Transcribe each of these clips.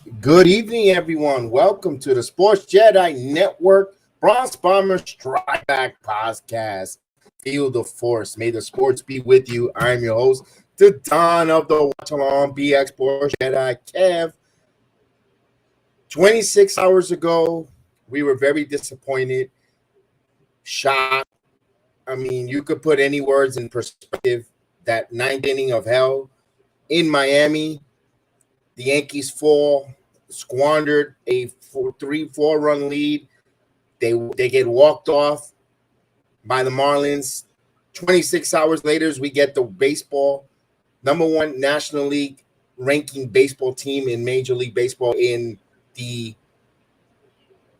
Good evening, everyone. Welcome to the Sports Jedi Network Bronx Bombers Strike Back Podcast. Feel the force. May the sports be with you. I'm your host, the Don of the Watch Along BX Sports Jedi, Kev. 26 hours ago, we were very disappointed, shocked. I mean, you could put any words in perspective. That ninth inning of hell in Miami, the Yankees fall, squandered a 3-4 run lead. They get walked off by the Marlins. 26 hours later, we get the baseball number one National League ranking baseball team in Major League Baseball in the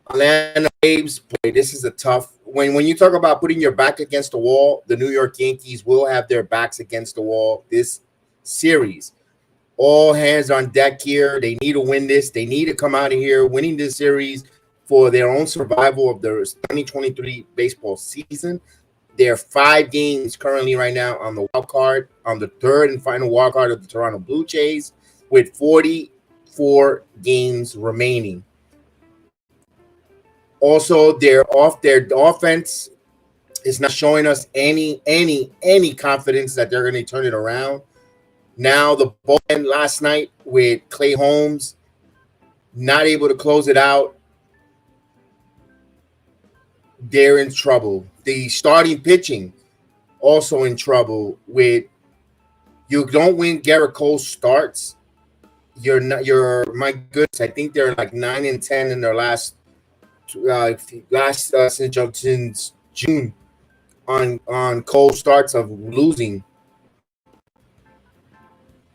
Atlanta Braves. Boy, this is a tough when you talk about putting your back against the wall. The New York Yankees will have their backs against the wall this series. All hands on deck here. They need to win this. They need to come out of here winning this series for their own survival of the 2023 baseball season. There are 5 games currently right now on the wild card, on the third and final wild card of the Toronto Blue Jays, with 44 games remaining. Also, their offense is not showing us any confidence that they're going to turn it around. Now the bullpen last night with Clay Holmes not able to close it out. They're in trouble. The starting pitching also in trouble with you don't win Garrett Cole starts. You're my goodness. I think they're like 9-10 in their last since June on Cole starts of losing.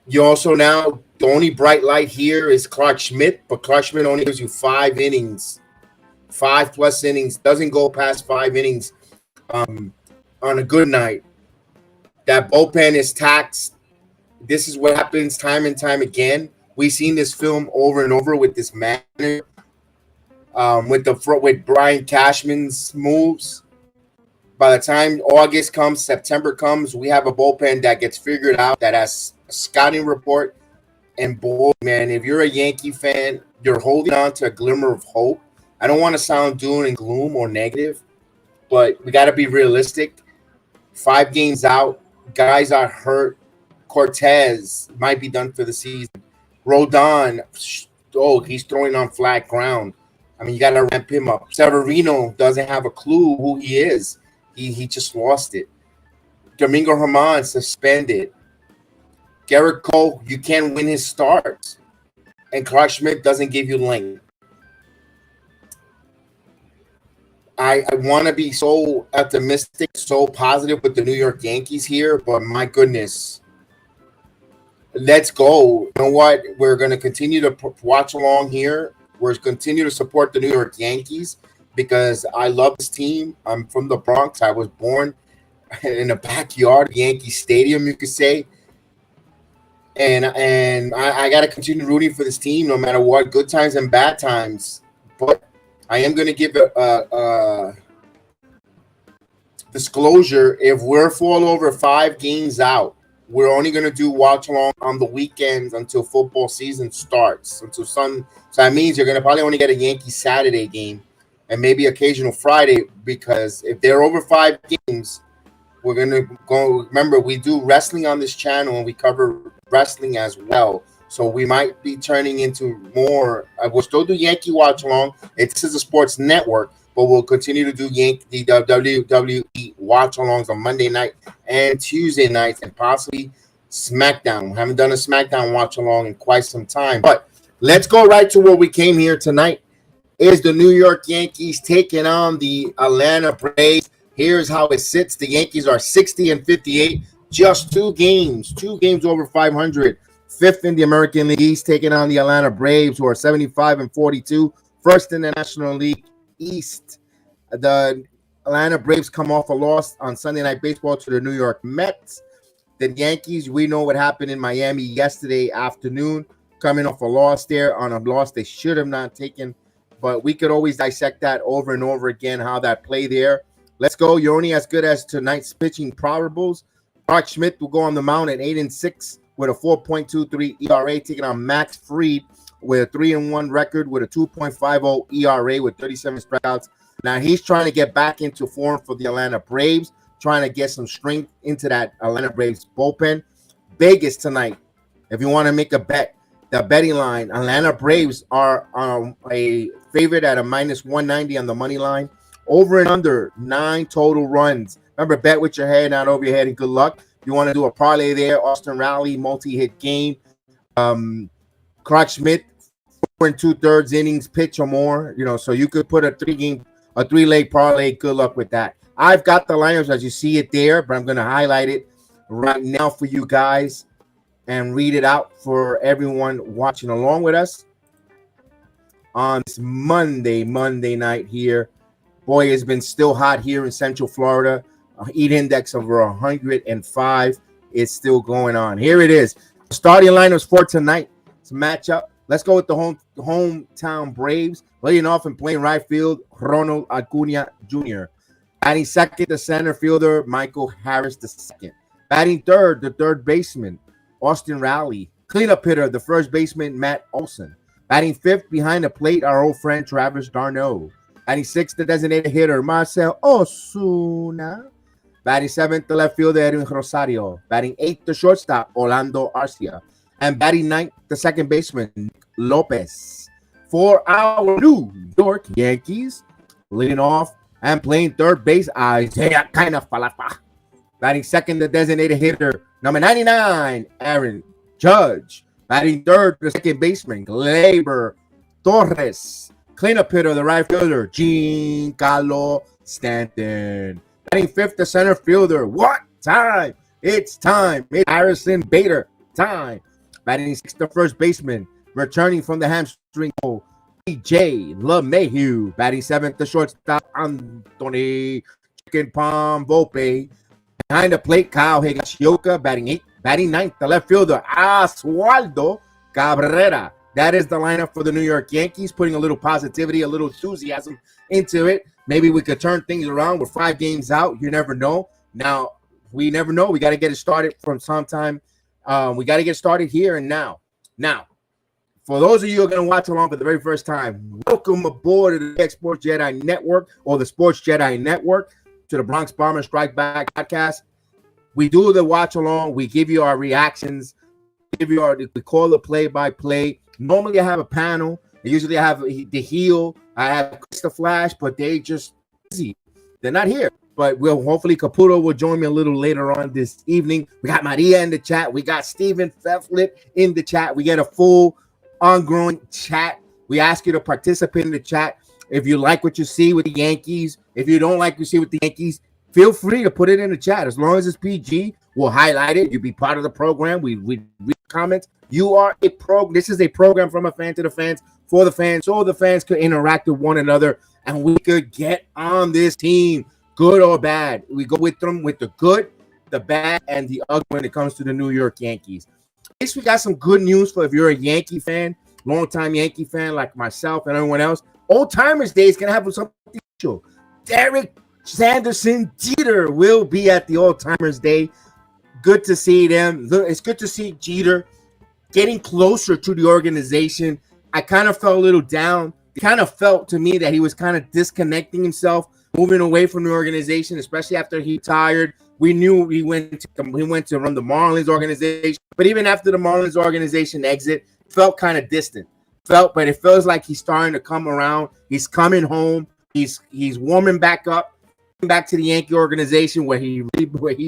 You also now, the only bright light here is Clark Schmidt, but Clark Schmidt only gives you 5 innings, 5+ innings, doesn't go past 5 innings on a good night. That bullpen is taxed. This is what happens time and time again. We've seen this film over and over with this manager, with Brian Cashman's moves. By the time August comes, September comes, we have a bullpen that gets figured out, that has a scouting report. And boy, man, if you're a Yankee fan, you're holding on to a glimmer of hope. I don't want to sound doom and gloom or negative, but we got to be realistic. 5 games out, guys are hurt. Cortez might be done for the season. Rodon, he's throwing on flat ground. I mean, you got to ramp him up. Severino doesn't have a clue who he is. He just lost it. Domingo Germán suspended. Garrett Cole, you can't win his starts. And Clark Schmidt doesn't give you length. I want to be so optimistic, so positive with the New York Yankees here, but my goodness. Let's go. You know what? We're going to continue to watch along here. We're going to continue to support the New York Yankees, because I love this team. I'm from the Bronx. I was born in the backyard of Yankee Stadium, you could say. And I got to continue rooting for this team no matter what, good times and bad times. But I am going to give a disclosure. If we're fall over 5 games out, we're only going to do watch along on the weekends until football season starts. So that means you're going to probably only get a Yankee Saturday game and maybe occasional Friday, because if they're over 5 games, we're going to go. Remember, we do wrestling on this channel and we cover wrestling as well. So we might be turning into more. We'll still do Yankee watch along. This is a sports network, but we'll continue to do the WWE watch alongs on Monday night and Tuesday nights, and possibly SmackDown. We haven't done a SmackDown watch along in quite some time. But let's go right to where we came here tonight. Is the New York Yankees taking on the Atlanta Braves. Here's how it sits. The Yankees are 60-58, just 2 games over 500. 5th in the American League East, taking on the Atlanta Braves, who are 75-42, first in the National League East. The Atlanta Braves come off a loss on Sunday Night Baseball to the New York Mets. The Yankees, we know what happened in Miami yesterday afternoon, coming off a loss there, on a loss they should have not taken. But we could always dissect that over and over again, how that play there. Let's go. You're only as good as tonight's pitching probables. Clark Schmidt will go on the mound at 8-6 with a 4.23 ERA, taking on Max Fried, with a 3-1 record with a 2.50 ERA with 37 strikeouts. Now he's trying to get back into form for the Atlanta Braves, trying to get some strength into that Atlanta Braves bullpen. Vegas tonight, if you want to make a bet, the betting line, Atlanta Braves are a favorite at a -190 on the money line. Over and under 9 total runs. Remember, bet with your head, not over your head, and good luck. If you want to do a parlay there, Austin Riley, multi-hit game. Clark Schmidt, 4 2/3 innings pitch or more. So you could put a 3-leg parlay. Good luck with that. I've got the lineups as you see it there, but I'm going to highlight it right now for you guys and read it out for everyone watching along with us on this Monday night here. Boy, it's been still hot here in Central Florida. Heat index over 105 is still going on. Here it is. Starting lineups for tonight. It's a matchup. Let's go with the hometown Braves. Leading off and playing right field, Ronald Acuna Jr. Batting second, the center fielder, Michael Harris II. Batting third, the third baseman, Austin Riley. Cleanup hitter, the first baseman, Matt Olson. Batting fifth behind the plate, our old friend, Travis d'Arnaud. Batting sixth, the designated hitter, Marcel Osuna. Batting seventh, the left fielder, Edwin Rosario. Batting eighth, the shortstop, Orlando Arcia. And batting ninth, the second baseman, Nick Lopez. For our New York Yankees, leading off and playing third base, Isaiah Kiner-Falefa. Batting second, the designated hitter, number 99, Aaron Judge. Batting third, the second baseman, Gleyber Torres. Cleanup hitter, the right fielder, Giancarlo Stanton. Batting fifth, the center fielder. What time? It's time. It's Harrison Bader time. Batting sixth, the first baseman, returning from the hamstring, DJ LeMahieu. Batting seventh, the shortstop, Anthony Chicken Palm Volpe. Behind the plate, Kyle Higashioka. Batting eighth. Batting ninth, the left fielder, Oswaldo Cabrera. That is the lineup for the New York Yankees, putting a little positivity, a little enthusiasm into it. Maybe we could turn things around. We're 5 games out. You never know. Now, we never know. We got to get it started from sometime. We got to get started here and now. Now, for those of you who are going to watch along for the very first time, welcome aboard to the BX Sports Jedi Network, or the Sports Jedi Network, to the Bronx Bomber Strike Back podcast. We do the watch along. We give you our reactions. We call the play-by-play. Normally, I have a panel. Usually, I have the heel. I have Chris the Flash, but they just busy. They're not here. But hopefully Caputo will join me a little later on this evening. We got Maria in the chat. We got Steven Feflit in the chat. We get a full ongoing chat. We ask you to participate in the chat. If you like what you see with the Yankees, if you don't like what you see with the Yankees, feel free to put it in the chat. As long as it's PG, we'll highlight it. You'll be part of the program. We read comments. You are a This is a program from a fan to the fans, for the fans, so the fans could interact with one another, and we could get on this team, good or bad. We go with them with the good, the bad, and the ugly when it comes to the New York Yankees. At least we got some good news for if you're a Yankee fan, longtime Yankee fan like myself and everyone else. Old Timers Day is going to have something special. Derek Sanderson Jeter will be at the Old Timers Day. Good to see them. It's good to see Jeter getting closer to the organization. I kind of felt a little down. It kind of felt to me that he was kind of disconnecting himself, moving away from the organization, especially after he retired. We knew he went to run the Marlins organization, but even after the Marlins organization exit, felt kind of distant. But it feels like he's starting to come around. He's coming home. He's warming back up, back to the Yankee organization where he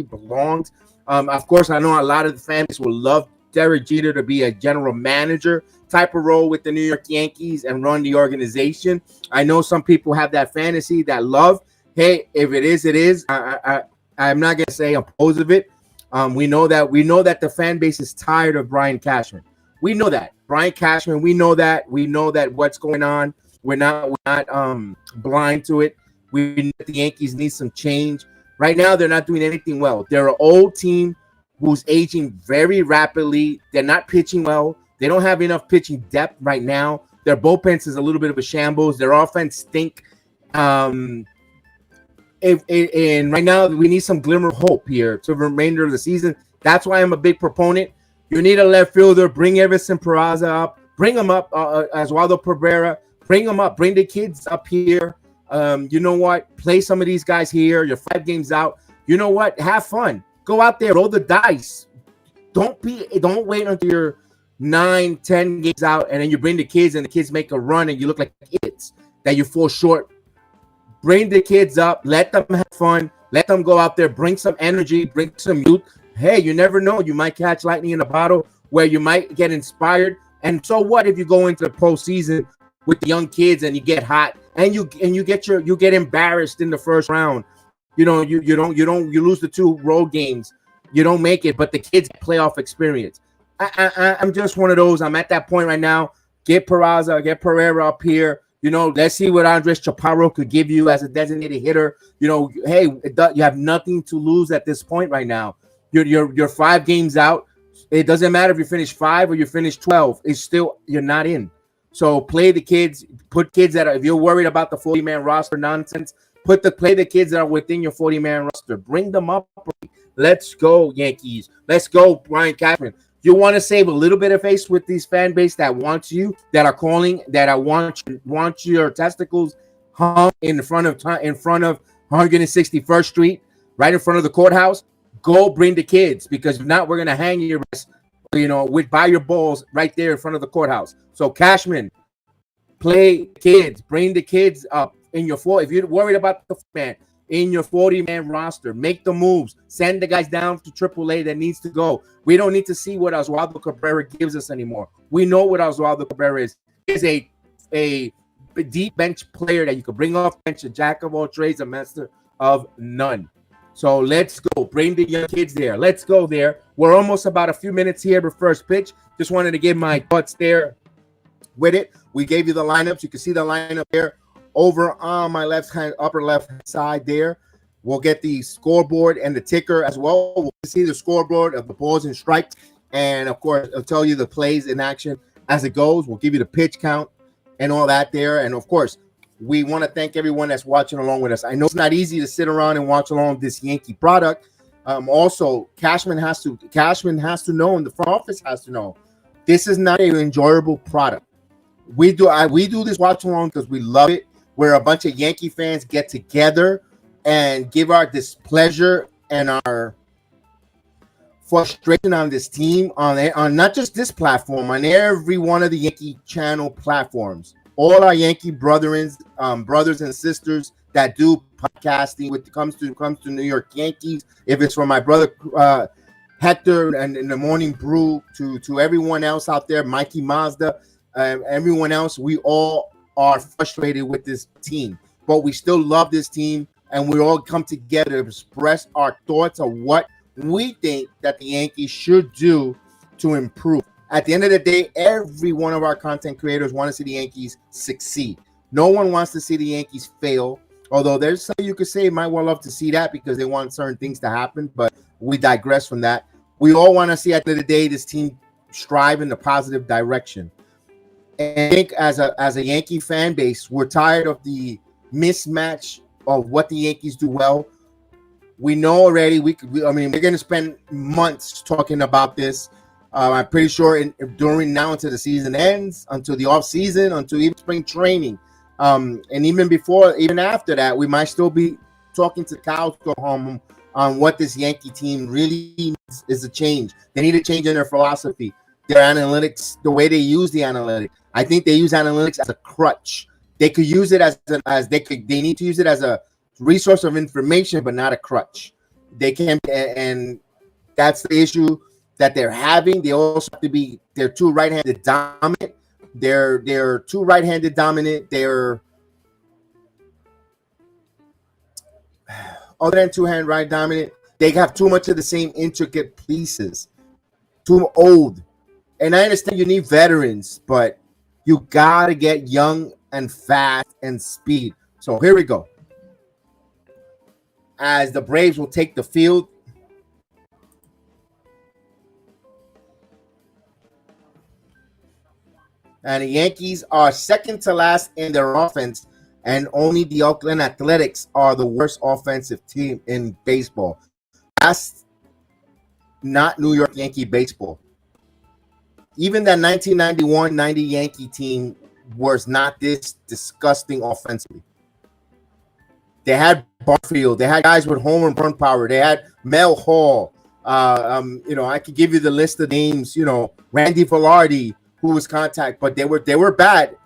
belongs. Of course, I know a lot of the fans will love Derek Jeter to be a general manager type of role with the New York Yankees and run the organization. I know some people have that fantasy, that love. Hey, if it is, it is. I'm not gonna say opposed of it. We know that the fan base is tired of Brian Cashman. We know that Brian Cashman. We know that what's going on. We're not blind to it. We know that the Yankees need some change. Right now, they're not doing anything well. They're an old team who's aging very rapidly. They're not pitching well. They don't have enough pitching depth right now. Their bullpen is a little bit of a shambles. Their offense stink. And right now, we need some glimmer of hope here to the remainder of the season. That's why I'm a big proponent. You need a left fielder. Bring Everson Peraza up. Bring them up, Oswaldo Cabrera. Bring them up. Bring the kids up here. You know what? Play some of these guys here. You're 5 games out. You know what? Have fun. Go out there. Roll the dice. Don't wait until you're 9, 10 games out, and then you bring the kids, and the kids make a run, and you look like kids that you fall short. Bring the kids up. Let them have fun. Let them go out there. Bring some energy. Bring some youth. Hey, you never know. You might catch lightning in a bottle where you might get inspired. And so what if you go into the postseason with the young kids and you get hot and you get embarrassed in the first round? You know, you lose the 2 road games. You don't make it, but the kids get playoff experience. I'm just one of those. I'm at that point right now. Get Peraza, get Pereira up here. You know, let's see what Andres Chaparro could give you as a designated hitter. You know, hey, you have nothing to lose at this point right now. You're 5 games out. It doesn't matter if you finish 5 or you finish 12. It's still, you're not in. So play the kids. Put kids that are, if you're worried about the 40-man roster nonsense, play the kids that are within your 40-man roster. Bring them up. Let's go, Yankees. Let's go, Brian Cashman. You want to save a little bit of face with these fan base that wants you, that are calling, that I want your testicles hung in front of 161st Street, right in front of the courthouse. Go bring the kids, because if not, we're gonna hang your ass, you know, by your balls right there in front of the courthouse. So Cashman, play kids, bring the kids up in your if you're worried about the man in your 40-man roster, make the moves, send the guys down to AAA that needs to go. We don't need to see what Oswaldo Cabrera gives us anymore. We know what Oswaldo Cabrera is. He's a deep bench player that you can bring off bench, a jack of all trades, a master of none. So let's go. Bring the young kids there. Let's go there. We're almost about a few minutes here for first pitch. Just wanted to give my thoughts there with it. We gave you the lineups. You can see the lineup there over on my upper left side there. We'll get the scoreboard and the ticker as well. We'll see the scoreboard of the balls and strikes. And, of course, it'll tell you the plays in action as it goes. We'll give you the pitch count and all that there. And, of course, we want to thank everyone that's watching along with us. I know it's not easy to sit around and watch along with this Yankee product. Also, Cashman has to know, and the front office has to know, this is not an enjoyable product. We do this watch along because we love it, where a bunch of Yankee fans get together and give our displeasure and our frustration on this team on not just this platform, on every one of the Yankee channel platforms. All our Yankee brothers and sisters that do podcasting when it comes to New York Yankees. If it's from my brother Hector and in the Morning Brew to everyone else out there, Mikey Mazda, everyone else, we all are frustrated with this team, but we still love this team, and we all come together to express our thoughts of what we think that the Yankees should do to improve. At the end of the day, every one of our content creators want to see the Yankees succeed. No one wants to see the Yankees fail, although there's some you could say might well love to see that because they want certain things to happen, but we digress from that. We all want to see at the end of the day this team strive in the positive direction. And I think as a Yankee fan base, we're tired of the mismatch of what the Yankees do well. We know already. We're going to spend months talking about this. I'm pretty sure during now until the season ends, until the off season, until even spring training, and even after that, we might still be talking to cows go home on what this Yankee team really needs is a change. They need a change in their philosophy, their analytics, the way they use the analytics. I think they use analytics as a crutch. They could use it they need to use it as a resource of information, but not a crutch. They can't, and that's the issue that they're having. They also have to be, they're too right-handed dominant. They're too right-handed dominant. They're other than two-hand right dominant. They have too much of the same intricate pieces. Too old. And I understand you need veterans, but you got to get young and fast and speed. So here we go. As the Braves will take the field. And the Yankees are second to last in their offense, and only the Oakland Athletics are the worst offensive team in baseball. That's not New York Yankee baseball. even that 1991-90 Yankee team was not this disgusting offensively. They had Barfield. They had guys with home and run power. They had Mel Hall. I could give you the list of names. Randy Velarde, who was contact, but they were bad.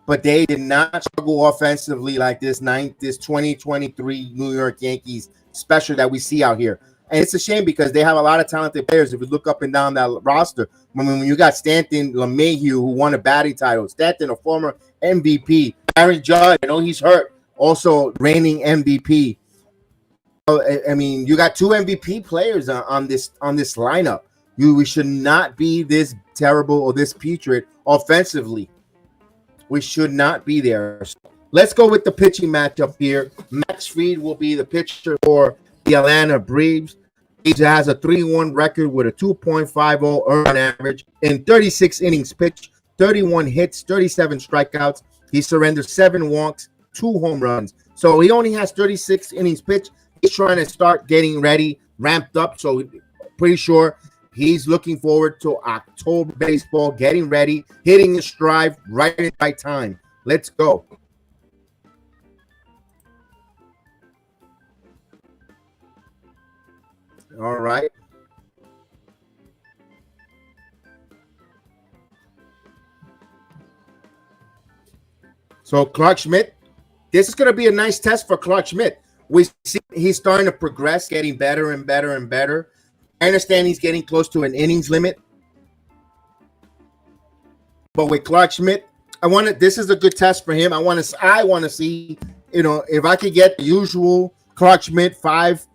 But they did not struggle offensively like this 2023 New York Yankees special that we see out here. And it's a shame because they have a lot of talented players. If you look up and down that roster, when you got Stanton LeMahieu, who won a batting title, Stanton, a former MVP, Aaron Judge, I know he's hurt, also reigning MVP. I mean, you got 2 MVP players on this lineup. We should not be this terrible or this putrid offensively. We should not be there. So let's go with the pitching matchup here. Max Fried will be the pitcher for the Atlanta Braves. He has a 3-1 record with a 2.50 earned average in 36 innings pitched, 31 hits, 37 strikeouts. He surrendered 7 walks, 2 home runs. So he only has 36 innings pitched. He's trying to start getting ready, ramped up. So pretty sure he's looking forward to October baseball, getting ready, hitting his stride right at the right time. Let's go. All right. So Clark Schmidt, this is going to be a nice test for Clark Schmidt. We see he's starting to progress, getting better and better and better. I understand he's getting close to an innings limit. But with Clark Schmidt, this is a good test for him. I want to see, if I could get the usual Clark Schmidt 5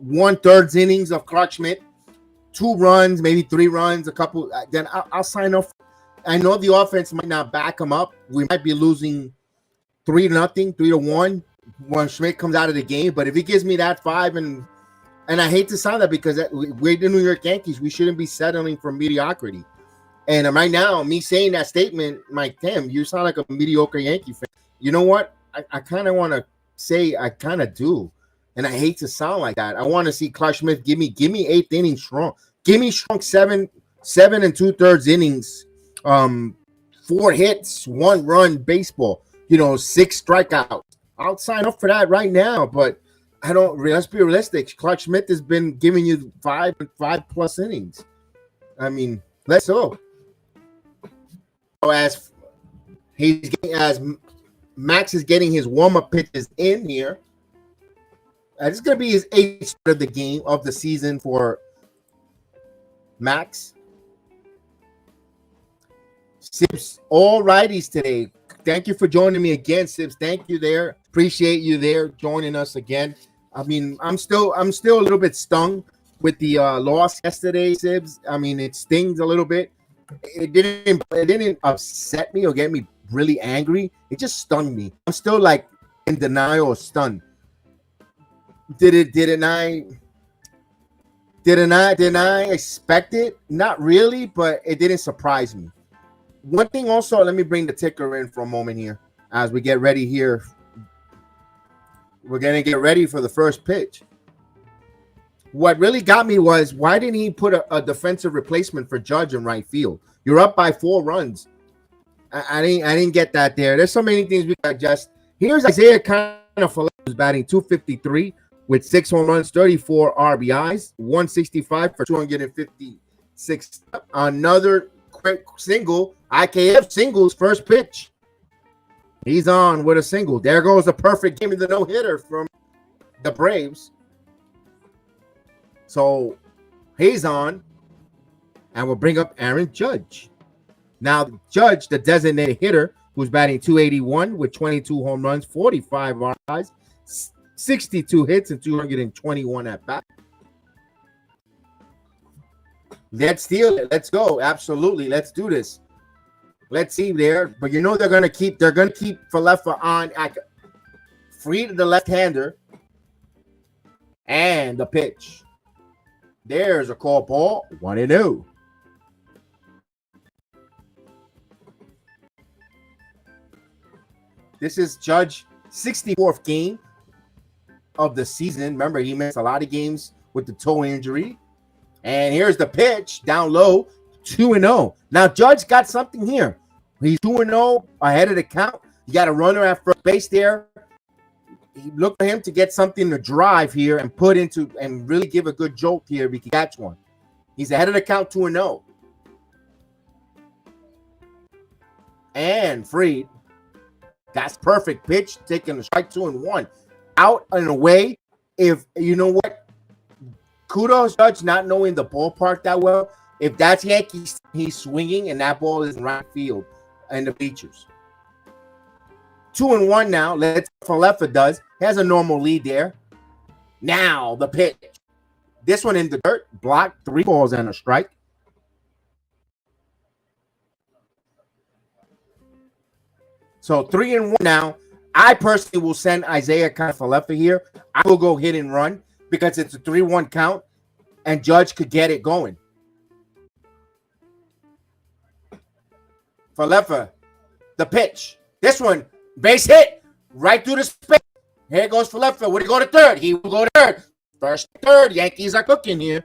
1/3 innings of Clark Schmidt, 2 runs, maybe 3 runs, a couple, then I'll sign off. I know the offense might not back him up. We might be losing 3-0, 3-1 when Schmidt comes out of the game. But if he gives me that 5, and I hate to sound that because we're the New York Yankees, we shouldn't be settling for mediocrity. And right now, me saying that statement, Mike, damn, you sound like a mediocre Yankee fan. You know what? I kind of want to say I kind of do. And I hate to sound like that. I want to see Clark Schmidt give me 8th inning strong. Give me strong 7 2/3 innings, 4 hits, 1 run baseball, 6 strikeouts. I'll sign up for that right now, but let's be realistic. Clark Schmidt has been giving you 5+ innings. I mean, let's go. As Max is getting his warm-up pitches in here, this is going to be his 8th start of the game of the season for Max. Sips, all righties today. Thank you for joining me again, Sips. Thank you there. Appreciate you there joining us again. I mean, I'm still a little bit stung with the loss yesterday, Sibs. I mean, it stings a little bit. It didn't upset me or get me really angry. It just stung me. I'm still like in denial or stunned. Didn't I expect it? Not really, but it didn't surprise me. One thing also, let me bring the ticker in for a moment here as we get ready here. We're going to get ready for the first pitch. What really got me was, why didn't he put a defensive replacement for Judge in right field? You're up by 4 runs. I didn't get that there. There's so many things we got just. Here's Isaiah Kiner, who's batting .253 with 6 home runs, 34 RBIs, 165 for 256. Another quick single, IKF singles, first pitch. He's on with a single. There goes the perfect game of the no-hitter from the Braves. So he's on, and we'll bring up Aaron Judge. Now, Judge, the designated hitter, who's batting .281 with 22 home runs, 45 RBIs, 62 hits, and 221 at bat. Let's steal it. Let's go. Absolutely. Let's do this. Let's see there. But they're gonna keep Falefa on. Free to the left-hander. And the pitch. There's a call ball. 1-0. This is Judge's 64th game of the season. Remember, he missed a lot of games with the toe injury. And here's the pitch down low. 2-0. Now, Judge got something here. He's 2-0 ahead of the count. You got a runner at first base there. He looked for him to get something to drive here and put into and really give a good jolt here if he can catch one. He's ahead of the count 2-0. And Fried. That's perfect pitch. Taking a strike 2-1. Out and away. If you know what, kudos Judge not knowing the ballpark that well. If that's Yankees, he's swinging and that ball is in right field and the features. 2-1 now. Let's Falefa does. He has a normal lead there. Now the pitch. This one in the dirt. Blocked. 3 balls and a strike. So 3-1 now. I personally will send Isaiah Falefa here. I will go hit and run because it's a 3-1 count and Judge could get it going. Falefa, the pitch. This one, base hit right through the space. Here goes Falefa. Would he go to third? He will go to third. First, third. Yankees are cooking here.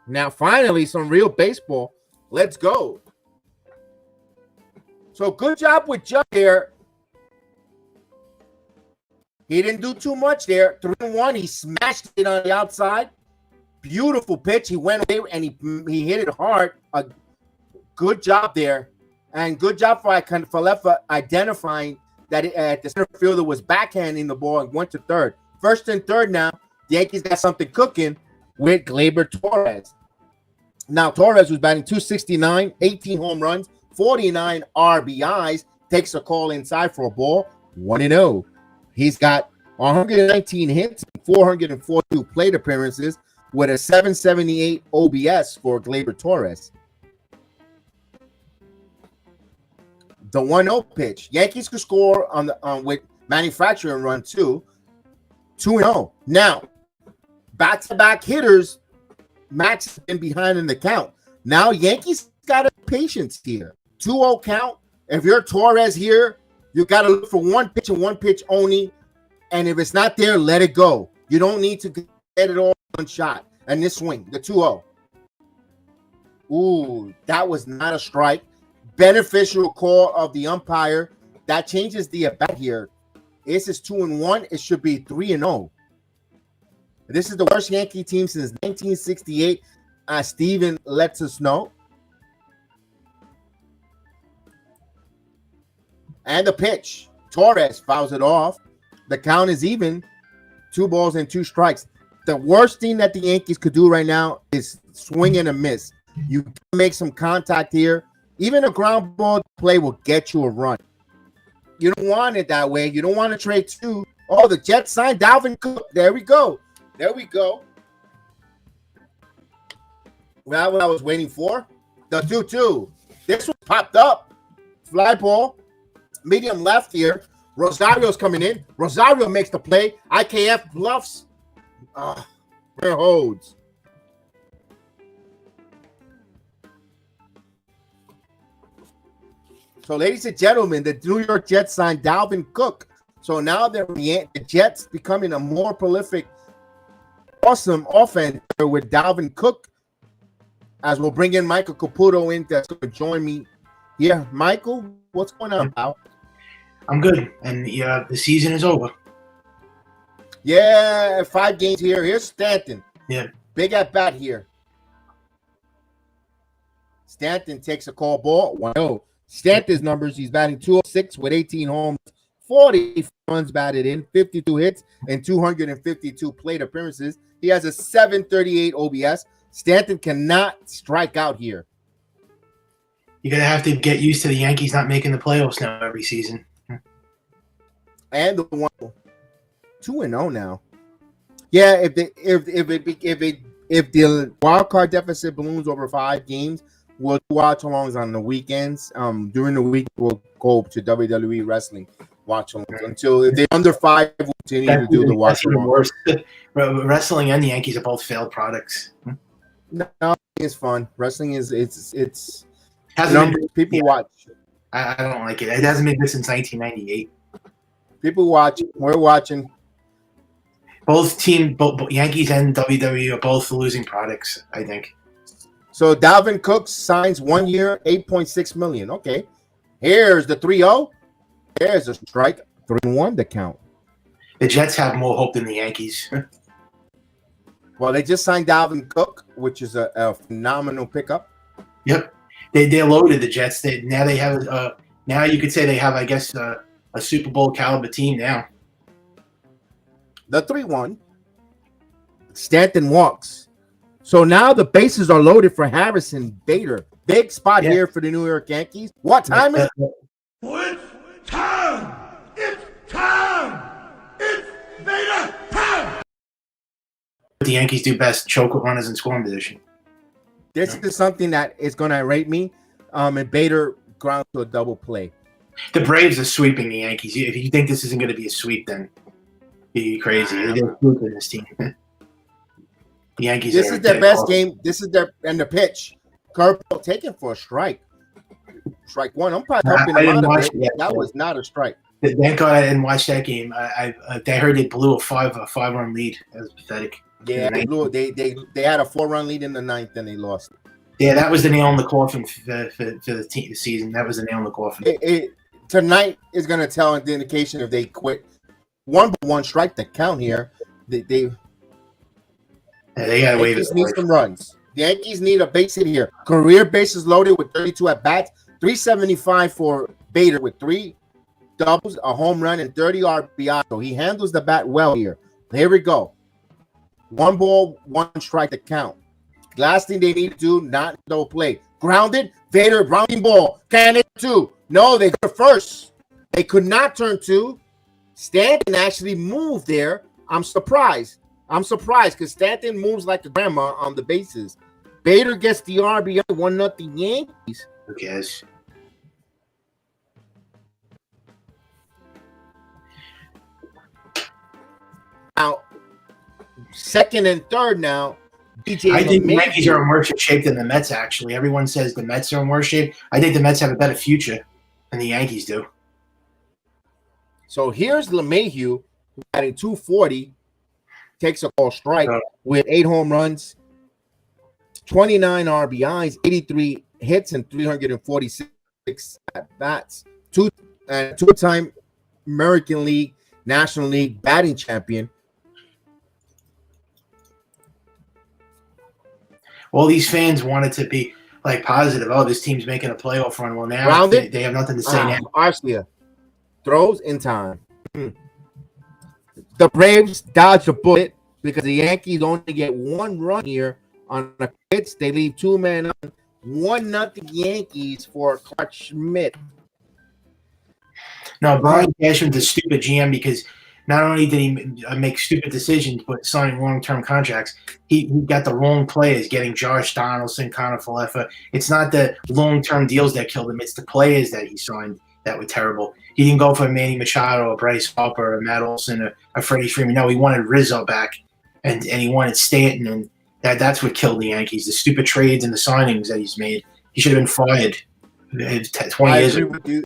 Now, finally, some real baseball. Let's go. So, good job with Judge here. He didn't do too much there. 3-1. He smashed it on the outside. Beautiful pitch. He went away and he hit it hard. Good job there. And good job for Falefa identifying that the center fielder was backhanding the ball and went to third. First and third now. The Yankees got something cooking with Gleyber Torres. Now, Torres was batting .269, 18 home runs, 49 RBIs. Takes a call inside for a ball. 1-0. He's got 119 hits, 442 plate appearances with a 778 OBS for Gleyber Torres. The 1-0 pitch. Yankees could score on the with manufacturing run too. 2-0. Now, back-to-back hitters. Max has been behind in the count. Now, Yankees got a patience here. 2-0 count. If you're Torres here, you got to look for one pitch and one pitch only. And if it's not there, let it go. You don't need to get it all one shot. And this swing, the 2-0. Ooh, that was not a strike. Beneficial call of the umpire. That changes the at-bat here. This is 2-1. It should be 3-0. This is the worst Yankee team since 1968. Steven lets us know. And the pitch. Torres fouls it off. The count is even. 2 balls and 2 strikes. The worst thing that the Yankees could do right now is swing and a miss. You can make some contact here. Even a ground ball play will get you a run. You don't want it that way. You don't want to trade 2. Oh, the Jets signed Dalvin Cook. There we go. There we go. That's what I was waiting for. The 2-2. This one popped up. Fly ball. Medium left here. Rosario's coming in. Rosario makes the play. IKF bluffs. Where holds. So, ladies and gentlemen, the New York Jets signed Dalvin Cook. So now the Jets becoming a more prolific, awesome offense with Dalvin Cook. As we'll bring in Michael Caputo in that's going to join me. Yeah, Michael, what's going on, pal? I'm good, and the season is over. Yeah, 5 games here. Here's Stanton. Yeah. Big at bat here. Stanton takes a call ball. 1-0. Stanton's numbers, he's batting .206 with 18 homes, 40 runs batted in, 52 hits, and 252 plate appearances. He has a 738 OBS. Stanton cannot strike out here. You're going to have to get used to the Yankees not making the playoffs now every season. And the 2-0 now. Yeah, if the wild card deficit balloons over 5 games, we'll do watch-alongs on the weekends. During the week, we'll go to WWE Wrestling watch-alongs. Until if they're under 5, we'll continue to do the watch-alongs. Wrestling and the Yankees are both failed products. No, it's fun. Wrestling is it's numbers people watch. I don't like it. It hasn't been good since 1998. People watch. We're watching. Both Yankees and WWE are both losing products, I think. So Dalvin Cook signs 1 year, $8.6 million. Okay. Here's the 3-0. There's a strike. 3-1 the count. The Jets have more hope than the Yankees. Well, they just signed Dalvin Cook, which is a phenomenal pickup. Yep. They're loaded, the Jets. Now they have now you could say they have, I guess, a Super Bowl caliber team now. The 3-1. Stanton walks. So now the bases are loaded for Harrison Bader. Big spot here for the New York Yankees. What time is it? It's time! It's time! It's Bader time! What the Yankees do best, choke with runners in scoring position. This is something that is going to rate me. And Bader ground to a double play. The Braves are sweeping the Yankees. If you think this isn't going to be a sweep, then you're crazy. They're sweeping this team. The Yankees. This is their best game. This is their and the pitch. Curveball taken for a strike. Strike one. I'm probably helping them out. That was not a strike. Thank God I didn't watch that game. I heard they blew a five-run lead. That was pathetic. Yeah, they blew. They had a 4-run lead in the ninth, and they lost. Yeah, that was the nail in the coffin for the season. That was the nail in the coffin. Tonight is going to tell the indication if they quit. 1-1 strike the count here. They got to wave it. Need some runs. The Yankees need a base hit here. Career bases loaded with 32 at bats. 375 for Bader with 3 doubles, a home run, and 30 RBI. So he handles the bat well here. Here we go. 1 ball, 1 strike to count. Last thing they need to do, not double play. Grounded, Vader, grounding ball. Can it 2? No, they go first. They could not turn 2. Stanton actually moved there. I'm surprised because Stanton moves like a grandma on the bases. Bader gets the RBI, 1-0 Yankees. Who cares? Now, second and third now. I think the Yankees are in worse shape than the Mets, actually. Everyone says the Mets are in worse shape. I think the Mets have a better future than the Yankees do. So here's LeMahieu, batting 240, takes a call strike with 8 home runs, 29 RBIs, 83 hits, and 346 at-bats. Two-time American League, National League batting champion. All these fans wanted to be like positive. Oh, this team's making a playoff run. Well, now they have nothing to say now. Arcia throws in time. The Braves dodge a bullet because the Yankees only get 1 run here on a pitch. They leave 2 men on. 1-0 Yankees for Clark Schmidt. No, Brian Cashman's a stupid GM because not only did he make stupid decisions, but signing long-term contracts, he got the wrong players, getting Josh Donaldson, Connor Falefa. It's not the long-term deals that killed him. It's the players that he signed that were terrible. He didn't go for Manny Machado or Bryce Harper or Matt Olson or Freddie Freeman. No, he wanted Rizzo back, and he wanted Stanton, and that's what killed the Yankees, the stupid trades and the signings that he's made. He should have been fired 20 years ago.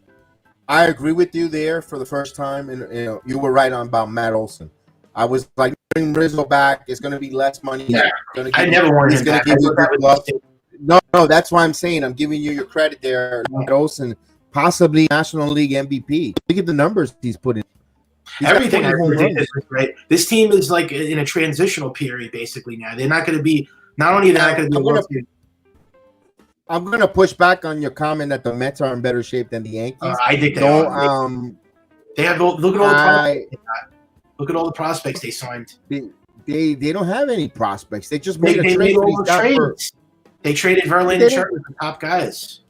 I agree with you there for the first time, and you were right on about Matt Olson. I was like, bring Rizzo back. It's going to be less money. Yeah, I never wanted him back. No, that's why I'm saying I'm giving you your credit there, Matt Olson, possibly National League MVP. Look at the numbers he's put in. Everything is ridiculous, right? This team is like in a transitional period basically now. They're not going to be. Not only they're not going to be. I'm going to push back on your comment that the Mets are in better shape than the Yankees. I think they are. They have look at all the prospects. Look at all the prospects they signed. They don't have any prospects. They just made a trade. They traded Verlander and Scherzer, the top guys.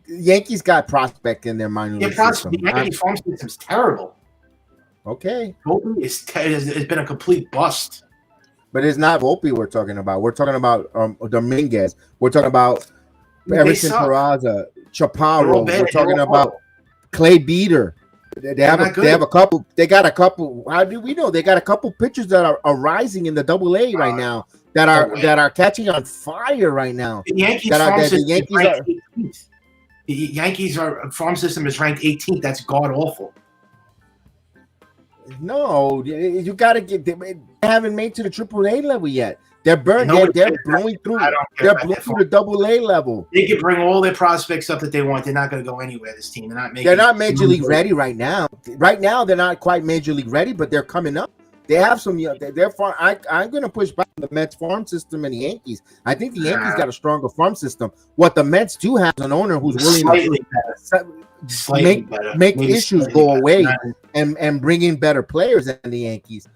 The Yankees got prospect in their minor league system. The Yankees farm system's terrible. Okay, Volpe has been a complete bust. But it's not Volpe we're talking about. We're talking about Dominguez. We're talking about Everson Peraza, Chaparro. We're talking about Clay Beater. They have a couple. They got a couple. How do we know? They got a couple pitchers that are rising in the AA right now that are catching on fire right now. The Yankees farm system is ranked 18th. That's god awful. No, you got to get. They haven't made to the AAA level yet. They're burned. They're blowing through. They're blowing through the double-A level. They can bring all their prospects up that they want. They're not going to go anywhere. This team. They're not major league ready right now. Right now, they're not quite major league ready, but they're coming up. They have some. They're far. I'm going to push back on the Mets farm system and the Yankees. I think the Yankees got a stronger farm system. What the Mets do have is an owner who's willing to make issues go away and bring in better players than the Yankees.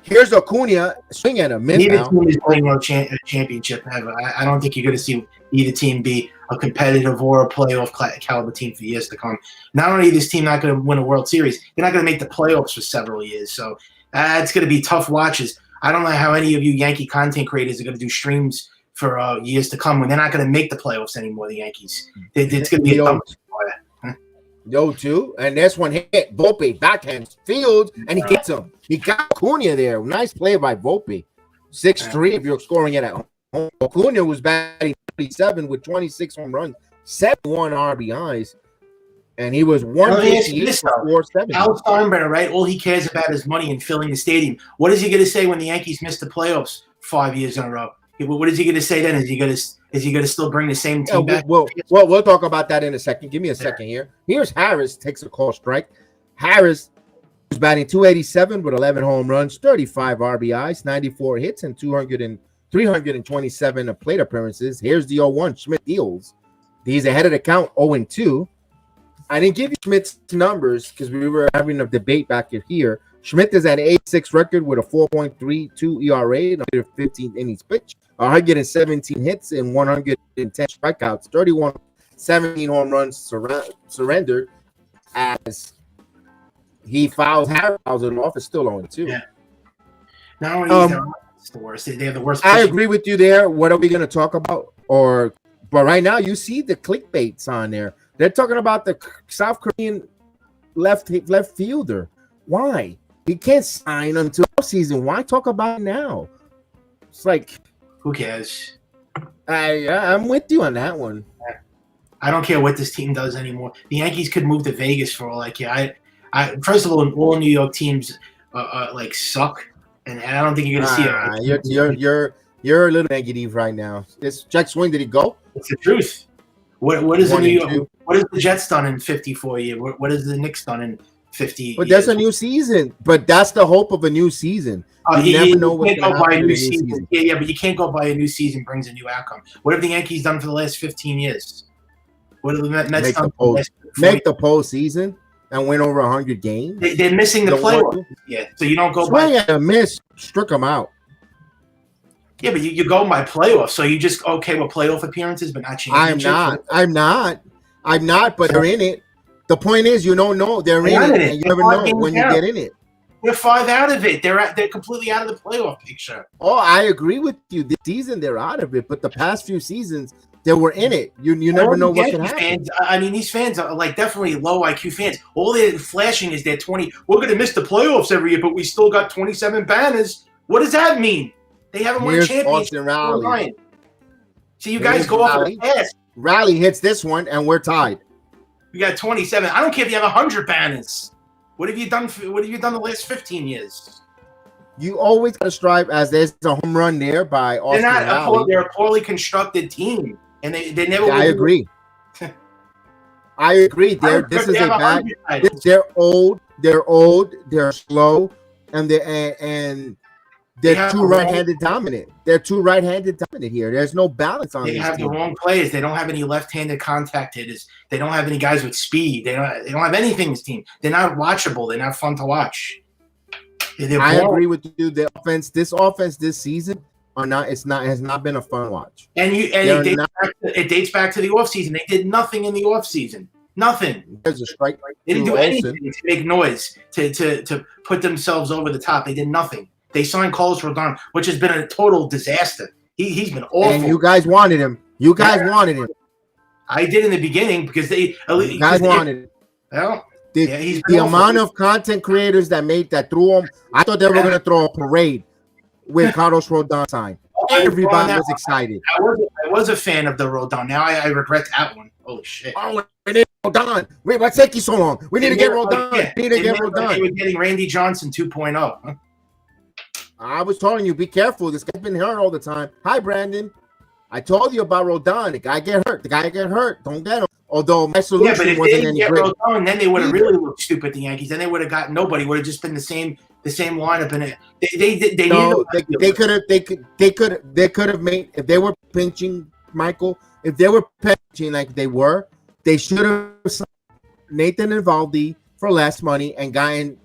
Here's Acuna swing at him. Neither team is playing a championship ever. I don't think you're going to see either team be a competitive or a playoff caliber team for years to come. Not only is this team not going to win a World Series, they're not going to make the playoffs for several years. So it's going to be tough watches. I don't know how any of you Yankee content creators are going to do streams for years to come when they're not going to make the playoffs anymore, the Yankees. It's going to be a dump. Yo, too. And this one hit Volpe, backhand field, and he gets him. He got Acuna there. Nice play by Volpe. 6-3 if you're scoring it at home. Acuna was batting 37 with 26 home runs, 71 RBIs, and he was 158 for 470. Al Steinbrenner, right? All he cares about is money and filling the stadium. What is he going to say when the Yankees miss the playoffs 5 years in a row? What is he going to say then? Is he going to still bring the same team back? Well, we'll talk about that in a second. Give me a second here. Here's Harris, takes a call strike. Harris was batting 287 with 11 home runs, 35 RBIs, 94 hits, and 327 plate appearances. Here's the 0-1. Schmidt deals. He's ahead of the count, 0-2. I didn't give you Schmidt's numbers because we were having a debate back here. Schmidt is at 8-6 record with a 4.32 ERA and 115 innings pitched, 117 hits and 110 strikeouts, 17 home runs surrendered as he fouls Harris it off. It's still 0-2. Yeah. Not only it's the worst. They have the worst. I agree with you there. What are we going to talk about? But right now, you see the clickbaits on there. They're talking about the South Korean left fielder. Why? He can't sign until season. Why talk about it now? It's like, who cares? I'm with you on that one. I don't care what this team does anymore. The Yankees could move to Vegas for all I care. First of all New York teams like suck, and I don't think you're going to see it. You're a little negative right now. This Jack Swing, did he go? It's the truth. What is the New York? What has the Jets done in 54 years? What has the Knicks done in 50? But there's a new season. But that's the hope of a new season. You never know what's going to happen in a new season. Yeah, but you can't go by a new season brings a new outcome. What have the Yankees done for the last 15 years? What have the Mets done? Make the postseason and win over 100 games. They're missing the playoffs. Yeah, so you don't go by a miss. Struck them out. Yeah, but you go by playoffs, so you just okay with playoff appearances, but not championships. I'm not. But they're in it. The point is, you don't know they're in it, and you never know when you get in it. They're 5 out of it. They're completely out of the playoff picture. Oh, I agree with you. This season they're out of it, but the past few seasons they were in it. You never know what can happen. Fans, I mean, these fans are like definitely low IQ fans. All they're flashing is their 20. We're going to miss the playoffs every year, but we still got 27 banners. What does that mean? They haven't won a championship. So you guys go off the pass. Raleigh hits this one, and we're tied. We got 27. I don't care if you have 100 banners. What have you done? What have you done the last 15 years? You always got to strive. As there's a home run there by Austin Raleigh. They're a poorly constructed team, and they never. Yeah, I agree. I agree. This is a bad. They're old. They're slow, and they're too right-handed dominant. They're too right-handed dominant here. There's no balance on. They have the wrong players. They don't have any left-handed contact hitters. They don't have any guys with speed. They don't have anything in this team. They're not watchable. They're not fun to watch. I agree with you. This offense this season has not been a fun watch. It dates back to the offseason. They did nothing in the offseason. Nothing. There's a strike. They didn't do anything to make noise to put themselves over the top. They did nothing. They signed Carlos Rodon, which has been a total disaster. He's been awful. And you guys wanted him. Wanted him. I did in the beginning because you guys wanted him. Well, the amount of content creators that threw him, I thought they were going to throw a parade with Carlos Rodon signed. Everybody was excited. I was a fan of the Rodon. Now I regret that one. Holy shit. Oh, we need Rodon. Wait, what's taking so long? We need to get Rodon. They were getting Randy Johnson 2.0. Huh? I was telling you, be careful. This guy's been hurt all the time. Hi, Brandon. I told you about Rodon. The guy get hurt. The guy get hurt. Don't get him. Although my solution but if wasn't they didn't any get great. Rodon, then they would have really looked stupid. The Yankees. Then they would have got nobody. Would have just been the same lineup. And they could have made, if they were pinching, Michael. If they were pinching like they were, they should have signed Nathan Eovaldi for less money and gotten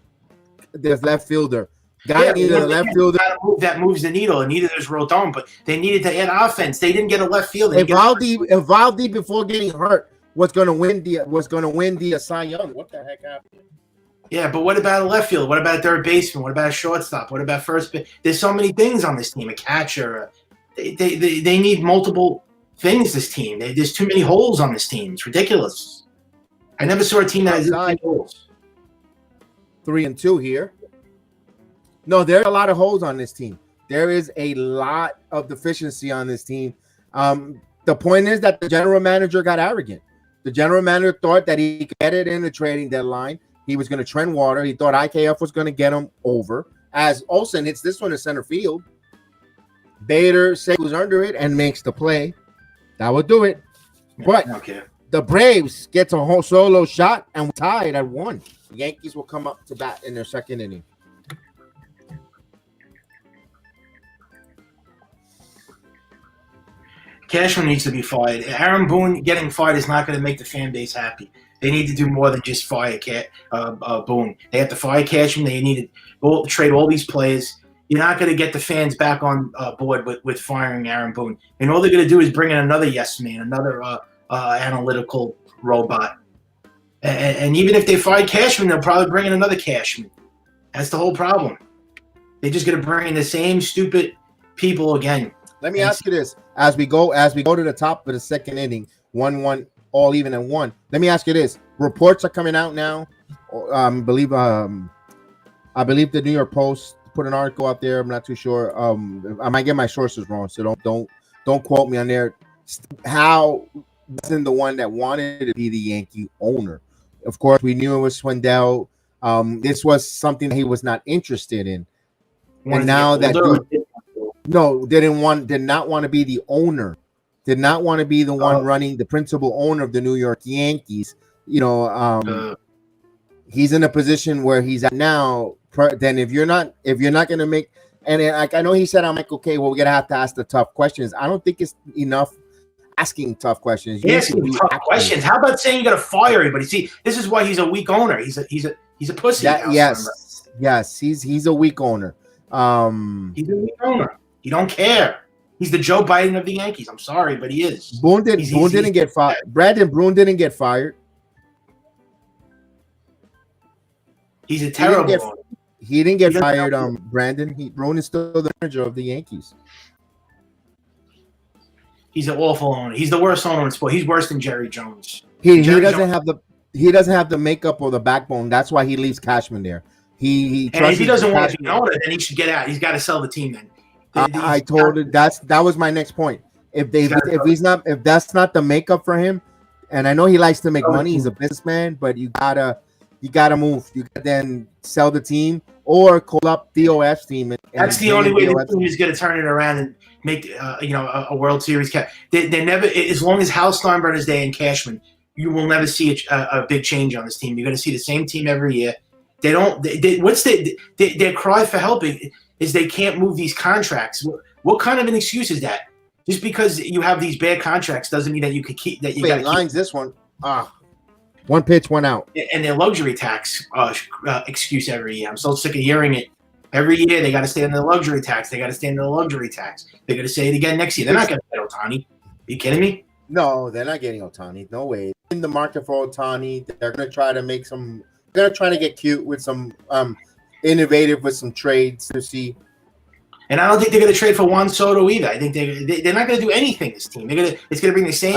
their left fielder. Needed a left fielder that moves the needle, and neither there's Rodon, but they needed to add offense. They didn't get a left fielder. Eovaldi before getting hurt was going to win the Cy Young. What the heck happened? Yeah, but what about a left field? What about a third baseman? What about a shortstop? What about first base? There's so many things on this team. A catcher. They need multiple things. This team. There's too many holes on this team. It's ridiculous. I never saw a team that has this many holes. 3-2 here. No, there are a lot of holes on this team. There is a lot of deficiency on this team. The point is that the general manager got arrogant. The general manager thought that he could get it in the trading deadline. He was going to trend water. He thought IKF was going to get him over. As Olsen hits this one in center field, Bader sails under it and makes the play. That would do it. But the Braves gets a whole solo shot and we're tied at 1. The Yankees will come up to bat in their second inning. Cashman needs to be fired. Aaron Boone getting fired is not going to make the fan base happy. They need to do more than just fire Boone. They have to fire Cashman. They need to trade all these players. You're not going to get the fans back on board with firing Aaron Boone. And all they're going to do is bring in another yes man, another analytical robot. And even if they fire Cashman, they'll probably bring in another Cashman. That's the whole problem. They're just going to bring in the same stupid people again. Let me ask you this: as we go to the top of the second inning, 1-1, all even at 1. Let me ask you this: reports are coming out now. I believe the New York Post put an article out there. I'm not too sure. I might get my sources wrong, so don't quote me on there. How wasn't the one that wanted to be the Yankee owner? Of course, we knew it was Swindell. This was something that he was not interested in, and now that did not want to be the owner, did not want to be the one running, the principal owner of the New York Yankees. He's in a position where he's at now. Then if you're not going to make, and I know he said, I'm like, okay, well, we're gonna have to ask the tough questions. I don't think it's enough asking tough questions. Asking tough questions. How about saying you got to fire everybody? See, this is why he's a weak owner. He's a pussy. Yes, he's a weak owner. He's a weak owner. He don't care. He's the Joe Biden of the Yankees. I'm sorry, but he is. Boone didn't get fired. Brandon Boone didn't get fired. He's a terrible owner. He didn't get fired. Brandon. Boone is still the manager of the Yankees. He's an awful owner. He's the worst owner in sport. He's worse than Jerry Jones. He doesn't have the makeup or the backbone. That's why he leaves Cashman there. And if he doesn't want to be an owner, then he should get out. He's got to sell the team then. I told it that was my next point. If that's not the makeup for him, and I know he likes to make money, he's a businessman, but you gotta move. You gotta then sell the team or call up DOF's team. That's the only way the team is going to turn it around and make a World Series. They never, as long as Hal Steinbrenner's there and Cashman, you will never see a big change on this team. You're going to see the same team every year. They don't. Their cry for help is they can't move these contracts. What kind of an excuse is that? Just because you have these bad contracts doesn't mean that you could keep that. You got lines. This one, one pitch, one out, and their luxury tax excuse every year. I'm so sick of hearing it. Every year they got to stay in the luxury tax. They got to stay in the luxury tax. They're going to say it again next year. They're not going to get Ohtani. Are you kidding me? No, they're not getting Ohtani. No way. In the market for Ohtani, they're going to try to make some. They're going to try to get cute with some innovative with some trades to see. And I don't think they're going to trade for Juan Soto either. I think they're not going to do anything. This team, it's going to bring the same.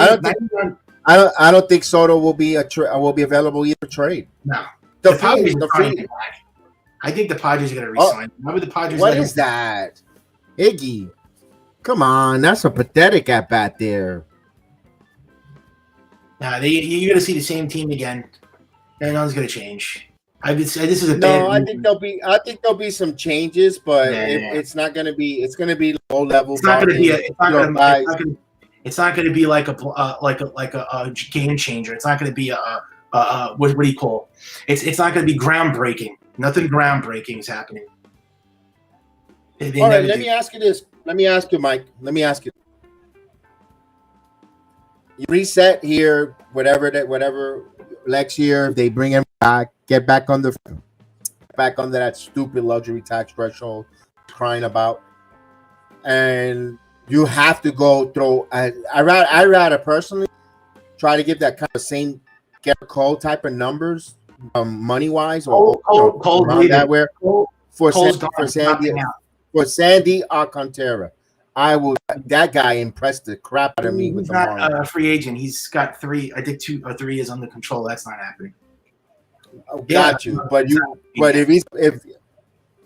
I don't think Soto will be available either trade. No, the Padres are free. I think the Padres are going to resign. Remember the Padres? What is that, Iggy? Come on, that's a pathetic at bat there. Nah, you're going to see the same team again. And nothing's going to change. I would say this is a No, bad. I think there'll be some changes, but Yeah. it's not gonna be. It's gonna be low level. It's not going to be. It's not going to be like a game changer. It's not going to be what do you call? It's not going to be groundbreaking. Nothing groundbreaking is happening. All right, let me ask you this. Let me ask you, Mike. Let me ask you. You reset here, whatever next year they bring him back, get back under that stupid luxury tax threshold, crying about, and you have to go through. I rather personally try to give that kind of same Garrett Cole type of numbers, money wise, or that where for Sandy Alcantara. That guy impressed the crap out of me with He's the not Marlins. a free agent. He's got 3. I think 2 or 3 is under control. That's not happening. Got you, but if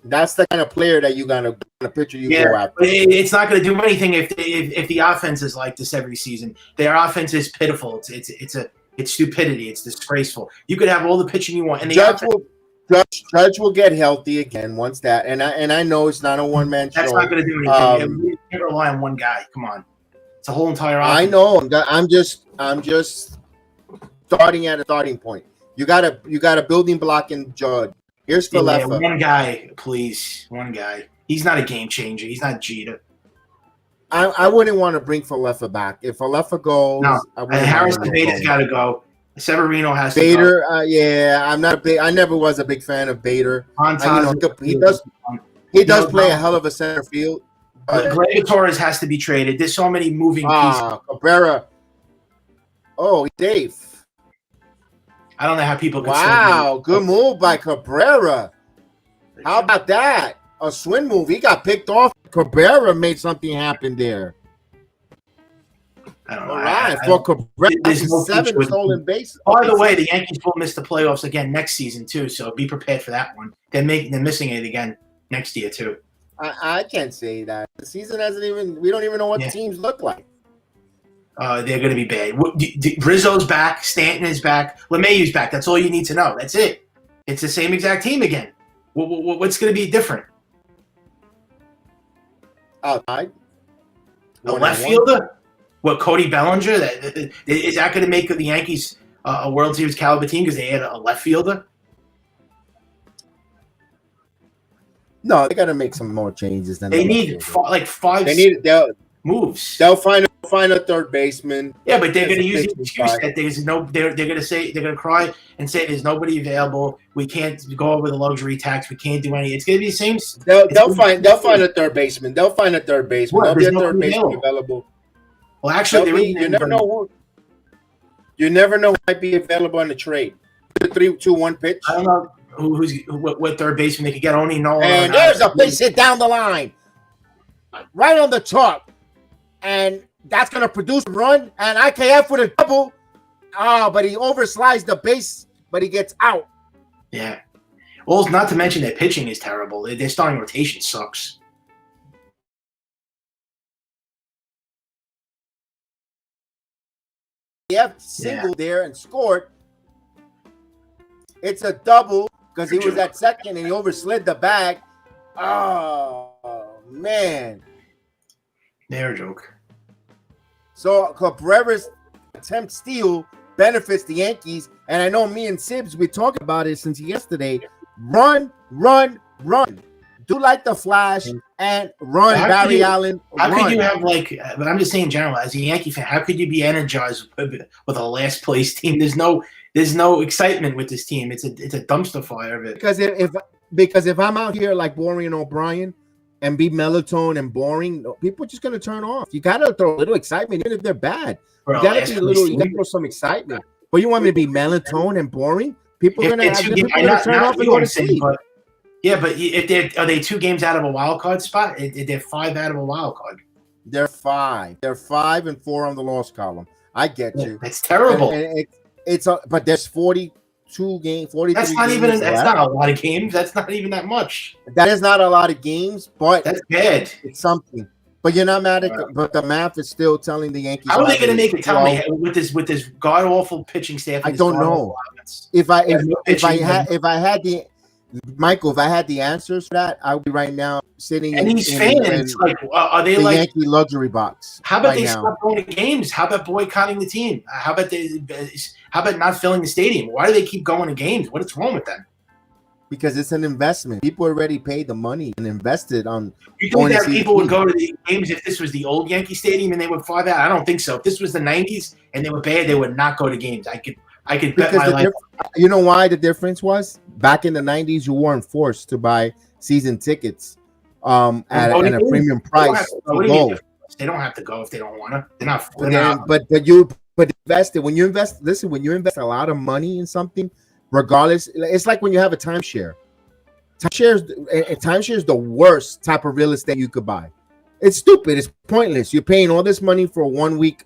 that's the kind of player that you gonna picture go after. It's not going to do anything if the offense is like this every season. Their offense is pitiful. It's stupidity. It's disgraceful. You could have all the pitching you want, and Judge will get healthy again once that. And I know it's not a one man show. That's not going to do anything. We can't rely on one guy. Come on, it's a whole entire offense. I know. I'm just starting at a starting point. You got a building block in Judge. Here's Falefa. One guy, please. One guy. He's not a game changer. He's not Jeter. I wouldn't want to bring Falefa back. If Falefa goes, no. Harris Bader's got to go. Severino has Bader, to go. Yeah, I'm not big. I never was a big fan of Bader. He does play a hell of a center field. Gleyber Torres has to be traded. There's so many moving pieces. Cabrera. Oh, Dave. I don't know how people. Wow, good move by Cabrera. How about that? A swing move. He got picked off. Cabrera made something happen there. I don't know. All right, for Cabrera, 7 stolen bases. By the way, the Yankees will miss the playoffs again next season too, so be prepared for that one. They're missing it again next year too. I can't say that. The season hasn't even. We don't even know what teams look like. They're going to be bad. Rizzo's back. Stanton is back. LeMahieu's back. That's all you need to know. That's it. It's the same exact team again. What's going to be different? Outside. A left fielder? What, Cody Bellinger? Is that going to make the Yankees a World Series caliber team because they had a left fielder? No, they got to make some more changes. They need 5 moves. They'll find a third baseman. Yeah, but they're going to use the excuse that there's no. They're going to cry and say there's nobody available. We can't go over the luxury tax. We can't do any. It's going to be the same. They'll find a third baseman. They'll find a third baseman. There'll be a third baseman available. Well, actually, you never know who might be available in the trade. 3-2-1 pitch. I don't know what third baseman they could get. Only Nolan. And there's a base hit down the line, right on the top, and that's gonna produce a run. And IKF with a double. But he overslides the base, but he gets out. Yeah. Well, not to mention their pitching is terrible. Their starting rotation sucks. Singled there and scored. It's a double because he was at second and he overslid the bag. Oh man, They're a joke. So Cabrera's attempt steal benefits the Yankees, and I know me and Sibs we talked about it since yesterday. Run. Do like the Flash and run, Barry Allen. How could you have but I'm just saying in general, as a Yankee fan, how could you be energized with a last place team? There's no excitement with this team. It's a dumpster fire of it. Because if I'm out here like Boring and O'Brien and be melatonin and boring, people are just gonna turn off. You gotta throw a little excitement, even if they're bad. You gotta throw some excitement. But you want me to be melatonin and boring? People are gonna turn off and go to sleep. Yeah, but are they 2 games out of a wild card spot? They're 5 out of a wild card. They're 5. They're 5 and 4 on the loss column. I get you. That's terrible. But there's 42 games. 43. That's not a lot of games. That's not even that much. That is not a lot of games, but that's bad. It's something. But you're not mad at but the math is still telling the Yankees. How are they going to make it? Tell me, 12. with this god awful pitching staff. I don't know. If I had the answers for that, I would be right now sitting and these fans like, are they the like Yankee luxury box? How about right they now. stop going to games? How about boycotting the team? How about not filling the stadium? Why do they keep going to games? What is wrong with them? Because it's an investment. People already paid the money and invested on. You think that people would go to the games if this was the old Yankee Stadium and they would fly that? I don't think so. If this was the '90s and they were bad, they would not go to games. I could bet my life. You know why the difference was? Back in the '90s, you weren't forced to buy season tickets at a premium price. They don't have to go if they don't want to. They're not. But invested when you invest. Listen, when you invest a lot of money in something. Regardless, it's like when you have a timeshare. Timeshare is the worst type of real estate you could buy. It's stupid. It's pointless. You're paying all this money for 1 week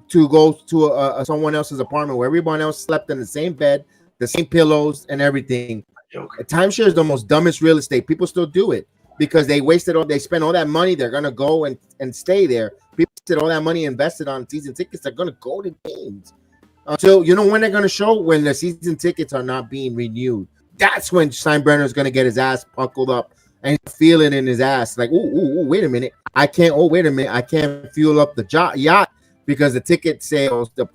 to go to someone else's apartment where everyone else slept in the same bed, the same pillows, and everything. A timeshare is the most dumbest real estate. People still do it because they spent all that money. They're gonna go and stay there. People spent all that money invested on season tickets. They're gonna go to games. Until you know when they're going to show when the season tickets are not being renewed. That's when Steinbrenner is going to get his ass buckled up and feel it in his ass. Like, wait a minute. I can't fuel up the yacht because the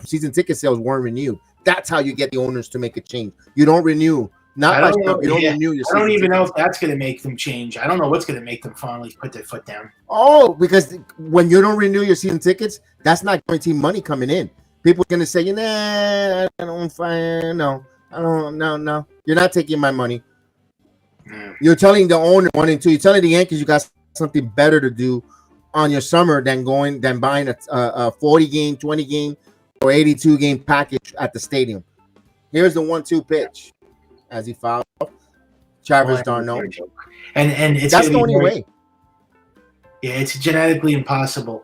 season ticket sales weren't renewed. That's how you get the owners to make a change. You don't renew. You don't renew your season. I don't even know if that's going to make them change. I don't know what's going to make them finally put their foot down. Oh, because when you don't renew your season tickets, that's not guaranteed money coming in. People are gonna say, nah, I don't know. You're not taking my money. You're telling the owner 1 and 2. You're telling the Yankees you got something better to do on your summer than buying a 40 game, 20 game, or 82 game package at the stadium. Here's the 1-2 pitch as he fouled off Travis d'Arnaud. And that's the only way. Yeah, it's genetically impossible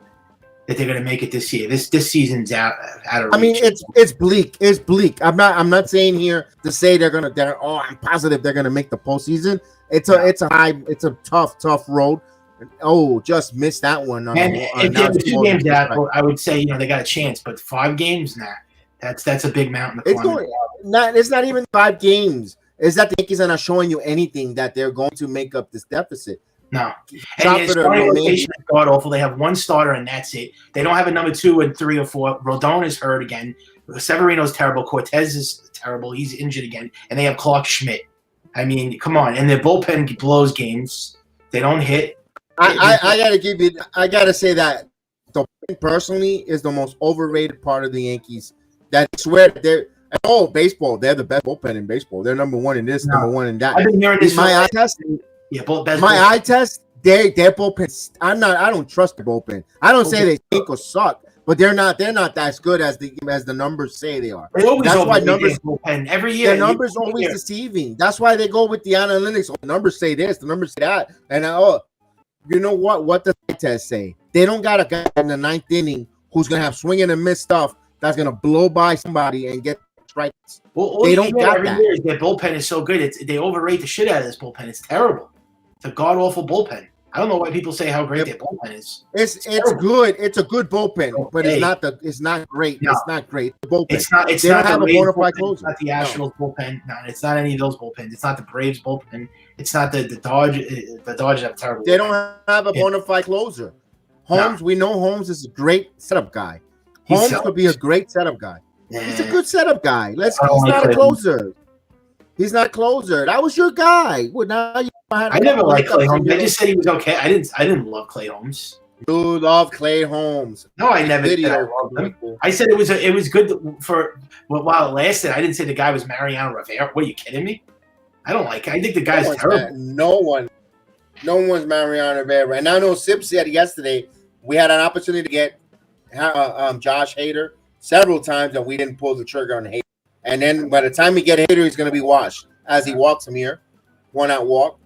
that they're going to make it this year. This season's out of reach. I mean, it's bleak. It's bleak. I'm not saying here to say I'm positive they're gonna make the postseason. It's a tough road. Oh, just missed that one. If there were 2 games out, I would say they got a chance. But 5 games, that's a big mountain to climb. It's not even 5 games. It's that the Yankees are not showing you anything that they're going to make up this deficit. No. And his starting rotation is god awful. They have 1 starter and that's it. They don't have a number 2 and 3 or 4. Rodon is hurt again. Severino's terrible. Cortez is terrible. He's injured again. And they have Clark Schmidt. I mean, come on. And their bullpen blows games. They don't hit. I gotta say that the bullpen personally is the most overrated part of the Yankees. That I swear they're baseball. They're the best bullpen in baseball. They're number 1 in this, number 1 in that. I've been hearing this. My eye test. Yeah, eye test. Their bullpen. I don't trust the bullpen. I don't say they stink or suck, but they're not as good as the numbers say they are. That's why numbers bullpen every year. Their numbers always deceiving. That's why they go with the analytics. The numbers say this, the numbers say that, and you know what? What does the test say? They don't got a guy in the 9th inning who's gonna have swing and miss stuff that's gonna blow by somebody and get strikes. Well, they don't got that. Year, their bullpen is so good. They overrate the shit out of this bullpen. It's terrible. It's a god awful bullpen. I don't know why people say how great their bullpen is. It's good. It's a good bullpen, but it's not great. No. It's not great. The bullpen. It's not. It's they not don't have a bona fide closer. It's not the Astros bullpen. No, it's not any of those bullpens. It's not the Braves bullpen. It's not the Dodgers. The Dodgers have terrible. They don't have a bona fide closer. Holmes, we know Holmes is a great setup guy. Holmes could be a great setup guy. He's a good setup guy. He's not a closer. He's not a closer. That was your guy. Well, now I never liked Clay Holmes. I just said he was okay. I didn't love Clay Holmes. You love Clay Holmes. No, I never did. I loved him. I said it was good for while it lasted. I didn't say the guy was Mariano Rivera. What, are you kidding me? I don't like it. I think the guy's terrible. No one's Mariano Rivera. And I know Sip said yesterday we had an opportunity to get Josh Hader several times and we didn't pull the trigger on Hader. And then by the time we get Hader, he's going to be washed as he walks him here. 1-out walk.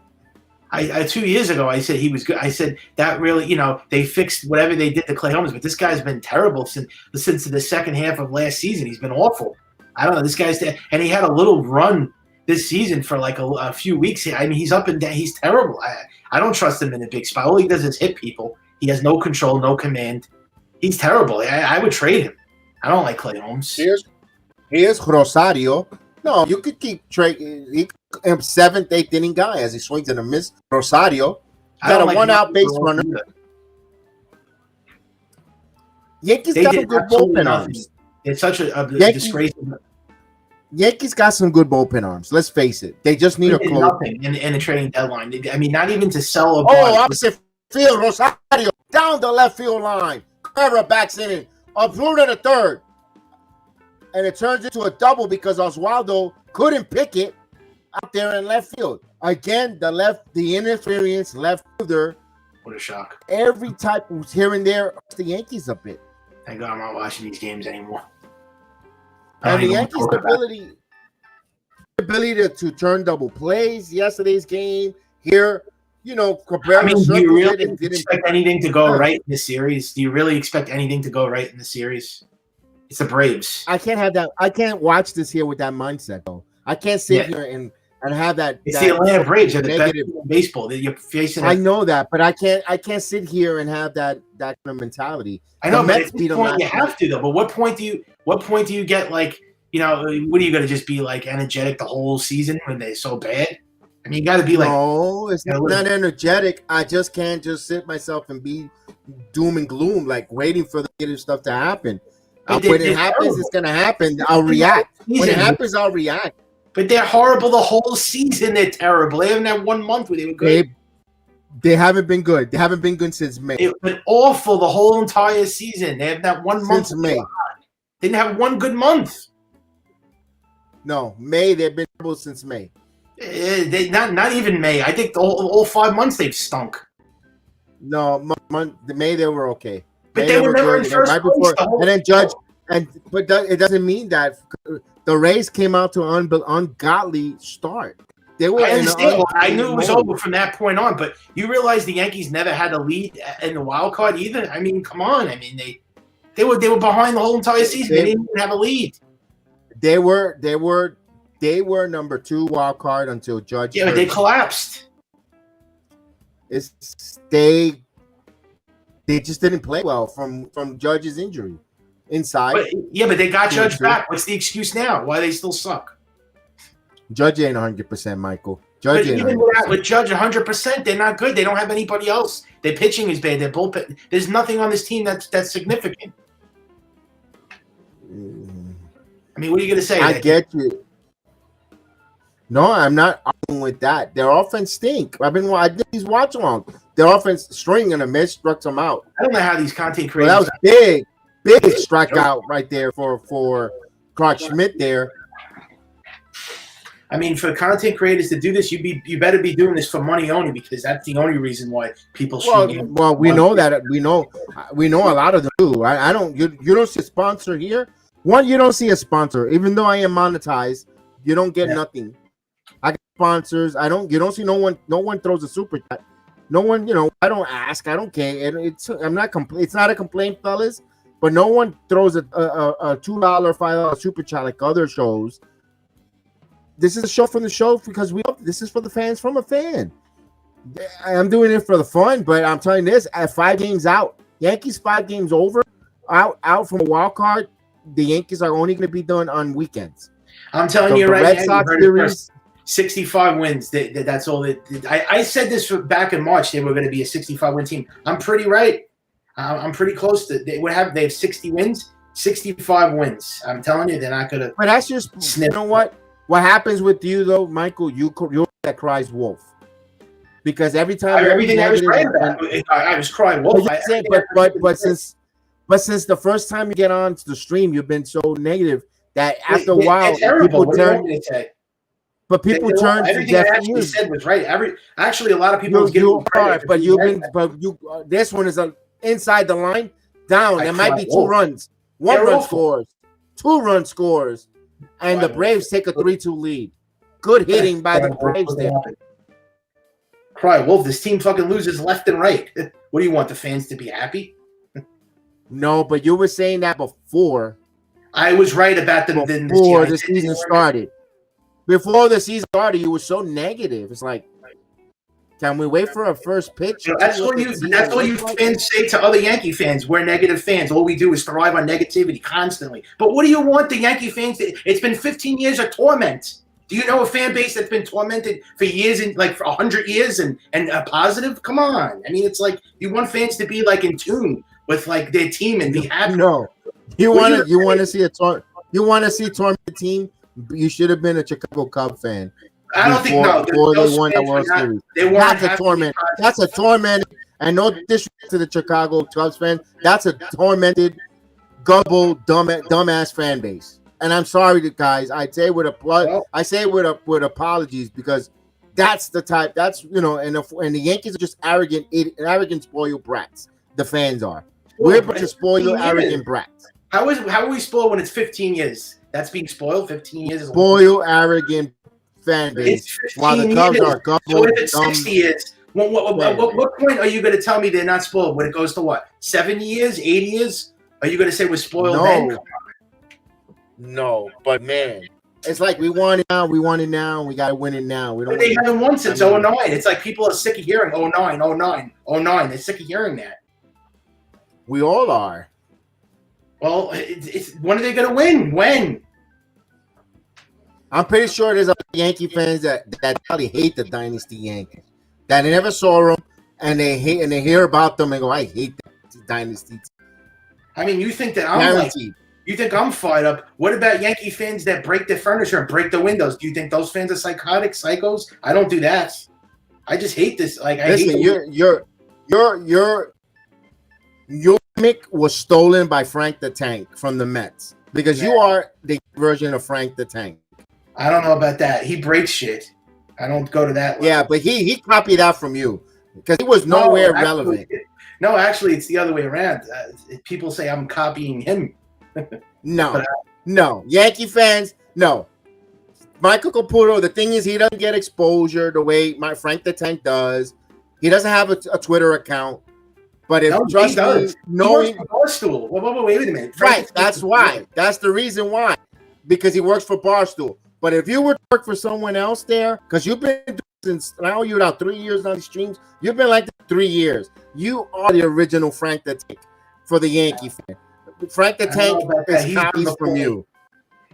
I 2 years ago, I said he was good. I said that really, they fixed whatever they did to Clay Holmes, but this guy's been terrible since the second half of last season. He's been awful. I don't know. This guy's and he had a little run this season for like a few weeks. I mean, he's up and down. He's terrible. I don't trust him in a big spot. All he does is hit people. He has no control, no command. He's terrible. I would trade him. I don't like Clay Holmes. Here's Rosario. No, you could keep trading. He seventh, eighth inning guy as he swings and a miss. Rosario got a one-out base runner. Yankees got some good bullpen arms. It's such a disgrace. Yankees got some good bullpen arms. Let's face it. They just need a close. Nothing in the trading deadline. I mean, not even to sell a. Oh, opposite field, Rosario down the left field line. Carrera backs in it. Obluda to third. And it turns into a double because Oswaldo couldn't pick it out there in left field. Again, the inexperienced left fielder. What a shock. Every type was here and there. The Yankees a bit. Thank God I'm not watching these games anymore. And the Yankees' ability to turn double plays yesterday's game here, Cabrera. I mean, do you really expect anything to go right in the series? Do you really expect anything to go right in the series? It's the Braves. I can't have that. I can't watch this here with that mindset, though. I can't sit here and have that. It's the Atlanta Braves. They're the best in baseball. You're facing. I know that, but I can't sit here and have that kind of mentality. I know, but at this point you have to, though. But what point do you get, like, what are you going to just be, like, energetic the whole season when they're so bad? I mean, you got to be like. No, it's not energetic. I just can't just sit myself and be doom and gloom, like waiting for the negative stuff to happen. When it happens, it's going to happen. I'll react. When it happens, I'll react. But they're horrible the whole season. They're terrible. They haven't had 1 month where they were good. They haven't been good. They haven't been good since May. They've been awful the whole entire season. They haven't had 1 month since May. They didn't have one good month. No, May. They've been terrible since May. They not even May. I think all 5 months they've stunk. No, May they were okay. But they were never in first place. And then Judge, but it doesn't mean that the Rays came out to an ungodly start. They were. I understand. I knew it was over from that point on. But you realize the Yankees never had a lead in the wild card either. I mean, come on. I mean, they were behind the whole entire season. They didn't even have a lead. They were number 2 wild card until Judge. Yeah, but they collapsed. They just didn't play well from Judge's injury inside. But they got Judge back. What's the excuse now? Why they still suck? Judge ain't 100%, Michael. Judge ain't 100%. With Judge 100%, they're not good. They don't have anybody else. Their pitching is bad. Their bullpen. There's nothing on this team that's significant. I mean, what are you going to say? I get you. No, I'm not arguing with that. Their offense stink. I did these watch along. Their offense string and a miss struck them out. I don't know how these content creators. Well, that was big strikeout right there for Clark Schmidt there. I mean, for content creators to do this, you better be doing this for money only, because that's the only reason why people. Well, we know that we know a lot of them do. I don't. You don't see a sponsor here. One, you don't see a sponsor, even though I am monetized. You don't get nothing. I get sponsors. You don't see no one. No one throws a super chat. No one. I don't ask. I don't care. It's not a complaint, fellas. But no one throws a $2, $5 super chat like other shows. This is a show from the show because this is for the fans from a fan. I'm doing it for the fun, but I'm telling you this: at 5 games out, Yankees 5 games out from a wild card. The Yankees are only going to be done on weekends. I'm telling you right now, Sox series, 65 wins. That's all. I said this back in March. They were going to be a 65-win team. I'm pretty right. I'm pretty close to. They have 60 wins, 65 wins. I'm telling you, they're not going to. But that's just sniff. You know what? What happens with you though, Michael? You're that cries wolf. Because every time everything I was crying about, I was crying wolf. But since the first time you get on to the stream, you've been so negative that after a while people turn. But people turn. Everything I actually said was right. Actually, a lot of people. This one is inside the line, down. There might be 2 runs. 1 run scores. 2 run scores, and the Braves take a 3-2 lead. Good hitting by the Braves there. Cry wolf. This team fucking loses left and right. What do you want the fans to be happy? No, but you were saying that before. I was right about them before the season started. Before the season started, you were so negative. It's like, Can we wait for a first pitch? That's what you fans say to other Yankee fans. We're negative fans. All we do is thrive on negativity constantly. But what do you want the Yankee fans to? It's been 15 years of torment. Do you know a fan base that's been tormented for years and like for 100 years and positive? Come on. I mean, it's like you want fans to be like in tune with like their team and be happy. No, you want to see a tormented team. You should have been a Chicago Cubs fan. I don't think before they won the World Series. That's a torment. That's a tormented, and no disrespect to the Chicago Cubs fan. That's a tormented, gullible, dumbass fan base. And I'm sorry, guys. I say with apologies because that's the type. That's and the Yankees are just arrogant, spoiled brats. The fans are. We're a bunch of spoiled, arrogant brats. How are we spoiled when it's 15 years? That's being spoiled. 15 years is spoiled, arrogant fan base. While the Cubs are gullible, so if it's 60 years, what point are you going to tell me they're not spoiled? When it goes to what? 70 years, 80 years? Are you going to say we're spoiled then? No, but man, it's like we want it now, and we got to win it now. We don't. But they haven't won since 09. It's like people are sick of hearing 09, 09, 09. They're sick of hearing that. We all are. Well, it's when are they going to win? When? I'm pretty sure there's other Yankee fans that probably hate the Dynasty Yankees, that they never saw them, and they hear about them and go, I hate the Dynasty. I mean, you think that I'm you think I'm fired up? What about Yankee fans that break their furniture and break the windows? Do you think those fans are psychotic, psychos? I don't do that. I just hate this. Like, listen, your gimmick was stolen by Frank the Tank from the Mets because you are the version of Frank the Tank. I don't know about that. He breaks shit. I don't go to that level. Yeah, but he copied that from you because he was nowhere relevant. No, actually, it's the other way around. People say I'm copying him. No. Yankee fans, no. Michael Caputo, the thing is, he doesn't get exposure the way my Frank the Tank does. He doesn't have a Twitter account. But if trust me, knowing Barstool. Wait a minute. Right, that's why. That's the reason why. Because he works for Barstool. But if you were to work for someone else there, because you've been doing since now you're out 3 years on the streams, you've been like 3 years. You are the original Frank the Tank for the Yankee fan. Frank the Tank is copies from you.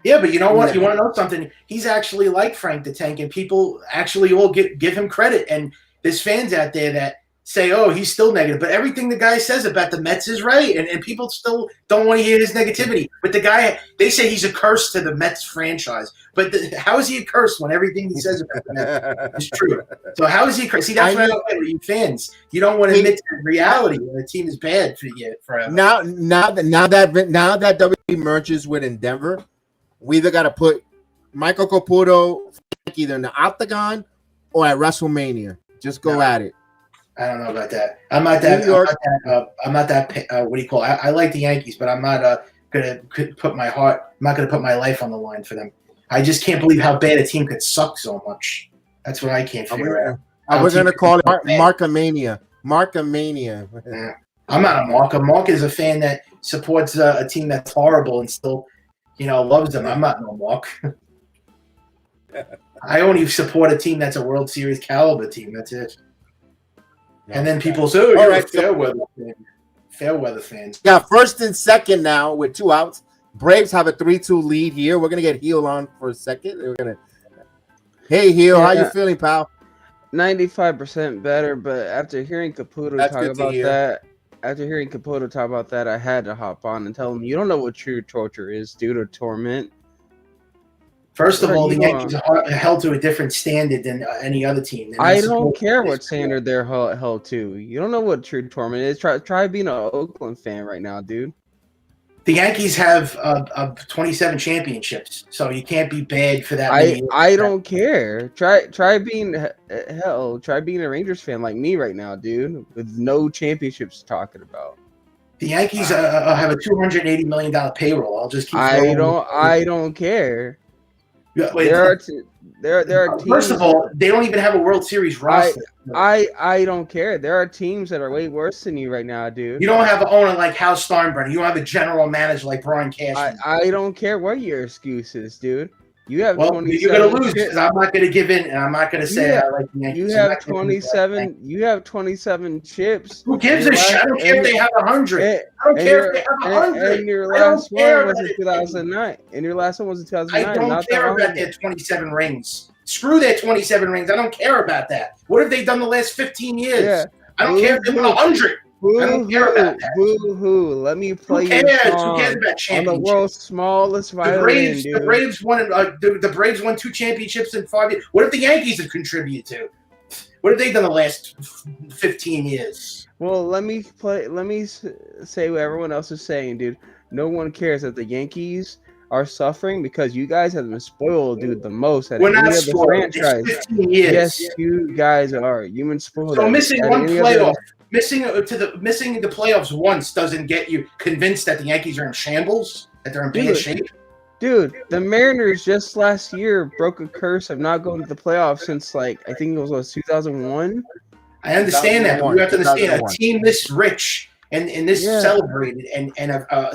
Yeah, but you know what? You want to know something? He's actually like Frank the Tank, and people actually all give him credit. And there's fans out there that say, oh, he's still negative. But everything the guy says about the Mets is right, and people still don't want to hear his negativity. But the guy, they say he's a curse to the Mets franchise. But how is he a curse when everything he says about the Mets is true? So how is he a curse? See, that's what I don't get with you fans. You don't want to admit to reality when the team is bad for you forever. Now that WWE merges with Endeavor, we either got to put Michael Caputo either in the Octagon or at WrestleMania. Just go at it. I don't know about that. I'm not that. What do you call it? I like the Yankees, but I'm not gonna put my heart. I'm not gonna put my life on the line for them. I just can't believe how bad a team could suck so much. That's what I can't figure out. We're gonna call it Markamania. Markamania. Yeah. I'm not a Mark. A Mark is a fan that supports a team that's horrible and still, loves them. I'm not no Mark. I only support a team that's a World Series caliber team. That's it. And then people say, oh, you're a fair weather fan. Yeah, first and second now with 2 outs. Braves have a 3-2 lead here. We're going to get Heel on for a second. Hey, Heel, how you feeling, pal? 95% better, but after hearing Caputo talk about that, I had to hop on and tell him, you don't know what true torture is, dude, or torment. First of all, the Yankees are held to a different standard than any other team. I don't care what standard they're held to. You don't know what true torment is. Try being an Oakland fan right now, dude. The Yankees have 27 championships, so you can't be bad for that. I don't care. Try being a Rangers fan like me right now, dude, with no championships talking about. The Yankees have a $280 million payroll. I'll just keep. I don't care. Wait, there are teams. First of all, they don't even have a World Series roster. I don't care. There are teams that are way worse than you right now, dude. You don't have an owner like Hal Steinbrenner. You don't have a general manager like Brian Cashman. I don't care what your excuse is, dude. You have Well, 27. you're going to lose because I'm not going to give in, and I'm not going to say I like the Yankees. You have 27. You have 27 chips. Who gives a shit? I don't care if they have 100. I don't care if they have 100. And your last one was in 2009. And your last one was in 2009. I don't care about their 27 rings. Screw their 27 rings. I don't care about that. What have they done the last 15 years? Yeah. I don't care if they won 100. I don't care about that. Boo-hoo. Let me play Who cares? your Who cares song about on the championships? world's smallest violin, The Braves won 2 championships in 5 years. What have the Yankees have contributed to? What have they done the last 15 years? Well, let me say what everyone else is saying, dude. No one cares that the Yankees are suffering because you guys have been spoiled, dude, the most at We're any not other spoiled. franchise. It's 15 years. Yes, you guys are. You've been spoiled. So missing one any playoff, other... missing the playoffs once doesn't get you convinced that the Yankees are in shambles, that they're in bad shape. Dude, the Mariners just last year broke a curse of not going to the playoffs since I think it was 2001. I understand that, but you have to understand a team this rich and this celebrated and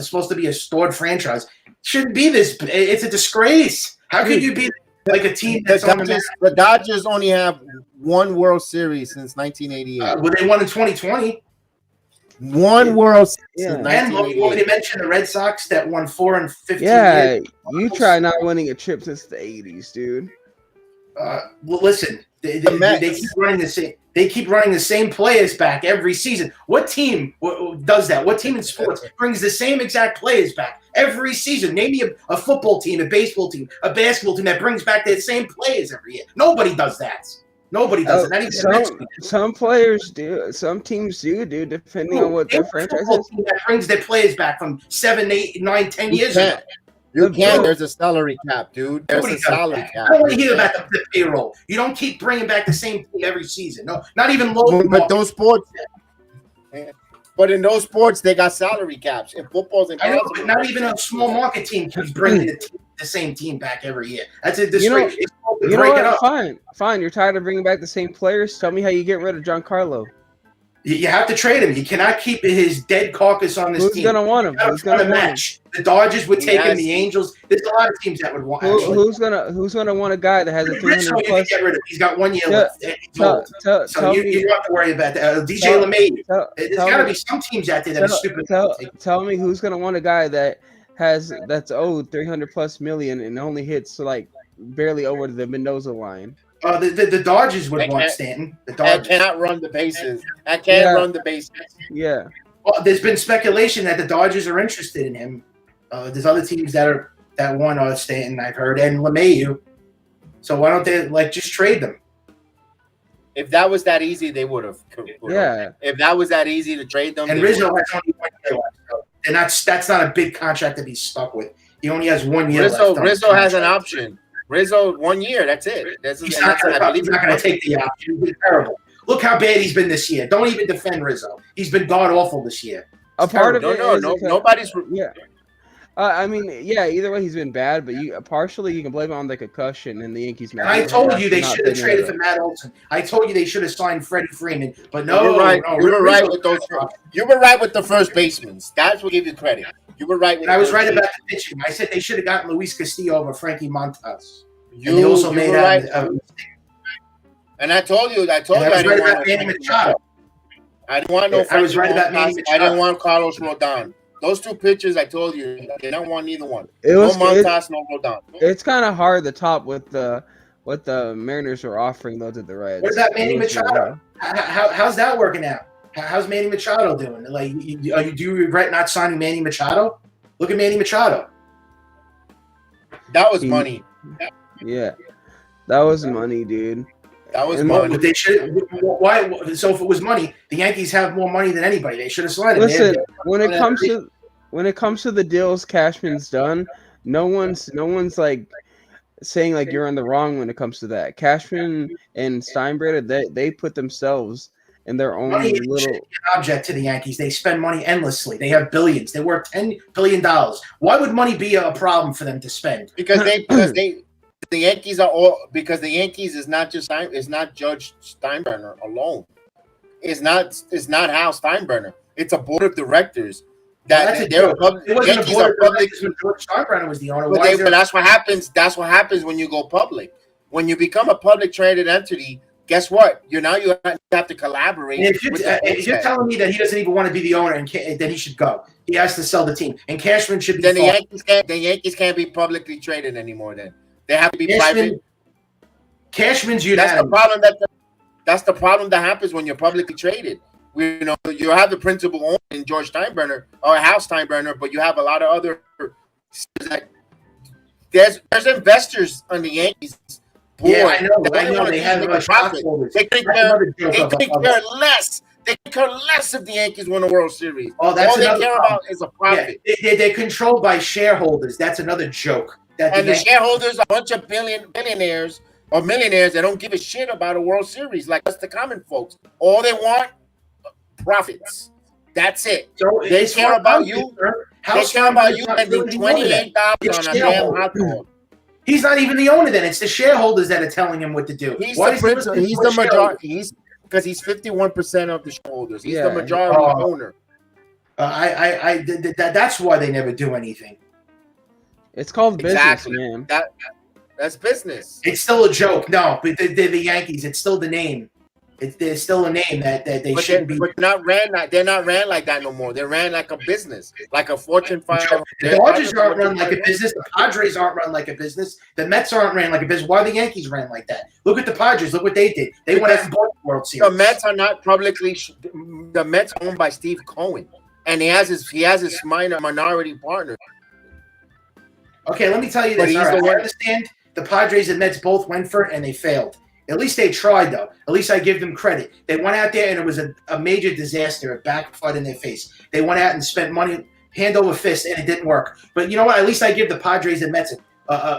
supposed to be a stored franchise shouldn't be this. It's a disgrace. How could you be like a team that's the Dodgers only have 1 World Series since 1988. Well, they won in 2020. 1 World Series. Yeah. And when they mentioned the Red Sox that won 4 and 15 years. Yeah, you try not winning a chip since the 80s, dude. Well, listen, they keep running the same. They keep running the same players back every season. What team does that? What team in sports brings the same exact players back every season? Name me a football team, a baseball team, a basketball team that brings back the same players every year. Nobody does that. Nobody does it. Some players do. Some teams do, depending on what their franchise is. That brings their players back from 7, 8, 9, 10 years ago. You can't. There's a salary cap, dude. There's a salary cap. I don't want to hear about the payroll. You don't keep bringing back the same team every season. No, not even local. But those sports. But in those sports, they got salary caps. In football's impossible. But not even a small market team keeps bringing the same team back every year. That's a disgrace. You know what? Fine. You're tired of bringing back the same players. Tell me how you get rid of Giancarlo. You have to trade him. You cannot keep his dead carcass on this team. Who's gonna want him? Who's gonna match? The Dodgers would take him. The Angels. There's a lot of teams that would want. Who's gonna want a guy that has a 300 plus? Get rid of. He's got 1 year left. So you don't have to worry about that. DJ LeMay. There's got to be some teams out there that are stupid. Tell me who's gonna want a guy that's owed 300 plus million and only hits barely over the Mendoza line. The Dodgers would want Stanton. The Dodgers cannot run the bases. I can't run the bases. Yeah. Well, there's been speculation that the Dodgers are interested in him. There's other teams that want Stanton, I've heard, and LeMahieu. So why don't they just trade them? If that was that easy, they would have. Yeah. If that was that easy to trade them, and Rizzo has only 1 year left, and that's not a big contract to be stuck with. He only has 1 year left. Rizzo has an option. Rizzo 1 year. That's it. He's not going to take the option. He's terrible. Look how bad he's been this year. Don't even defend Rizzo. He's been god awful this year. Nobody's. Yeah. I mean, either way, he's been bad, but partially you can blame it on the concussion in the Yankees match. I told you they should have traded for Matt Olson. I told you they should have signed Freddie Freeman, but no. You were right with those. You were right with the first basemen. That's what give you credit. You were right. I was right about the pitching. I said they should have gotten Luis Castillo over Frankie Montas. They also made right. And I told you. I was right about Manny Machado. I didn't want no. I was right about Manny Machado. I didn't want Carlos Rodon. Those 2 pitchers, I told you, they don't want neither one. No Montas, no Rodon. It's kind of hard to top what the Mariners are offering though to the Reds. What about Manny Machado? How's that working out? How's Manny Machado doing? Do you regret not signing Manny Machado? Look at Manny Machado. That was money. Yeah, that was money, dude. That was money. They should. Why? So if it was money, the Yankees have more money than anybody. They should have signed him. Listen, when it comes to the deals Cashman's done, no one's saying you're in the wrong when it comes to that. Cashman and Steinbrenner, they put themselves in their own little object to the Yankees. They spend money endlessly. They have billions. They worth $10 billion. Why would money be a problem for them to spend? Because the Yankees are all because the Yankees is not Judge Steinbrenner alone. It's not Hal Steinbrenner. It's a board of directors That's a they're joke. It wasn't Yankees a are public. when George Steinbrenner was the owner. But that's what happens. That's what happens when you go public. When you become a public traded entity, guess what? You have to collaborate. And if you're telling me that he doesn't even want to be the owner and then he should go, he has to sell the team, and Cashman should be. Then the Yankees can't be publicly traded anymore. Then they have to be private. Cashman's unanimous. That's the problem. That's the problem that happens when you're publicly traded. You have the principal owner in George Steinbrenner or Hal Steinbrenner, but you have a lot of other. There's investors on the Yankees board. Yeah, I know. They have stockholders. They could care less. They care less if the Yankees win a World Series. Oh, that's all they care about is a profit. Yeah, they're controlled by shareholders. That's another joke. And the shareholders are a bunch of billionaires or millionaires that don't give a shit about a World Series like us, the common folks. All they want, profits. That's it. So they care about you. They care about you spending $28 on a damn hot dog. He's not even the owner. Then it's the shareholders that are telling him what to do. He's the majority. Because he's 51% of the shareholders. He's the majority owner. That's why they never do anything. It's called business, man. That's business. It's still a joke. No, but they're the Yankees. It's still the name. There's still a name that they shouldn't be. But they're not ran like that no more. They're ran like a business, like a Fortune 500. The Dodgers aren't run like a business. The Padres aren't run like a business. The Mets aren't ran like a business. Why are the Yankees ran like that? Look at the Padres. Look what they did. They went out and bought the World Series. The Mets are not publicly. The Mets owned by Steve Cohen, and he has his minority partner. Okay, let me tell you this. I understand the Padres and Mets both went for it and they failed. At least they tried, though. At least I give them credit. They went out there and it was a major disaster. It backfired in their face. They went out and spent money hand over fist and it didn't work. But you know what? At least I give the Padres and Mets,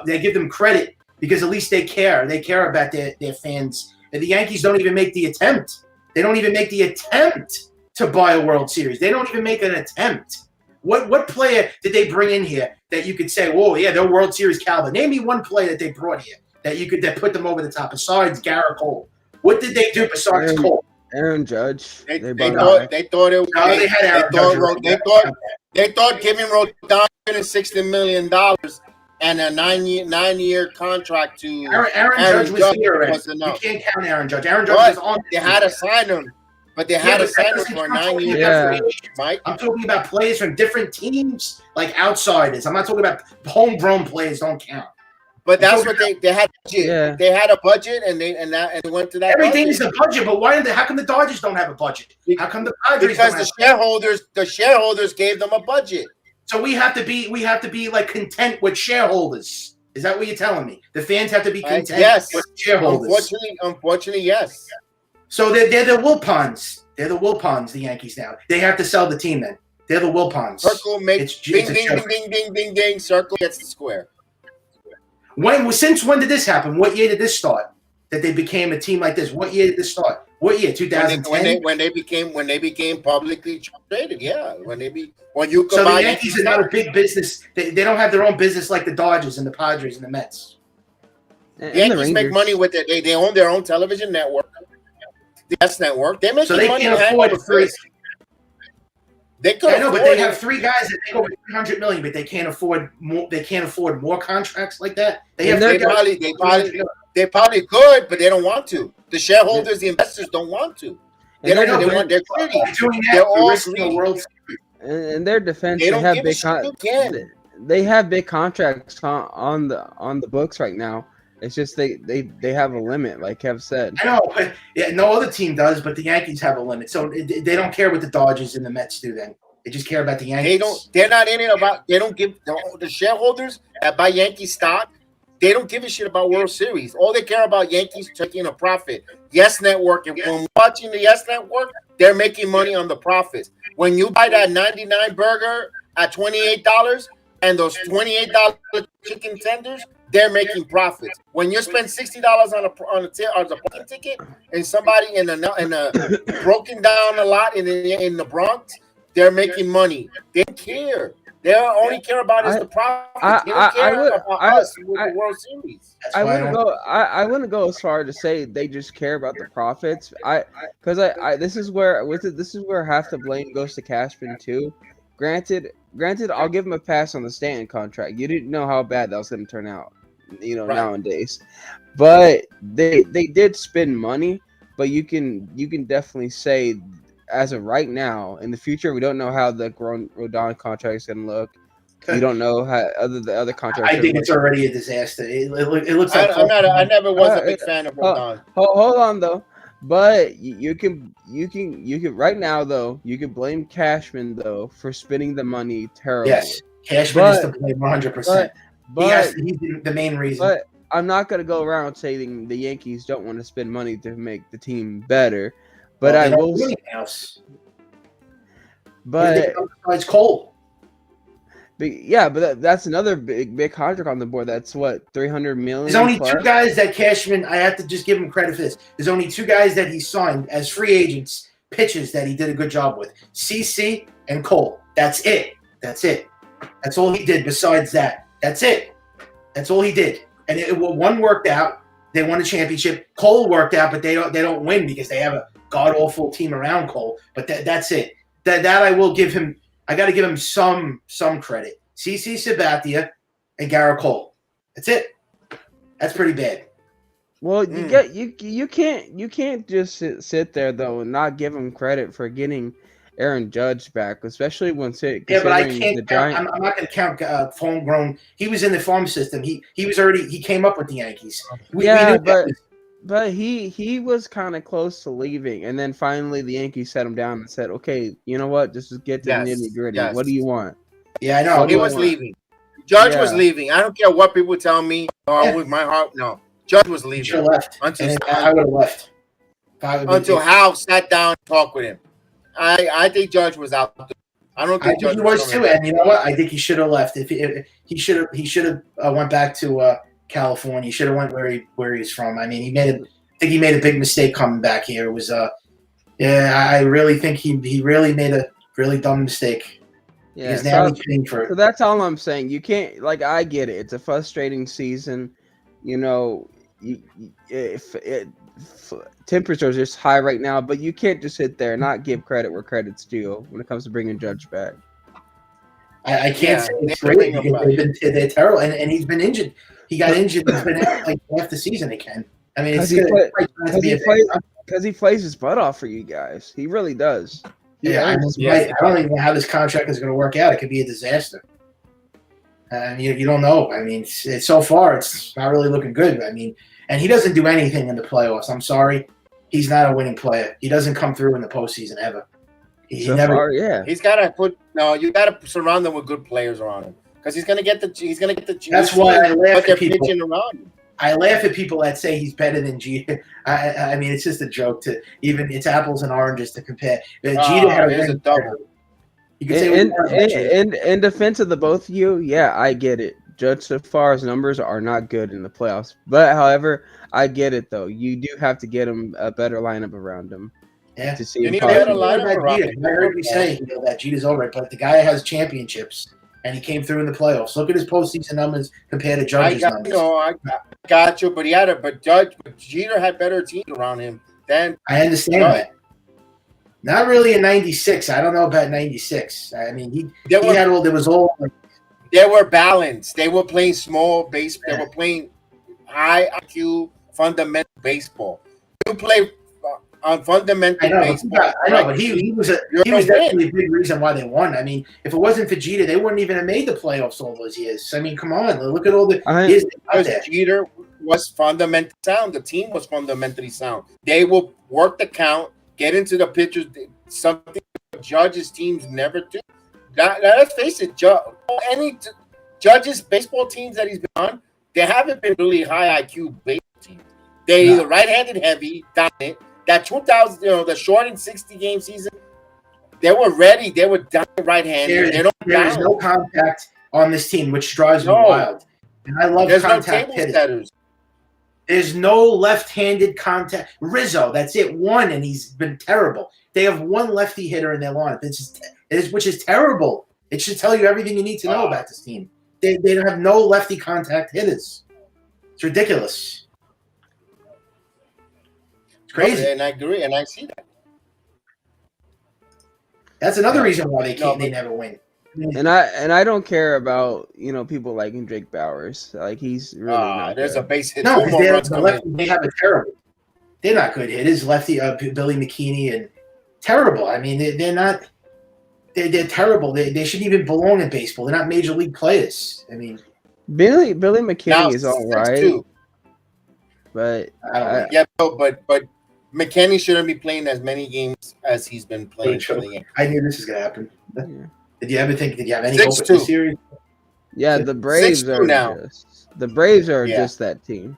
they give them credit because at least they care. They care about their fans. And the Yankees don't even make the attempt. They don't even make the attempt to buy a World Series. They don't even make an attempt. What player did they bring in here that you could say, "Whoa, yeah, they're World Series caliber"? Name me one player that they brought here that put them over the top besides Garrett Cole. What did they do besides Cole? Aaron Judge. They thought it was. No, they had Aaron Judge. They thought giving Rodon $60 million and a nine-year contract to Aaron Judge was here already. You can't count Aaron Judge. Aaron Judge was on. They had to sign him. But they had to sign him for 9 years. Yeah. Mike, I'm talking about players from different teams, like outsiders. I'm not talking about homegrown players. Don't count. But that's what they had. Yeah. They had a budget, and they went to that. Everything is a budget, but how come the Dodgers don't have a budget? How come the Padres? Because the shareholders gave them a budget. So we have to be like content with shareholders. Is that what you're telling me? The fans have to be content with shareholders. Unfortunately, yes. So they're the Wilpons. They're the Wilpons, the Yankees now. They have to sell the team then. They're the Wilpons. Circle makes ding, ding, ding. Circle gets the square. Since when did this happen? What year did this start? That they became a team like this? What year did this start? What year? 2010. When they became publicly traded. Yeah. So the Yankees are not a big business. They don't have their own business like the Dodgers and the Padres and the Mets. The Yankees make money with it. They own their own television network. The S Network. They make money. Can't afford three. They could. I know, but they have three guys that make over $300 million, but they can't afford more. They can't afford more contracts like that. They probably could, but they don't want to. The shareholders, the investors, don't want to. They're greedy. They're all greedy. In their defense, they have big contracts on the books right now. It's just they have a limit, like Kev said. I know, but no other team does, but the Yankees have a limit. So they don't care what the Dodgers and the Mets do then. They just care about the Yankees. They're not in it about – they don't give – the shareholders that buy Yankee stock, they don't give a shit about World Series. All they care about Yankees taking a profit. Yes Network, and when watching the Yes Network, they're making money on the profits. When you buy that 99 burger at $28 and those $28 chicken tenders – they're making profits. When you spend $60 on a parking ticket, and somebody in a broken down a lot in the Bronx, they're making money. They don't care. They only care about is the profits. They don't care about us with the World Series. I wouldn't go as far to say they just care about the profits. This is where half the blame goes to Cashman too. Granted, I'll give him a pass on the Stanton contract. You didn't know how bad that was going to turn out, Right. nowadays. But they did spend money. But you can definitely say, as of right now, in the future, we don't know how the Rodon contract is going to look. We don't know how the other contracts. I think it's already a disaster. It looks like I never was a big fan of Rodon. Hold on though. But you can right now though, you can blame Cashman though for spending the money terribly. Yes, Cashman is to blame 100%. He's the main reason. But I'm not gonna go around saying the Yankees don't want to spend money to make the team better. But I will. Else. But it's Cole. But that's another big contract on the board. That's what, $300 million. There's only two guys that Cashman. I have to just give him credit for this. There's only two guys that he signed as free agents, pitches that he did a good job with: CC and Cole. That's it. That's all he did. Besides that, that's it. That's all he did. And one worked out. They won a championship. Cole worked out, but they don't win because they have a god awful team around Cole. But that's it. That I will give him. I got to give him some credit. CC Sabathia and Garrett Cole. That's it. That's pretty bad. Well, you can't just sit there though and not give him credit for getting Aaron Judge back, especially once it. Yeah, but I can't. I'm not going to count homegrown. He was in the farm system. He came up with the Yankees. But he was kind of close to leaving, and then finally the Yankees sat him down and said, "Okay, you know what? Just get to the nitty gritty. Yes. What do you want?" Yeah, I know. He was leaving. Judge was leaving. I don't care what people tell me. With my heart, no. Judge was leaving. Should have left. I would have left. Until Hal sat down and talked with him. I think Judge was out. I don't think Judge was too. And you know what? I think he should have left. If he should have went back to California. He should have went where he's from. I mean, I think he made a big mistake coming back here. It was I really think he really made a really dumb mistake. Yeah, because now he's paying for it. So that's all I'm saying. You can't, I get it. It's a frustrating season. Temperatures are just high right now, but you can't just sit there and not give credit where credit's due when it comes to bringing Judge back. I can't say it's great because they're terrible, and he's been injured. He got injured and been out like half the season again. I mean, because he plays his butt off for you guys. He really does. I don't even know how this contract is going to work out. It could be a disaster. You don't know. I mean, so far it's not really looking good. I mean, and he doesn't do anything in the playoffs. I'm sorry, he's not a winning player. He doesn't come through in the postseason ever. He's got to you got to surround him with good players around him because he's going to get the. That's why I laugh at people. Around him. I laugh at people that say he's better than Jeter. I mean, it's just a joke it's apples and oranges to compare. Jeter had a double. You can say in defense of the both of you, I get it. Judge so far his numbers are not good in the playoffs, but however, I get it though. You do have to get him a better lineup around him. Yeah, to see him. I heard me say that Jeter's over it, but the guy has championships and he came through in the playoffs. Look at his postseason numbers compared to Judge's numbers. I got you, but Jeter had better teams around him than. I understand that. Not really in '96. I don't know about '96. I mean, there were balanced. They were playing small base. They were playing high IQ fundamental baseball. You play on fundamental baseball. I know, but he was definitely a big reason why they won. I mean, if it wasn't for Jeter, they wouldn't even have made the playoffs all those years. I mean, come on, look at all the years out there. Jeter was fundamentally sound. The team was fundamentally sound. They will work the count, get into the pitchers. Something Judge's teams never do. Let's face it, Judge's baseball teams that he's been on, they haven't been really high IQ baseball teams. They're either right-handed heavy, dominant. That 2000, the short and 60-game season, they were ready. They were dominant right-handed. There is no contact on this team, which drives me wild. And I love contact hitters. There's no left-handed contact. Rizzo, that's it. One, and he's been terrible. They have one lefty hitter in their lineup, which is terrible. It should tell you everything you need to know about this team. They don't have no lefty contact hitters. It's ridiculous. It's crazy. And I agree, and I see that. That's another reason why they never win. And I don't care about people liking Drake Bowers. Like he's really not. There's good. a base hit. No, Two more runs the coming lefty, they have a terrible. They're not good hitters. Lefty, Billy McKinney, and terrible. I mean, they're not. They're terrible. They shouldn't even belong in baseball. They're not major league players. I mean, Billy McKinney now, is all right, 6'2". but Yeah, but McKinney shouldn't be playing as many games as he's been playing for the Yankees. I knew this was going to happen. yeah. Did you ever think? Did you have any hope 6'2". with this series? Yeah, the Braves 6'2" are now. just that team.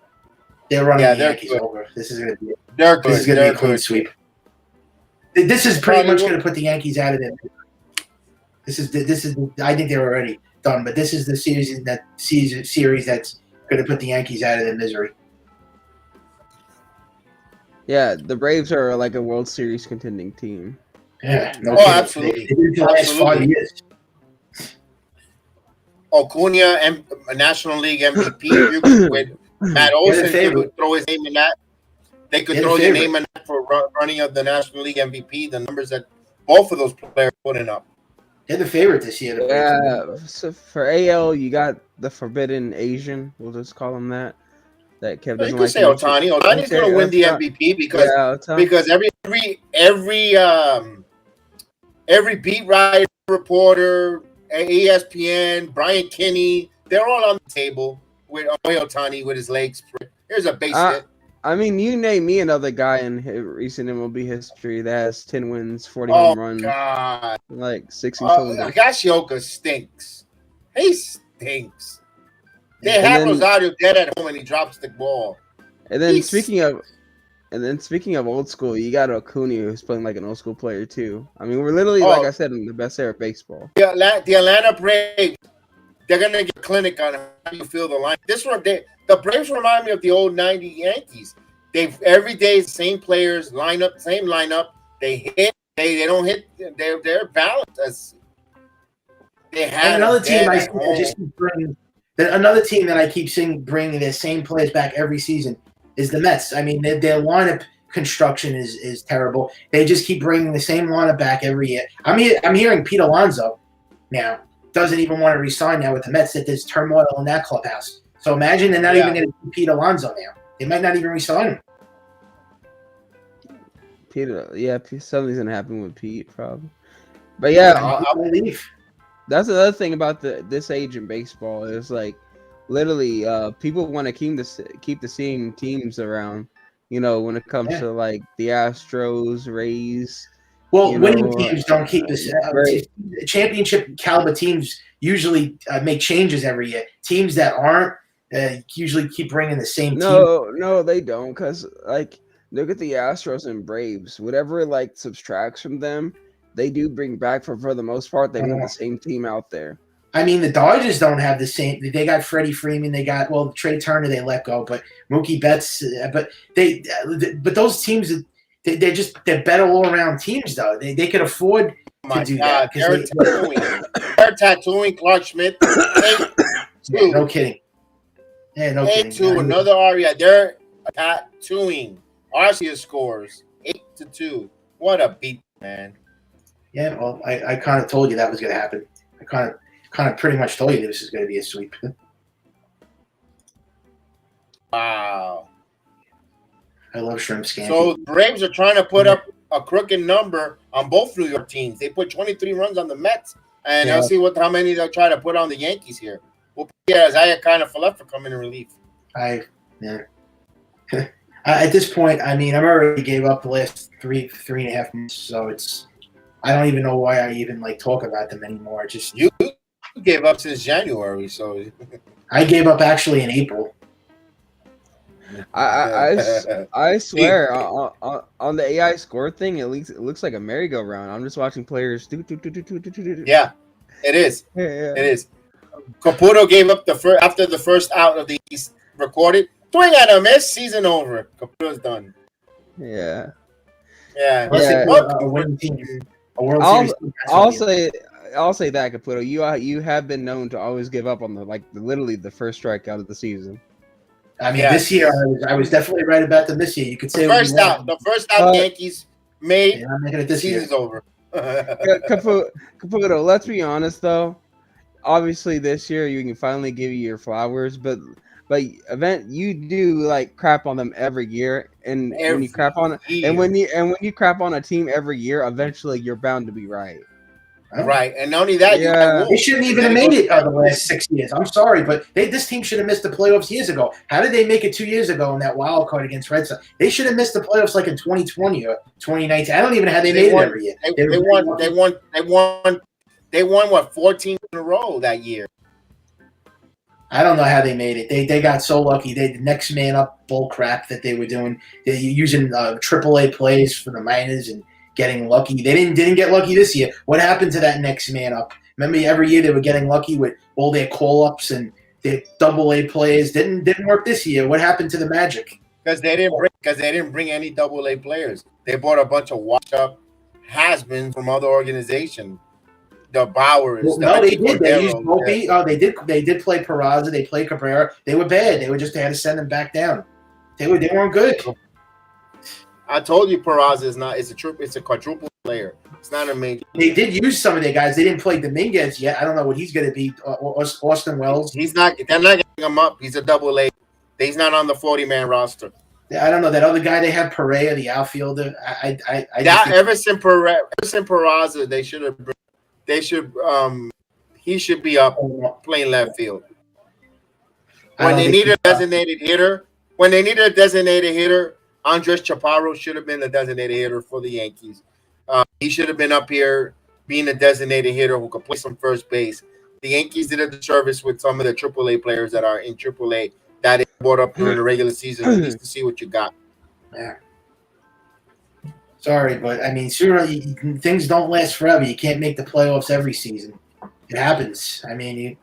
They're running Yeah, the they're Yankees good. over. This is going to be. They're This is good. going to be They're a clean good. sweep. This is pretty Probably much will. going to put the Yankees out of it. This is. I think they're already done, but this is the series that's going to put the Yankees out of their misery. Yeah, the Braves are like a World Series contending team. Yeah, no Oh, kidding. absolutely. They did the last 5 Absolutely. years. Acuna, National League MVP. with Matt Olson could throw his name in that. They could They're the throw your favorite. name in that for running of the National League MVP. The numbers that both of those players putting up. They're the favorite this year. The Braves. Yeah, so for AL, you got the Forbidden Asian. We'll just call him that. That Kev You doesn't could like. say Ohtani. Ohtani's going to win the Ohtani. MVP because every beat writer, reporter, ESPN, Brian Kinney, they're all on the table with Ohtani with his legs. Here's a base hit. I mean, you name me another guy in recent MLB history that has 10 wins, 40 home runs, God. like 60 total. Higashioka stinks. He stinks. They And have then- Rosario dead at home and he drops the ball. And then He's- speaking of old school, you got Acuna who's playing like an old school player too. I mean, we're literally, like I said, in the best era of baseball. The Atlanta Braves, they're gonna get a clinic on how you feel the line. The Braves remind me of the old '90 Yankees. Every day the same players same lineup. They hit. They don't hit. They're balanced. As they had another team I home. just keep bringing. Another team that I keep seeing bringing their same players back every season is the Mets. I mean, their lineup construction is terrible. They just keep bringing the same lineup back every year. I'm hearing Pete Alonso now doesn't even want to resign now with the Mets. That there's turmoil in that clubhouse. So imagine they're not even going to keep Pete Alonso now. They might not even resign him. Something's gonna happen with Pete probably. But yeah, I believe. that's another thing about this age in baseball is like literally people want to keep the same teams around. When it comes to like the Astros, Rays. Well, winning teams don't keep this. Championship caliber teams usually make changes every year. Teams that aren't usually keep bringing the same team. No, they don't. Because like look at the Astros and Braves. Whatever like subtracts from them, they do bring back for the most part. They want the same team out there. I mean, the Dodgers don't have the same. They got Freddie Freeman. They got Trey Turner. They let go, but Mookie Betts. But those teams, they're better all around teams though. They could afford to do that. They're tattooing Clark Schmidt. 8-2. No kidding. Yeah, no kidding. 8-2. Another Aria. They're tattooing. Arcia scores 8-2. What a beat, man. Yeah, well, I kind of told you that was going to happen. I kind of pretty much told you this is going to be a sweep. Wow. I love shrimp scampi. So the Braves are trying to put up a crooked number on both New York teams. They put 23 runs on the Mets, and I'll see how many they'll try to put on the Yankees here. We'll get Isaiah kind of Falefa coming in relief. At this point, I mean, I've already gave up the last three and a half months, so I don't even know why I even talk about them anymore. You gave up since January, so I gave up actually in April. I swear on the AI score thing, it looks like a merry-go-round. I'm just watching players do. Yeah, it is. Yeah. It is. Caputo gave up after the first out of the East recorded. Swing at a miss. Season over. Caputo's done. Yeah. Yeah. A winning team. A World Series team. I'll say that, Caputo. You have been known to always give up on literally the first strikeout of the season. I mean, this year I was definitely right about them this year. You could say the first out. The first out Yankees made. I'm making it this season's year. over. Caputo, let's be honest though. Obviously, this year you can finally give you your flowers, but event you do like crap on them every year, and when you crap on year. when you crap on a team every year, eventually you're bound to be right. Right, and not only that, Yeah. They shouldn't even have made it the last 6 years. I'm sorry, but this team should have missed the playoffs years ago. How did they make it 2 years ago in that wild card against Red Sox? They should have missed the playoffs like in 2020 or 2019. I don't even know how they made it every year. They won what 14 in a row that year. I don't know how they made it. They got so lucky. They the next man up bull crap that they were doing. They're using AAA plays for the minors and getting lucky. They didn't get lucky this year. What happened to that next man up? Remember, every year they were getting lucky with all their call ups and their AA plays. Didn't work this year. What happened to the Magic? Because they didn't bring any AA players. They brought a bunch of washed up has-beens from other organizations. The Bowers. Well, no, they did. They used Volpe. They did play Peraza. They played Cabrera. They were bad. They had to send them back down. They weren't good. I told you Peraza is not. It's a quadruple player. It's not a major. They did use some of their guys. They didn't play Dominguez yet. I don't know what he's going to be. Austin Wells. He's not. They're not getting him up. He's a AA. He's not on the 40-man roster. I don't know that other guy they had, Perea, the outfielder. Everson Peraza, he should be up playing left field. When they need a designated hitter, Andres Chaparro should have been the designated hitter for the Yankees. He should have been up here being a designated hitter who could play some first base. The Yankees did a disservice with some of the AAA players that are in AAA that they brought up during the regular season just to see what you got. Yeah. Sorry, but I mean, things don't last forever. You can't make the playoffs every season. It happens. I mean,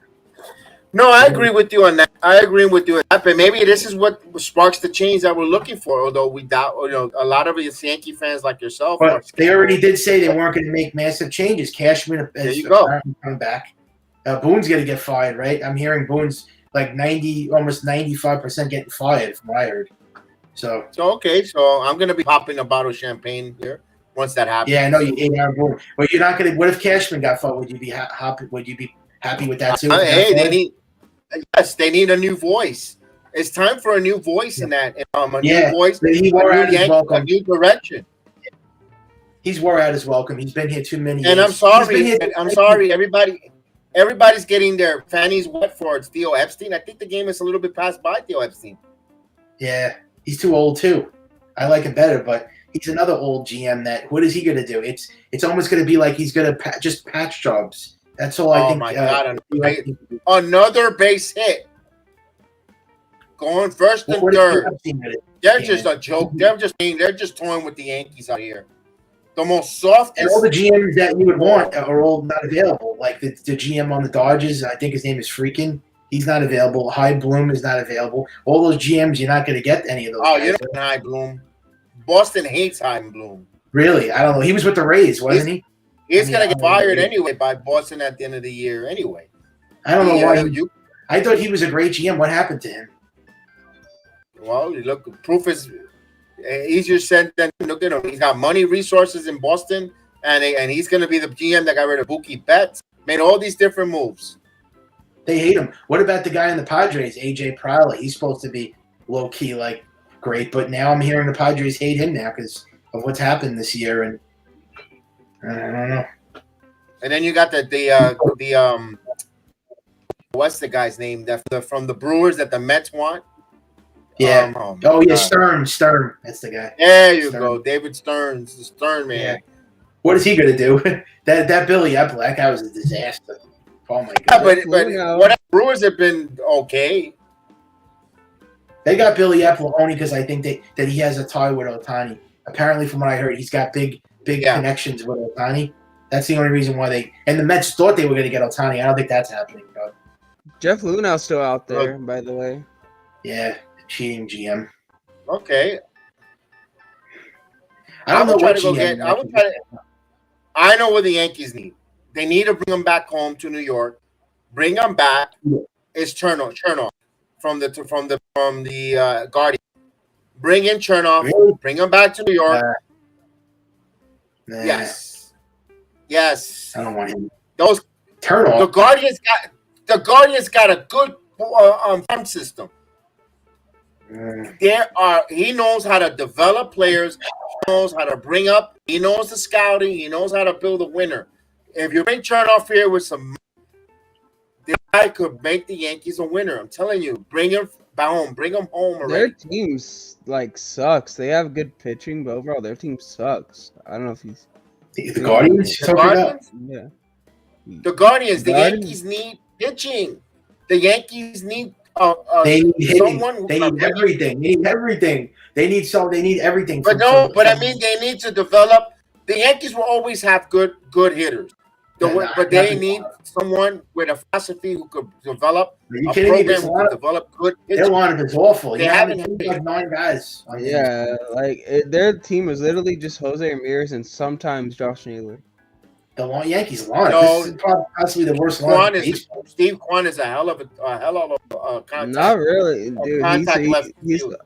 No, I agree with you on that. But maybe this is what sparks the change that we're looking for. Although we doubt, a lot of us Yankee fans like yourself. But they already did say they weren't going to make massive changes. Cashman is coming back. Boone's going to get fired, right? I'm hearing Boone's like almost 95% getting fired from what I heard. So I'm going to be popping a bottle of champagne here once that happens. Yeah, I know you hate Aaron Boone, but you're not going to. What if Cashman got fired? Would you be happy? Would you be happy with that too? They need a new voice. It's time for a new voice in that. New voice, a new direction. He's wore out his welcome. He's been here too many years. And I'm sorry, everybody's getting their fannies wet for Theo Epstein. I think the game is a little bit passed by Theo Epstein. Yeah, he's too old too. I like him better, but he's another old GM. What is he going to do? It's almost going to be like he's going to just patch jobs. That's all I think. Oh my God! Another base hit. Going first and third. They're just a joke. They're just toying with the Yankees out here. The most softest. And all the GMs that you would want are all not available. Like the GM on the Dodgers, I think his name is Freakin'. He's not available. High Bloom is not available. All those GMs, you're not going to get any of those. Oh, you don't get High Bloom. Boston hates High Bloom. Really? I don't know. He was with the Rays, wasn't he? He's going to get fired anyway by Boston at the end of the year anyway. I don't know why. I thought he was a great GM. What happened to him? Well, look, proof is easier said than look at him. He's got money, resources in Boston, and he's going to be the GM that got rid of Mookie Betts. Made all these different moves. They hate him. What about the guy in the Padres, AJ Preller? He's supposed to be low key, like great, but now I'm hearing the Padres hate him now because of what's happened this year, and I don't know. And then you got the what's the guy's name? From the Brewers that the Mets want. Yeah. Stern. That's the guy. There you go, David Stearns, the Stern man. Yeah. What is he gonna do? that Billy Epple, that guy was a disaster. Oh my God! Yeah, but what Brewers have been okay. They got Billy Epple only because I think that he has a tie with Ohtani. Apparently, from what I heard, he's got big connections with Ohtani. That's the only reason why and the Mets thought they were going to get Ohtani. I don't think that's happening. But. Jeff Lunau's still out there, by the way. Yeah, cheating GM. Okay. I don't know what GM. I know what the Yankees need. They need to bring him back home to New York. Bring him back. It's Chernoff from the Guardian. Bring in Chernoff. Really? Bring him back to New York. Nah. Yes. Yes. I don't want him. Those Turn the off. Guardians got a good farm system. He knows how to develop players. He knows how to bring up. He knows the scouting. He knows how to build a winner. If you bring Chernoff here with some, the guy could make the Yankees a winner. I'm telling you, bring him home. Bring him home already. Their teams like sucks. They have good pitching, but overall their team sucks. I don't know if he's The Guardians. The Guardians. yeah. The Guardians. The Guardians. Yankees need pitching. The Yankees need They need hitting. someone. They need everything. They need everything. They need everything. But no, but I mean, they need to develop. The Yankees will always have good hitters. But they need someone with a philosophy who could develop a program who could develop good pitching. Their lineup is awful. They haven't like 9 guys. Yeah, like their team is literally just Jose Ramirez and sometimes Josh Naylor. The Yankees lineup. This is possibly the worst lineup. Steve Kwan is a hell of a contact. Not really, dude.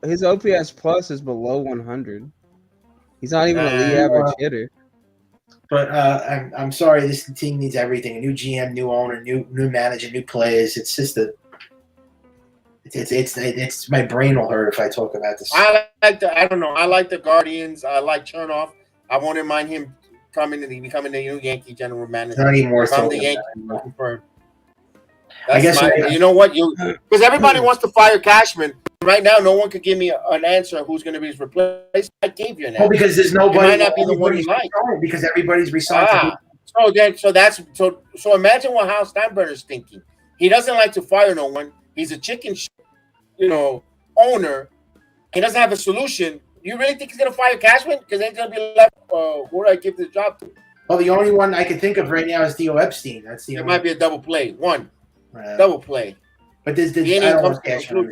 His OPS plus is below 100. He's not even a league average hitter. But I'm sorry, this team needs everything: a new GM, new owner, new manager, new players. It's just it's my brain will hurt if I talk about this. I don't know. I like the Guardians. I like Chernoff. I wouldn't mind him becoming the new Yankee general manager. Not even worth talking the Yankee confirmed. I guess you know what because everybody wants to fire Cashman. Right now, no one could give me an answer who's going to be his replacement. I gave you an answer. Oh, because there's nobody. It might not be the one you like. Because everybody's resigned. So imagine what Hal Steinbrenner's thinking. He doesn't like to fire no one. He's a chicken shit, owner. He doesn't have a solution. You really think he's going to fire Cashman? Because they're going to be left. Who do I give this job to? Well, the only one I can think of right now is Theo Epstein. It might be a double play. Double play. But I don't want Cashman.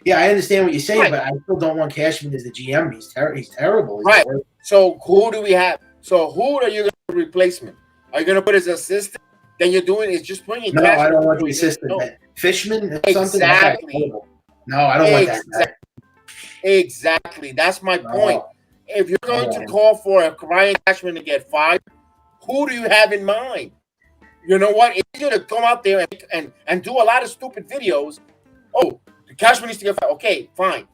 Yeah, I understand what you're saying, but I still don't want Cashman as the GM. He's terrible. He's right. So who do we have? So who are you going to replacement? Are you going to put as assistant? Then you're doing is just bringing. No, I don't want the assistant. No. Fishman, exactly. No, I don't want that. Exactly. That's my point. If you're going to call for a Ryan Cashman to get fired, who do you have in mind? You know what? It's easier to come out there and do a lot of stupid videos. Oh, the Cashman needs to get fired. Okay, fine.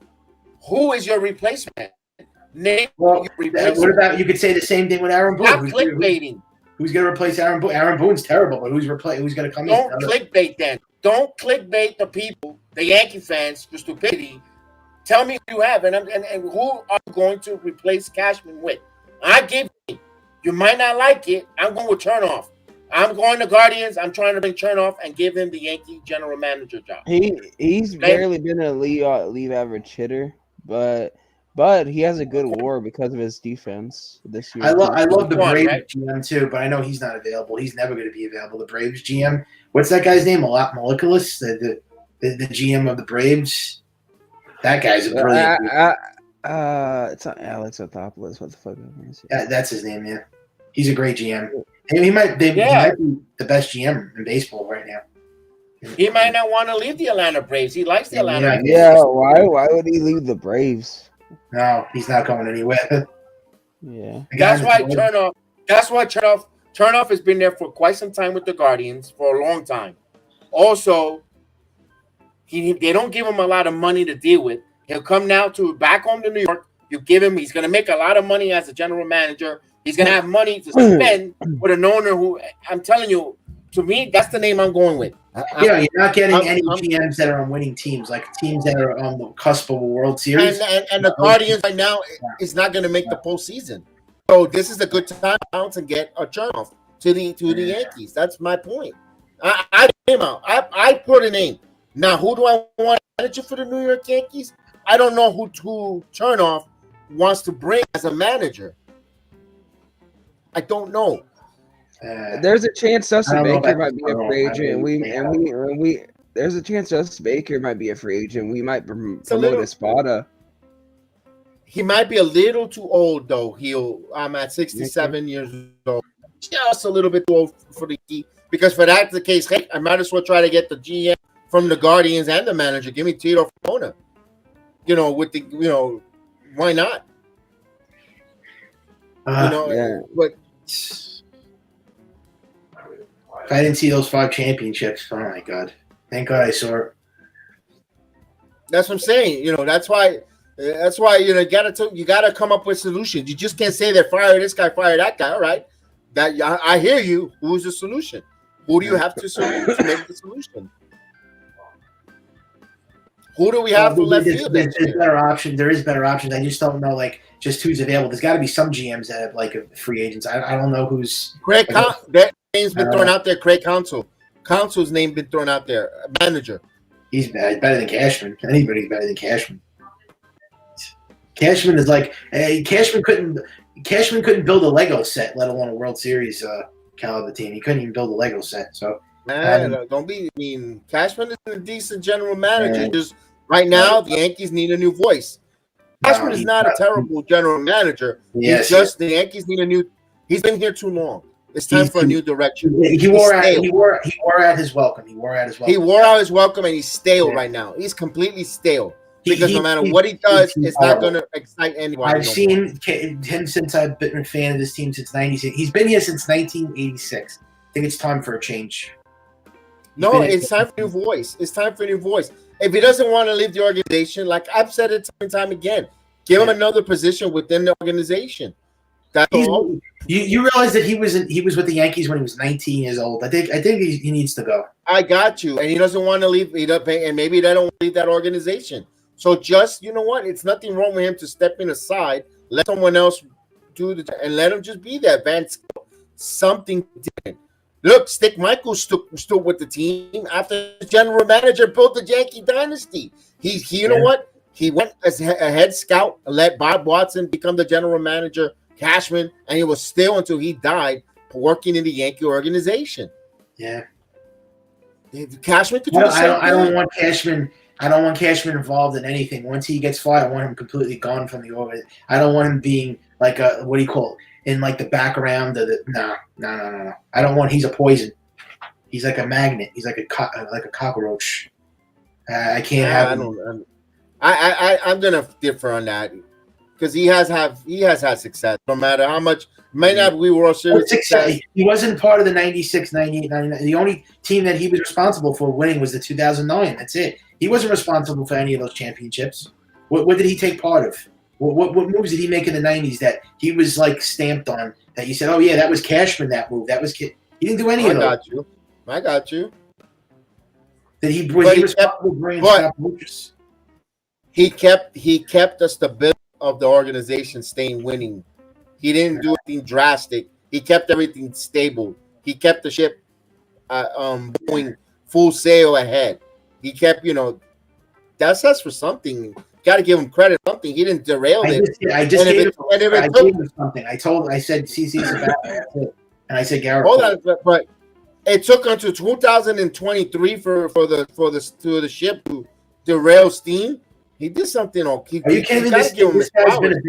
Who is your replacement? Name your replacement. What about you could say the same thing with Aaron Boone? Not clickbaiting. Who's going to replace Aaron Boone? Aaron Boone's terrible, but who's going to come in? Don't clickbait then. Don't clickbait the people, the Yankee fans, for stupidity. Tell me who you have and who are you going to replace Cashman with? I give you. You might not like it. I'm going with Chernoff. I'm going to Guardians. I'm trying to bring Chernoff and give him the Yankee general manager job. He's barely been a league average hitter, but he has a good WAR because of his defense this year. I love the Braves GM too, but I know he's not available. He's never going to be available. The Braves GM. What's that guy's name? Moleculis, the GM of the Braves. That guy's a brilliant. It's not Alex Othopoulos. What the fuck? Yeah, that's his name. Yeah, he's a great GM. He might be the best GM in baseball right now. He might not want to leave the Atlanta Braves. He likes the Atlanta Braves. Yeah, why would he leave the Braves? No, he's not going anywhere. Yeah. That's why Chernoff has been there for quite some time with the Guardians, for a long time. Also, they don't give him a lot of money to deal with. He'll come now back home to New York. You give him, he's going to make a lot of money as a general manager. He's going to have money to spend with an owner who, I'm telling you, to me, that's the name I'm going with. You're not getting any GMs that are on winning teams, like teams that are on the cusp of a World Series. And the Guardians right now is not going to make the postseason. So this is a good time to bounce and get a Chernoff to the Yankees. That's my point. I put a name. Now, who do I want to manager for the New York Yankees? I don't know who Chernoff wants to bring as a manager. I don't know. There's a chance Dustin Baker might be a free agent, there's a chance Dustin Baker might be a free agent. We might promote Espada. He might be a little too old though. I'm at 67 years old. Just a little bit too old for the key. Because for that's the case, hey, I might as well try to get the GM from the Guardians and the manager. Give me Tito Fona. Why not? But If I didn't see those 5 championships, oh my God. Thank God I saw it. That's what I'm saying. That's why you gotta come up with solutions. You just can't say they fire this guy, fire that guy. All right, that I hear you. Who's the solution? Who do you have to make the solution? Who do we have for left field? There's better options. There is better options. I just don't know, just who's available. There's got to be some GMs that have free agents. I don't know who's. That name's been thrown out there. Craig Counsell's name been thrown out there. Manager. He's better than Cashman. Anybody's better than Cashman. Cashman is Cashman couldn't build a Lego set, let alone a World Series caliber team. He couldn't even build a Lego set. So. Don't be mean. Cashman is a decent general manager. Just right now, the Yankees need a new voice. Cashman is not a terrible general manager. Yes, the Yankees need a new. He's been here too long. It's time for a new direction. He wore out his welcome. He wore out his welcome, and he's stale right now. He's completely stale because no matter what he does, it's not going to excite anyone. I've seen him since I've been a fan of this team since '96. He's been here since 1986. I think it's time for a change. No, it's time for a new voice. It's time for a new voice. If he doesn't want to leave the organization, like I've said it time and time again, give him another position within the organization. That's all. You realize that he was with the Yankees when he was 19 years old. I think he needs to go. I got you, and he doesn't want to leave. And maybe they don't want to leave that organization. So just what? It's nothing wrong with him to step in aside, let someone else do and let him just be there. Something different. Look, Stick Michaels stood with the team after the general manager built the Yankee dynasty. You know what? He went as a head scout, let Bob Watson become the general manager, Cashman, and he was still until he died working in the Yankee organization. Yeah. Cashman could do the same thing. I don't want Cashman. I don't want Cashman involved in anything. Once he gets fired, I want him completely gone from the organization. I don't want him being like a what do you call it? In the background of no. I don't want. He's a poison. He's like a magnet. He's like a cockroach. I can't have him. I'm gonna differ on that because he has had success. No matter how much, might not be World Series success. He wasn't part of the 96, 98, 99. The only team that he was responsible for winning was the 2009. That's it. He wasn't responsible for any of those championships. What did he take part of? What moves did he make in the 90s that he was stamped on that you said, oh yeah, that was Cashman, that move. That was he didn't do any of those. I got you. That he was responsible for bringing Scott Lucas. He kept the stability of the organization staying winning. He didn't do anything drastic. He kept everything stable. He kept the ship going full sail ahead. He kept, that's for something. Got to give him credit. Something he didn't derail it. I gave him something. I said CC's about it, and I said Garrett. Hold on, but it took until 2023 for the ship to derail steam. He did something. Are you kidding me? This guy's been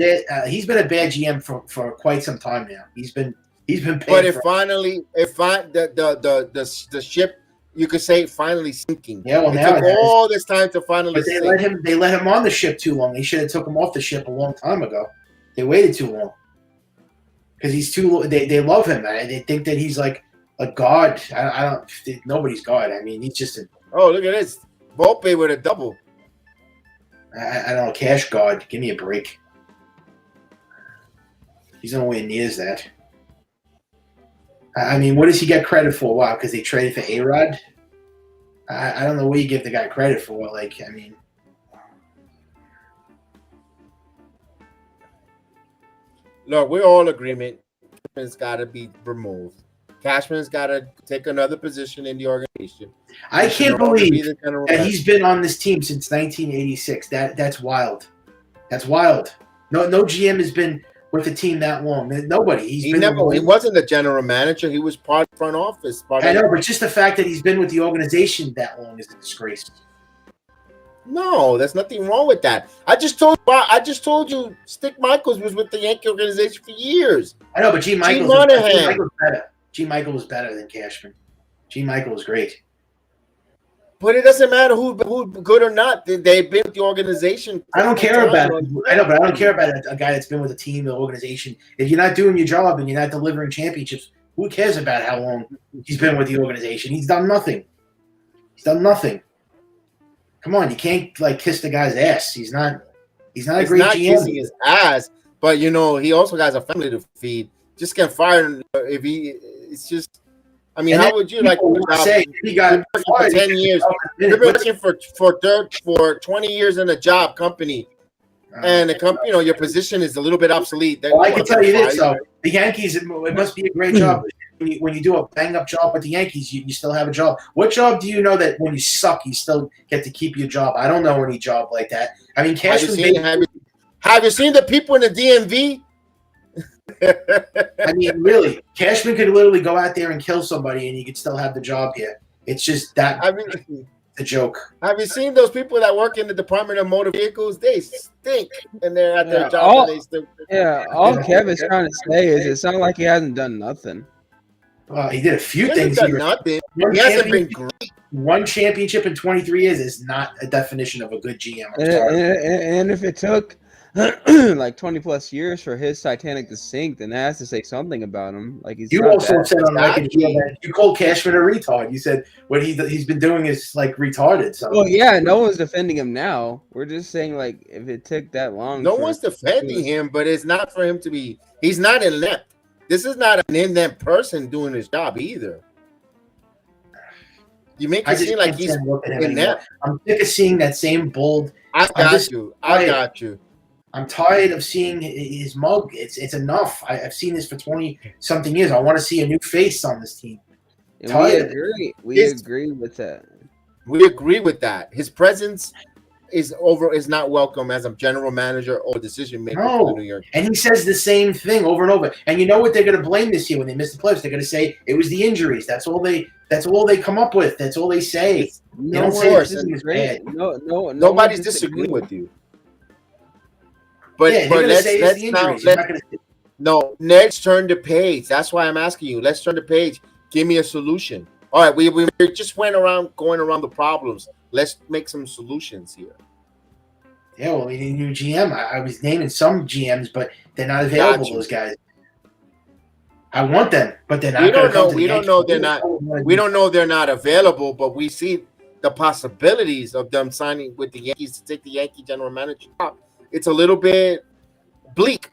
he's been a bad GM for quite some time now. He's been paid. But the ship. You could say finally sinking. Yeah, well, it took all this time to finally. But they let him on the ship too long. They should have took him off the ship a long time ago. They waited too long because he's too. They love him, man. They think that he's like a god. I don't. Nobody's god. I mean, he's just a. Oh, look at this. Volpe with a double. I don't know. Cash god. Give me a break. He's nowhere near that. I mean, what does he get credit for? Wow, because they traded for A-Rod? I don't know what you give the guy credit for. Look, we're all in agreement. Cashman's got to be removed. Cashman's got to take another position in the organization. I can't believe that he's been on this team since 1986. That's wild. That's wild. No GM has been with the team that long. Nobody. He wasn't the general manager. He was part of the front office. I know, but just the fact that he's been with the organization that long is a disgrace. No, there's nothing wrong with that. I just told you Stick Michaels was with the Yankee organization for years. I know, but G. Michaels was better. G. Michael was better than Cashman. G. Michael was great. But it doesn't matter who good or not. They've been with the organization. I don't care about it. I know, but I don't care about a guy that's been with a team, the organization. If you're not doing your job and you're not delivering championships, Who cares about how long he's been with the organization? He's done nothing. He's done nothing. Come on, you can't like kiss the guy's ass. He's not a great not GM. kissing his ass, but you know he also has a family to feed. Just get fired if he. It's just. I mean, how would you like to say he got for 10 years? You've been working for 20 years in a job company, and the company, you know, your position is a little bit obsolete. Well, I can tell you this though: the Yankees, it must be a great job. When you do a bang up job with the Yankees, you still have a job. What job do you know that when you suck, you still get to keep your job? I don't know any job like that. I mean, Cashman. Have you seen the people in the DMV? I mean, really, Cashman could literally go out there and kill somebody, and he could still have the job here. It's just that. I mean, the joke. Have you seen those people that work in the Department of Motor Vehicles? They stink, and they're at their job. All Kevin's trying to say is it's not like he hasn't done nothing. He did a few things. He hasn't been great. One championship in 23 years is not a definition of a good GM. And if it took like 20 plus years for his Titanic to sink, then that has to say something about him. Like you also said on that you called Cashman a retard. You said what he's been doing is like retarded. So. Well, yeah, no one's defending him now. We're just saying like if it took that long. No one's defending him, but it's not for him to be. He's not inept. This is not an inept person doing his job either. You make it seem like he's inept. I'm sick of seeing that same bold. I got you. I'm tired of seeing his mug. It's enough. I've seen this for 20-something years. I want to see a new face on this team. We agree with that. We agree with that. His presence is not welcome as a general manager or decision maker for the New York. And he says the same thing over and over. And you know what they're going to blame this year when they miss the playoffs? They're going to say it was the injuries. That's all they come up with. That's all they say. They don't say this is bad. Nobody's disagreeing with you. But let's turn the page. That's why I'm asking you. Let's turn the page. Give me a solution. All right, we just going around the problems. Let's make some solutions here. Yeah, well, we need a new GM. I was naming some GMs, but they're not available. Those guys. I want them, but they're not. We don't know they're not. We don't know they're not available, but we see the possibilities of them signing with the Yankees to take the Yankee general manager job. It's a little bit bleak.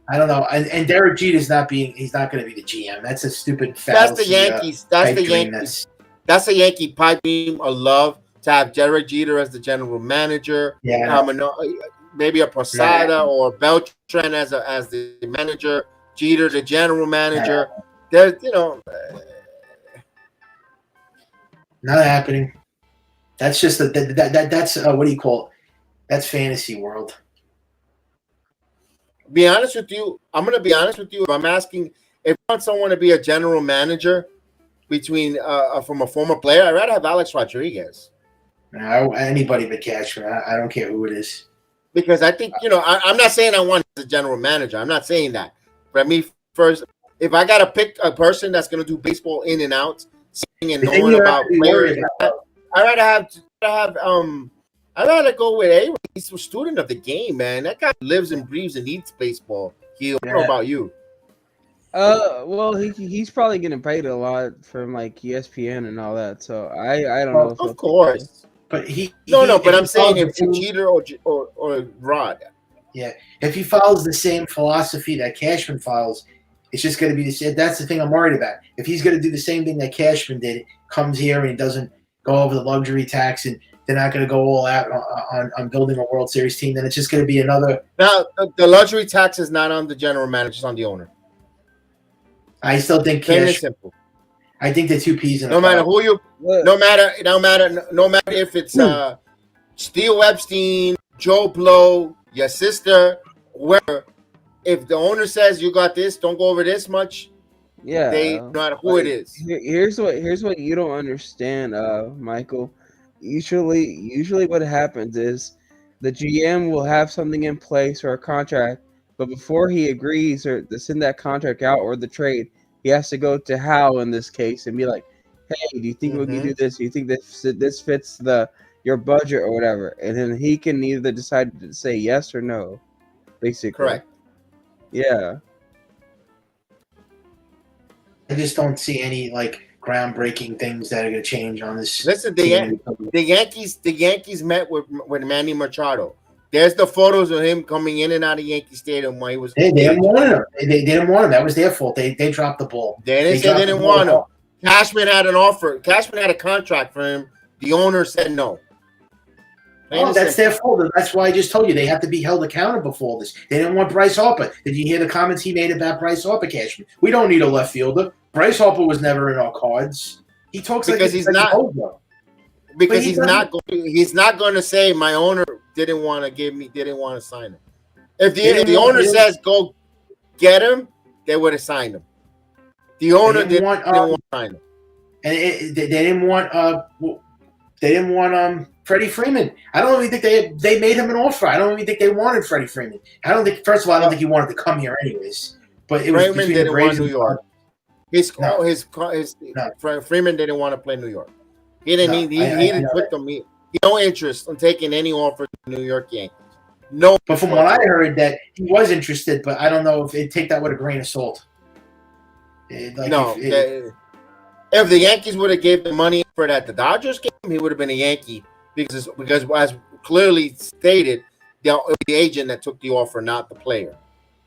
I don't know. And Derek Jeter's he's not going to be the GM. That's a stupid fallacy. That's the Yankees. That's the Yankees. That's a Yankee pipe dream of love to have Derek Jeter as the general manager. Yeah. Maybe a Posada or Beltran as the manager. Jeter, the general manager. Yeah. There's, not happening. That's just that's what do you call it? That's fantasy world. Be honest with you. I'm going to be honest with you. If I'm asking, if I want someone to be a general manager between from a former player, I'd rather have Alex Rodriguez. Anybody but Cashman. I don't care who it is. Because I think, I'm not saying I want a general manager. I'm not saying that. But me first, if I got to pick a person that's going to do baseball in and out, seeing and knowing about players, I'd rather go with A. He's a student of the game, man. That guy lives and breathes and eats baseball. I don't know about you. Well, he's probably getting paid a lot from like ESPN and all that. So I don't know. Of course, but but I'm saying if Jeter or Rod. Yeah, if he follows the same philosophy that Cashman follows, it's just going to be the same. That's the thing I'm worried about. If he's going to do the same thing that Cashman did, comes here and he doesn't go over the luxury tax and they're not going to go all out on building a World Series team, then it's just going to be another. Now, the luxury tax is not on the general manager; it's on the owner. I still think simple. I think the two peas in no matter who you, no matter if it's Steve Epstein, Joe Blow, your sister, whoever. If the owner says you got this, don't go over this much. Yeah, no matter who it is. Here's what you don't understand, Michael. Usually what happens is the GM will have something in place or a contract, but before he agrees or to send that contract out or the trade, he has to go to Hal in this case and be like, "Hey, do you think we can do this? Do you think this fits your budget or whatever?" And then he can either decide to say yes or no. Basically, correct. Yeah. just don't see any like groundbreaking things that are going to change on this. Listen, the Yankees met with Manny Machado. There's the photos of him coming in and out of Yankee Stadium while he was. They didn't want him. They didn't want him. That was their fault. They dropped the ball. They didn't want him. Cashman had an offer. Cashman had a contract for him. The owner said no. Oh, that's their fault. That's why I just told you they have to be held accountable for all this. They didn't want Bryce Harper. Did you hear the comments he made about Bryce Harper, Cashman? We don't need a left fielder. Bryce Harper was never in our cards. He talks because he's not. Because he's not going to say my owner didn't want to sign him. If the owner says go get him, they would have signed him. The owner didn't want to sign him, and they didn't want Freddie Freeman. I don't even think they made him an offer. I don't even think they wanted Freddie Freeman. I don't think. First of all, I don't think he wanted to come here anyways. But it was Freeman didn't want New York. Freeman didn't want to play New York. He didn't. He didn't put them. He no interest in taking any offer from New York Yankees. No. But from what I heard, that he was interested, but I don't know if they'd take that with a grain of salt. If the Yankees would have gave the money for that the Dodgers game, he would have been a Yankee because as clearly stated, the agent that took the offer, not the player.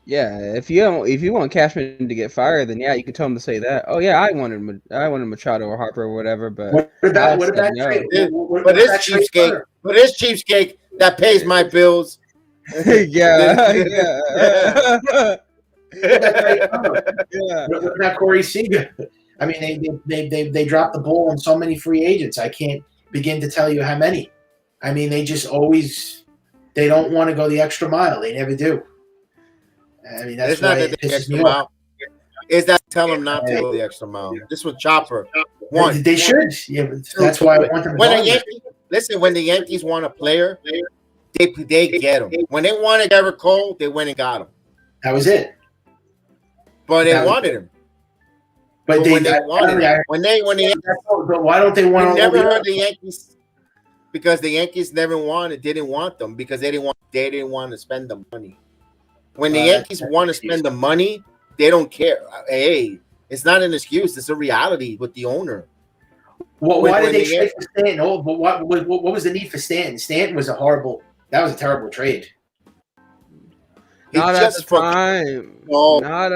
Yeah, if you want Cashman to get fired, then yeah, you can tell him to say that. Oh yeah, I wanted Machado or Harper or whatever. But what about this cheapskate that pays my bills? yeah. What about Corey Seager? I mean, they dropped the ball on so many free agents. I can't begin to tell you how many. I mean, they just always they don't want to go the extra mile. They never do. I mean, that's why it pisses me off. Is that tell them not to go the extra mile? This was Chopper. They should. Yeah, that's why I want them. When the Yankees want a player, they get him. When they wanted Garrett Cole, they went and got him. That was it. But they wanted him. But why don't they want? Never heard the Yankees because the Yankees didn't want them because they didn't want to spend the money. When the Yankees want to spend the money, they don't care. Hey, it's not an excuse; it's a reality with the owner. Why did they trade for Stanton? Oh, but what was the need for Stanton? Stanton was a terrible trade. Not at the time.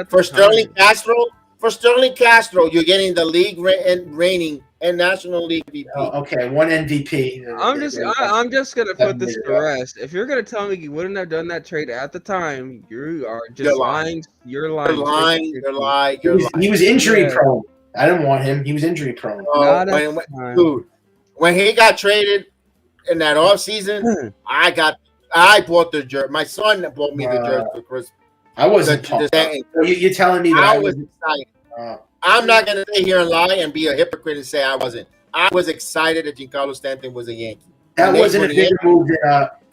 For Sterling Castro. For Sterling Castro, you're getting the league reigning and National League MVP. Oh, okay, one MVP. I'm just gonna put this to rest. If you're gonna tell me you wouldn't have done that trade at the time, you are just lying. You're lying. You're lying. He was injury prone. I didn't want him. He was injury prone. When he got traded in that offseason, I bought the jersey. My son bought me the jersey for Christmas. I wasn't. You're telling me that I was excited. I'm not going to sit here and lie and be a hypocrite and say I wasn't. I was excited that Giancarlo Stanton was a Yankee. That wasn't a bigger move.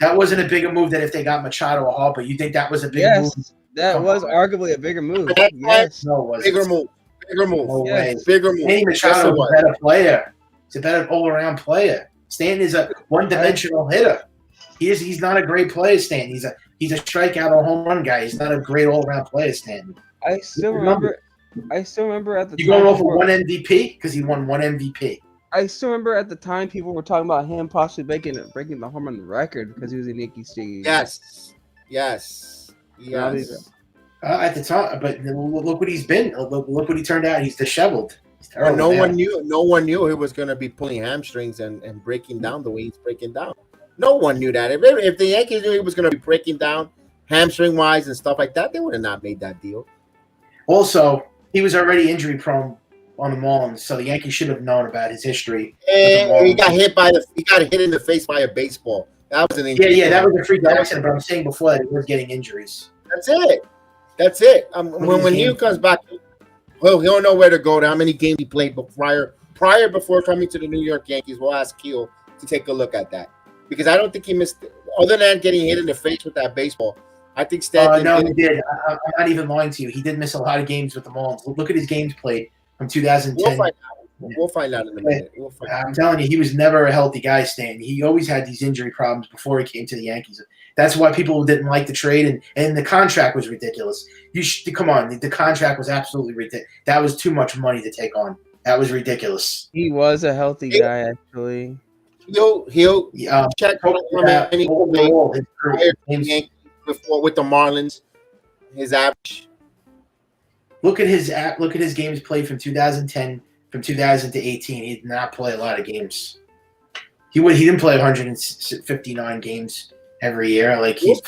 That wasn't a bigger move than if they got Machado or Harper. You think that was a bigger move? That was arguably a bigger move. Yes, no, it wasn't. Bigger move. No way. Bigger move. Manny Machado is a better player. He's a better all-around player. Stanton is a one-dimensional hitter. He's not a great player, Stanton. He's a strikeout or home run guy. He's not a great all-around player, Stanton. I still remember at the time. You going over one MVP because he won one MVP. I still remember at the time people were talking about him possibly breaking the home run record because he was in Yankee Stadium. Yes. At the time, but look what he's been. Look what he turned out. He's disheveled. No one knew he was going to be pulling hamstrings and breaking down the way he's breaking down. No one knew that. If the Yankees knew he was going to be breaking down hamstring wise and stuff like that, they would have not made that deal. Also, he was already injury prone on the Marlins, so the Yankees should have known about his history. And he got hit in the face by a baseball. That was an injury. Yeah, that was a freak accident. But I'm saying before that, he was getting injuries. That's it. When he comes back, well, he'll know where to go. How many games he played prior before coming to the New York Yankees? We'll ask Keel to take a look at that because I don't think he missed. Other than getting hit in the face with that baseball, I think Stanton. No, he did. I'm not even lying to you. He did miss a lot of games with the Marlins. Look at his games played from 2010 We'll find out in a minute. We'll find out. I'm telling you, he was never a healthy guy, Stan. He always had these injury problems before he came to the Yankees. That's why people didn't like the trade, and the contract was ridiculous. Come on, the contract was absolutely ridiculous. That was too much money to take on. That was ridiculous. He was a healthy guy, actually. He'll check how many overall before with the Marlins. His average. Look at his games played from 2010 from 2000 to 18. He did not play a lot of games. He didn't play 159 games every year. Like He'll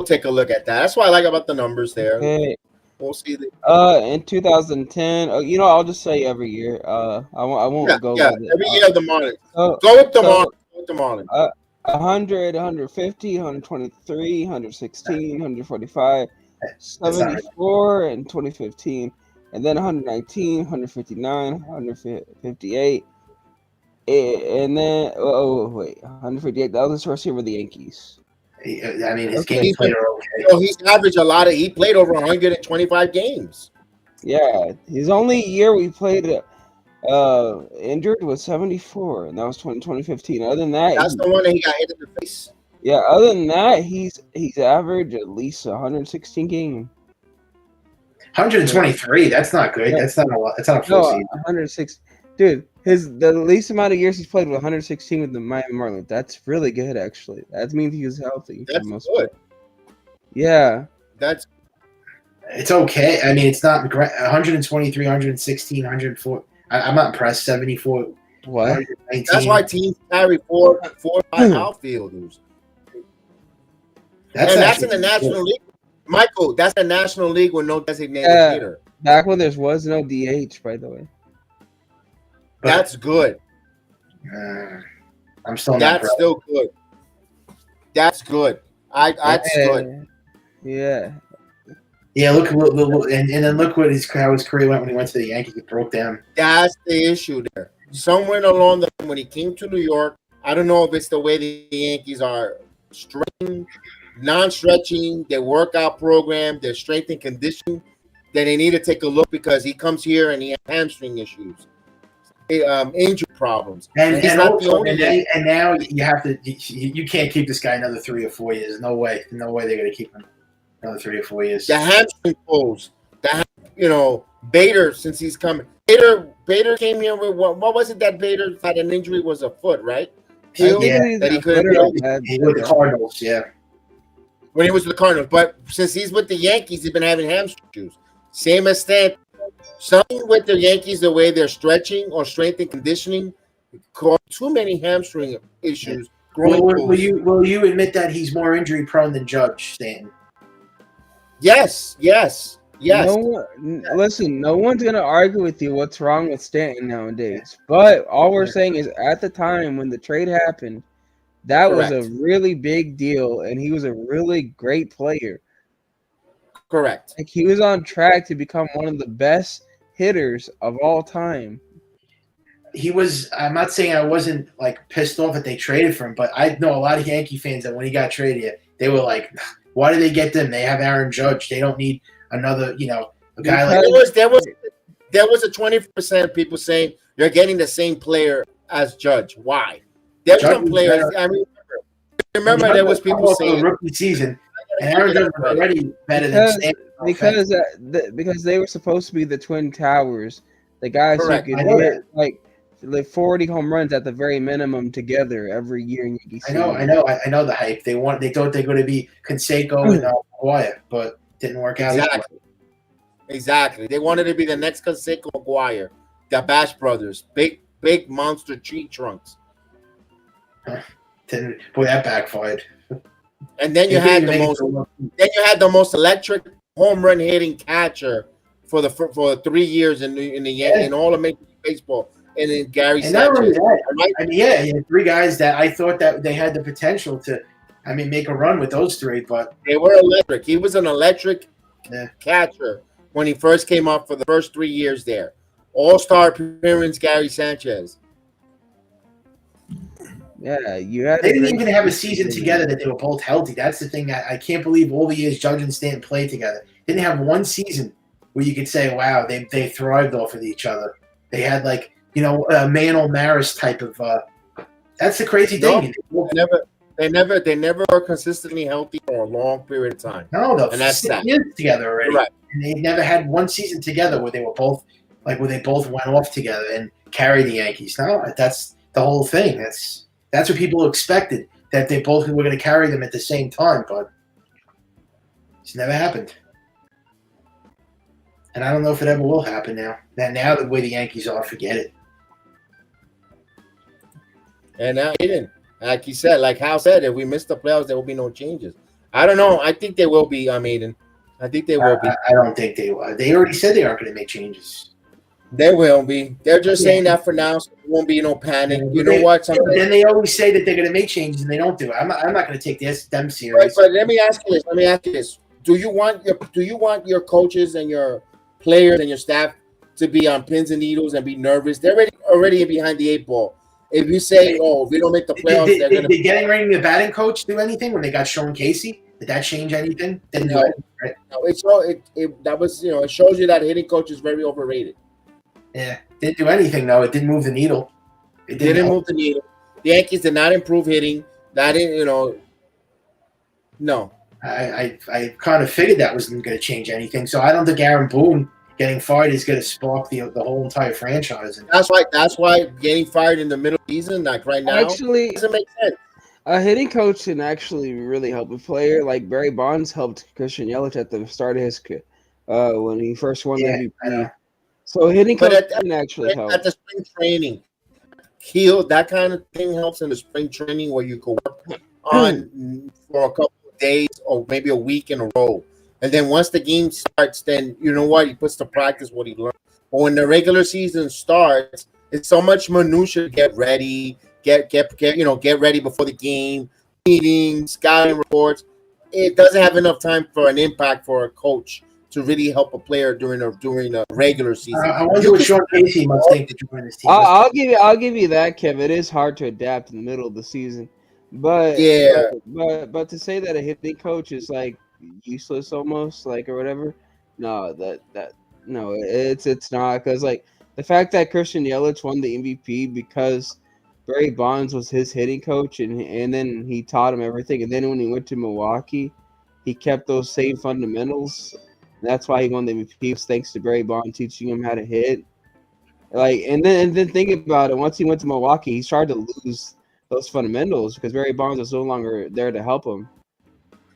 take a look at that. That's what I like about the numbers there. Okay. We'll see. In 2010, I'll just say every year. I won't go. Yeah, with it. every year the Marlins. Go with the Marlins. Go with the Marlins. 100, 150, 123, 116, 145, 74 in 2015, and then 119, 159, 158, and then 158. That was his first year with the Yankees. I mean, his games played are okay. He's averaged a lot of. He played over 125 games. Yeah, his only year we played injured was 74, and that was 2015. Other than that, that's the one that he got hit in the face. Yeah, other than that, he's averaged at least 116 games. 123. That's not good. Yeah. That's not a lot. That's not a full season. 106. Dude, the least amount of years he's played was 116 with the Miami Marlins. That's really good, actually. That means he was healthy. That's good. Yeah. It's okay. I mean, it's not 123, 116, 104. I'm not impressed. 74. What? That's why teams carry four or five outfielders. That's in the National League. Michael, that's the National League with no designated hitter. Back when there was no DH, by the way. That's good. I'm still not. That's still good. That's good. That's good. Yeah. Yeah, look, and then look how his career went when he went to the Yankees. It broke down. That's the issue there. Somewhere along the line, when he came to New York, I don't know if it's the way the Yankees are stretching, non-stretching, their workout program, their strength and conditioning, that they need to take a look because he comes here and he has hamstring issues, injury problems. And now you have to. You can't keep this guy another 3 or 4 years. No way. No way they're going to keep him another 3 or 4 years. The hamstring pulls. Bader, since he's coming. Bader came here with what was it that Bader had an injury? Was a foot, right? That he couldn't go. He was the Cardinals, yeah. When he was with the Cardinals, but since he's with the Yankees, he's been having hamstring issues. Same as Stan. Something with the Yankees, the way they're stretching or strength and conditioning, caused too many hamstring issues. Will you admit that he's more injury prone than Judge, Stanton? Yes. Listen, no one's gonna argue with you what's wrong with Stanton nowadays. But all we're saying is, at the time when the trade happened, that was a really big deal, and he was a really great player. Correct. Like, he was on track to become one of the best hitters of all time. He was. I'm not saying I wasn't like pissed off that they traded for him, but I know a lot of Yankee fans that when he got traded, they were like, "Why did they get them? They have Aaron Judge. They don't need another, a guy like." There was a 20% of people saying you're getting the same player as Judge. Why? There's some players. Better. I remember there was people saying rookie season, and Aaron Judge was already better than Stanton. Because they were supposed to be the Twin Towers, the guys who could hit like 40 home runs at the very minimum together every year in Yankee Stadium. I know the hype. They thought they were going to be Canseco and Wyatt, but didn't work out. Exactly. They wanted to be the next Canseco McGuire, the Bash Brothers, big monster tree trunks. Boy, that backfired. And then you had the most electric home run hitting catcher for 3 years in all of Major League Baseball, and then Gary Sanchez. He had 3 guys that I thought that they had the potential to, make a run with those 3, but they were electric. He was an electric catcher when he first came up for the first 3 years there. All-star appearance, Gary Sanchez. Yeah, they didn't even have a season together that they were both healthy. That's the thing. I can't believe all the years Judge and Stanton played together. Didn't have one season where you could say, wow, they thrived off of each other. They had like, you know, a Mantle Maris type of. That's the crazy thing. They never were consistently healthy for a long period of time. No, And that's 6 sad. years together already. Right. And they never had one season together where they were both where they both went off together and carried the Yankees. No, that's the whole thing. That's what people expected, that they both were going to carry them at the same time, but it's never happened. And I don't know if it ever will happen now. Now the way the Yankees are, forget it. And now, Aiden, like he said, like Hal said, if we miss the playoffs, there will be no changes. I don't know. I think there will be, Aiden. I think they will be. I don't think they will. They already said they aren't going to make changes. There will be. They're just saying that for now, so there won't be no panic. You know what? Then they always say that they're going to make changes and they don't do it. I'm not going to take them serious. But let me ask you this. Do you want your coaches and your players and your staff to be on pins and needles and be nervous? They're already behind the 8 ball. If you say, "Oh, if we don't make the playoffs," did getting rid of the batting coach do anything when they got Sean Casey? Did that change anything? Didn't do anything, right? No, it shows you that hitting coach is very overrated. Yeah, didn't do anything though. It didn't move the needle. It didn't move the needle. The Yankees did not improve hitting. That didn't, no. I kind of figured that wasn't going to change anything. So I don't think Aaron Boone getting fired is going to spark the whole entire franchise. And that's why getting fired in the middle of the season, like right now, actually doesn't make sense. A hitting coach can actually really help a player. Like Barry Bonds helped Christian Yelich at the start of his when he first won the MVP. I know. So hitting coach can actually help. At the spring training, that kind of thing helps in the spring training where you can work on for a couple of days or maybe a week in a row. And then once the game starts, then you know what? He puts to practice what he learned. But when the regular season starts, it's so much minutia to get ready, get ready before the game, meetings, scouting reports. It doesn't have enough time for an impact for a coach to really help a player during a regular season. I wonder what Sean Casey must think to join this team. I'll give you that, Kev. It is hard to adapt in the middle of the season, but but to say that a hitting coach is like useless almost, like, or whatever, no, it's not, because like the fact that Christian Yelich won the MVP because Barry Bonds was his hitting coach and then he taught him everything, and then when he went to Milwaukee, he kept those same fundamentals. That's why he won the MVP, thanks to Barry Bonds teaching him how to hit. Like, and then think about it. Once he went to Milwaukee, he started to lose those fundamentals because Barry Bonds was no longer there to help him.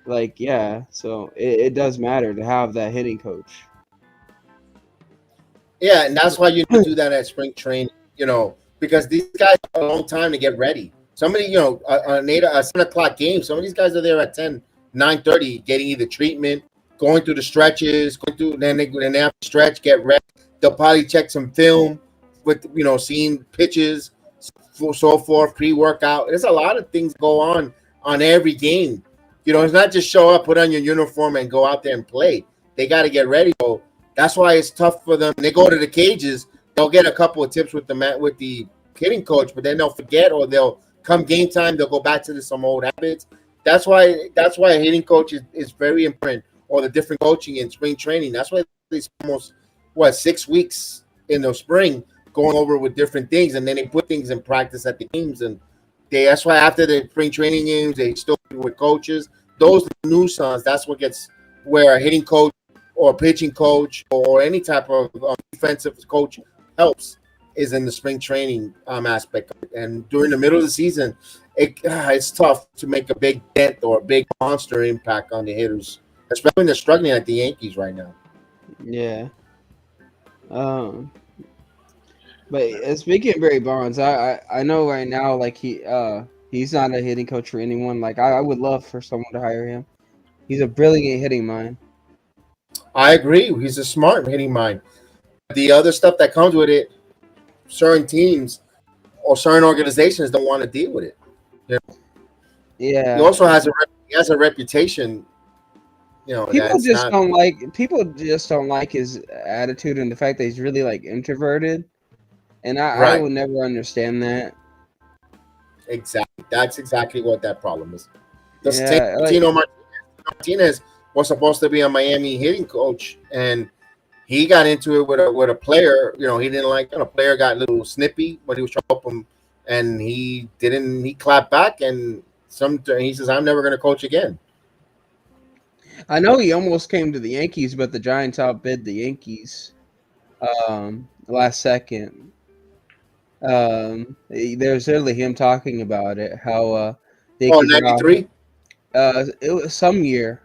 Like, yeah, so it does matter to have that hitting coach. Yeah, and that's why you need to do that at spring training, because these guys have a long time to get ready. Somebody, a 7 o'clock game, some of these guys are there at 9:30 getting either treatment, going through the stretches, then they have to stretch, get ready. They'll probably check some film with, seeing pitches, so forth, pre-workout. There's a lot of things go on every game. It's not just show up, put on your uniform, and go out there and play. They got to get ready. So that's why it's tough for them. They go to the cages, they'll get a couple of tips with the hitting coach, but then they'll forget, or they'll come game time, they'll go back to some old habits. That's why a hitting coach is very important, or the different coaching in spring training. That's why it's almost 6 weeks in the spring going over with different things, and then they put things in practice at the games. And that's why after the spring training games, they still with coaches. Those new sons, that's what gets where a hitting coach or a pitching coach or any type of defensive coach helps is in the spring training aspect. And during the middle of the season, it's tough to make a big dent or a big monster impact on the hitters, especially when they're struggling at the Yankees right now. Yeah. But speaking of Barry Bonds, I know right now, like, he's not a hitting coach for anyone. Like, I would love for someone to hire him. He's a brilliant hitting mind. I agree. He's a smart hitting mind. The other stuff that comes with it, certain teams or certain organizations don't want to deal with it. Yeah. He also has a reputation. People just don't like his attitude and the fact that he's really like introverted. And I will never understand that. Exactly. That's exactly what that problem is. The same Martinez was supposed to be a Miami hitting coach, and he got into it with a player. You know, he didn't like. A player got a little snippy when he was trying to help him, and he didn't. He clapped back, and he says, "I'm never going to coach again." I know he almost came to the Yankees, but the Giants outbid the Yankees last second. There's literally him talking about it, how they 93? It was some year.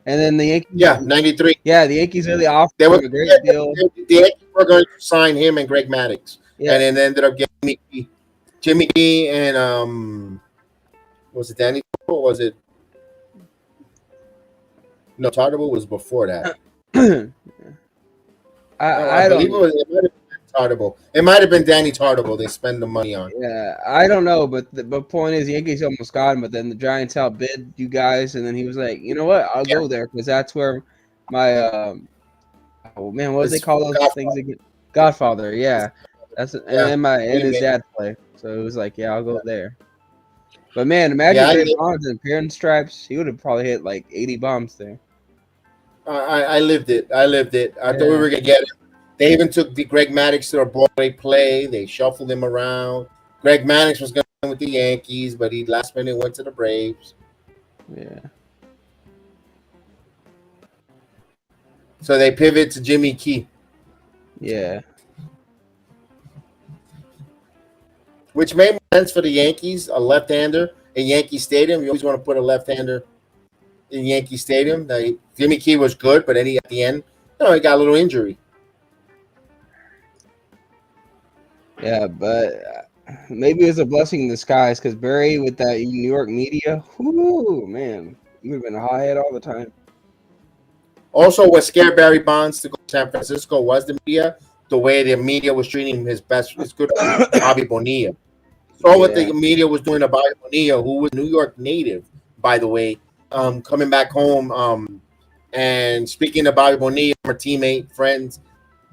And then the Yankees, 93. Yeah, the Yankees really offered him a great deal. The Yankees were going to sign him and Greg Maddux, and then ended up getting Jimmy G and was it Danny? Or was it? No, Tartable was before that. I believe don't. It might have been Tartable. It might have been Danny Tartable. They spend the money on. Yeah, I don't know, but the point is, the Yankees almost got him, but then the Giants outbid you guys, and then he was like, you know what, I'll go there because that's where my oh man, what do they call those things again? Godfather, yeah, and then his dad play, so it was like, yeah, I'll go there. But man, imagine Barry Bonds in pinstripes. He would have probably hit like 80 bombs there. I lived it. I thought we were gonna get it. They even took the Greg Maddux to a Broadway play. They shuffled him around. Greg Maddux was going with the Yankees, but he last minute went to the Braves. Yeah. So they pivot to Jimmy Key. Yeah. Which made sense for the Yankees, a left-hander in Yankee Stadium. You always want to put a left-hander in Yankee Stadium. Jimmy Key was good, but then at the end, he got a little injury. Yeah, but maybe it was a blessing in disguise because Barry with that New York media, whoo, man, he would have been a hothead all the time. Also, what scared Barry Bonds to go to San Francisco was the media. The way the media was treating him, his good friend, Bobby Bonilla. So what the media was doing to Bobby Bonilla, who was a New York native, by the way, coming back home and speaking to Bobby Bonilla, our teammate, friends,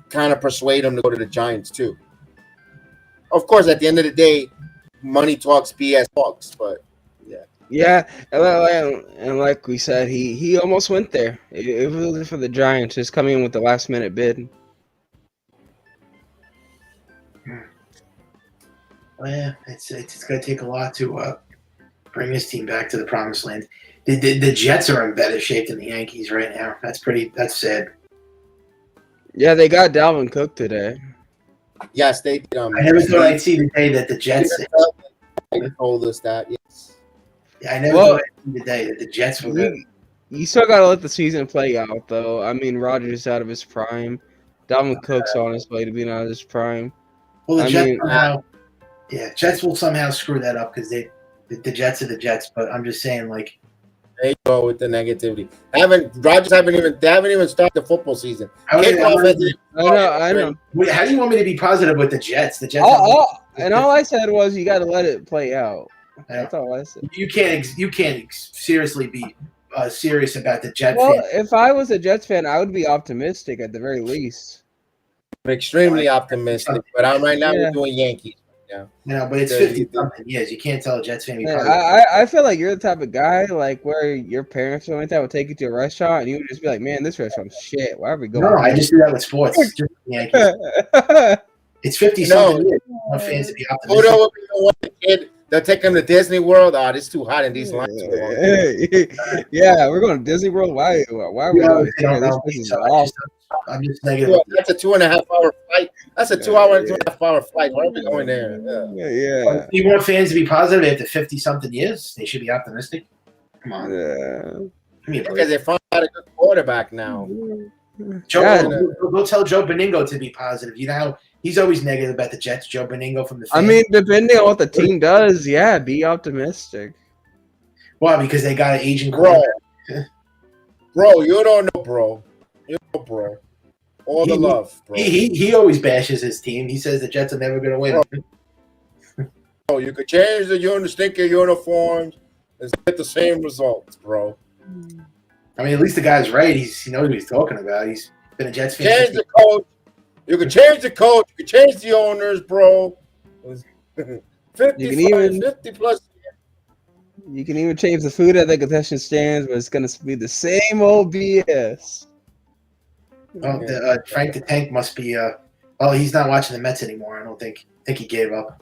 kind of persuade him to go to the Giants too. Of course, at the end of the day, money talks, BS talks, but yeah. Yeah, and like we said, he almost went there. It was for the Giants, just coming in with the last minute bid. Well, yeah, it's going to take a lot to bring this team back to the promised land. The Jets are in better shape than the Yankees right now. That's sad. Yeah, they got Dalvin Cook today. Yes, they did. I never thought I'd see the day that the Jets. They told us that. Yes. Yeah, I never thought I'd see the day that the Jets were good. You still got to let the season play out, though. I mean, Rodgers is out of his prime. Dalvin Cook's on his way to being out of his prime. Well, the Jets will somehow screw that up because the Jets are the Jets. But I'm just saying, like. There you go with the negativity. Rodgers haven't even started the football season. I know. How do you want me to be positive with the Jets? The Jets. All I said was you got to let it play out. That's all I said. You can't seriously be serious about the Jets. Well, if I was a Jets fan, I would be optimistic at the very least. I'm extremely optimistic, but right now we're doing Yankees. Yeah, but it's 50-something years. You can't tell a Jets fan. I feel like you're the type of guy like where your parents or something like that would take you to a restaurant and you would just be like, "Man, this restaurant's shit. Why are we going?" No, I just do that with sports. Yankees. It's 50-something years. I want fans to be optimistic. They'll take them to Disney World. Oh, it's too hot in these lines. Yeah, we're going to Disney World. Why are we going to this? I'm just negative. That's a 2.5 hour flight. That's a 2.5 hour flight. Why are we going there? Yeah. You want fans to be positive after 50-something years? They should be optimistic. Come on. Yeah. Because they found out a good quarterback now. Go tell Joe Beningo to be positive. You know how he's always negative about the Jets. Joe Beningo from the fans. I mean, depending on what the team does, be optimistic. Well, because they got an aging quarterback. Bro, you don't know, bro. You know, bro. All the love, bro. He always bashes his team. He says the Jets are never going to win. Bro, you could change the stinking uniforms and get the same results, bro. I mean, at least the guy's right. He knows what he's talking about. He's been a Jets fan. Change the coach. You can change the coach. You can change the owners, bro. 50 plus. You can even change the food at the concession stands, but it's going to be the same old BS. Oh, Frank the Tank must be. Oh, he's not watching the Mets anymore. I don't think. I think he gave up.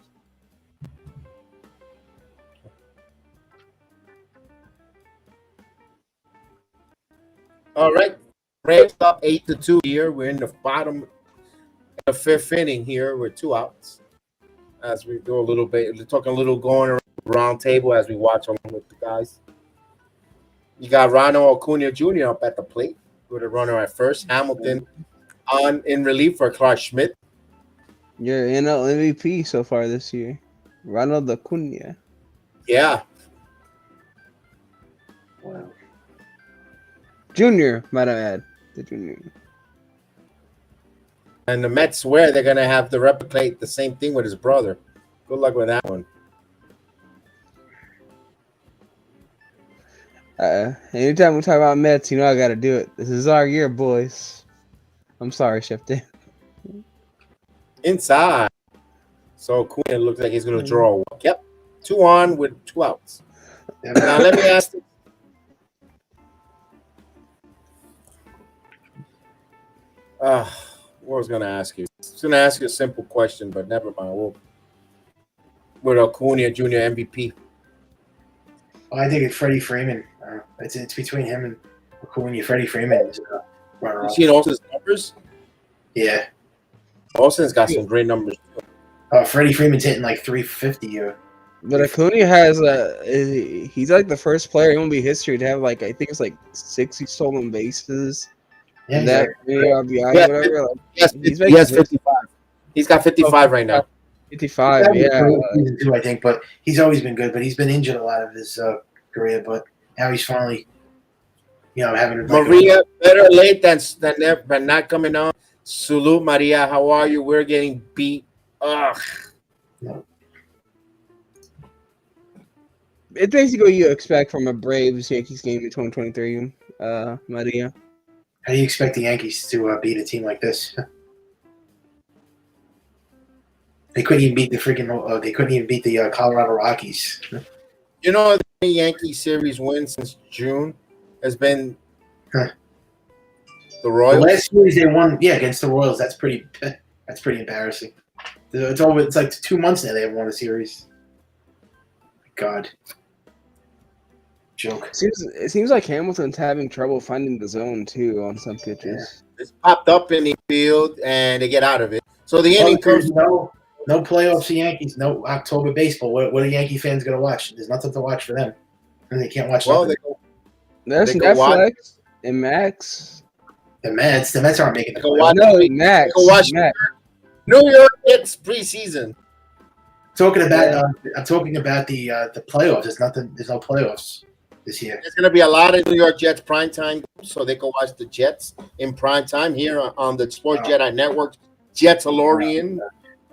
All right. Braves up 8-2 here. We're in the bottom of the fifth inning here with 2 outs. As we do a little bit, we're talking a little going around the round table as we watch along with the guys. You got Ronald Acuna Jr. up at the plate with a runner at first. Hamilton on in relief for Clark Schmidt. Your NL MVP so far this year, Ronald Acuna. Yeah. Wow. Junior, might I add. The junior. And the Mets swear they're going to have to replicate the same thing with his brother. Good luck with that one. Anytime we talk about Mets, you know I got to do it. This is our year, boys. I'm sorry, Chef Dan. Inside. So Acuna looks like he's going to draw a walk. Yep. 2 on with 2 outs. Now let me ask you. What was going to ask you? I was going to ask you a simple question, but never mind. With Acuna Jr. MVP. Well, I think it's Freddie Freeman. It's between him and Acuna. Freddie Freeman is runner You up. seen Austin's numbers? Yeah. Austin's got some great numbers. Freddie Freeman's hitting like 350. But Acuna has he's like the first player in MLB history to have like I think it's like 60 stolen bases. Yeah, That RBI, whatever. Like, he has 55. He's got 55 right now. 55, yeah. Season 2, I think, but he's always been good. But he's been injured a lot of his career. But now he's finally, having Maria, better late than never, but not coming on. Salute, Maria. How are you? We're getting beat. Ugh. No. It's basically what you expect from a Braves Yankees game in 2023, Maria. How do you expect the Yankees to beat a team like this? They couldn't even beat the freaking. They couldn't even beat the Colorado Rockies. You know, the Yankee series win since June has been the Royals. The last series they won, against the Royals. That's pretty embarrassing. It's over. It's like 2 months now they haven't won a series. God. Joke. It seems like Hamilton's having trouble finding the zone too on some pitches. It's popped up in the field and they get out of it. So the inning comes. No playoffs for Yankees. No October baseball. What are Yankee fans going to watch? There's nothing to watch for them, and they can't watch. Well, there's they go Netflix and Max. The Mets aren't making the Go playoffs. No, Max. Go watch Max. New York Jets preseason. I'm talking about the playoffs. There's no playoffs this year. There's going to be a lot of New York Jets primetime, so they can watch the Jets in primetime here on the Sports Jedi Network. Jetsalorian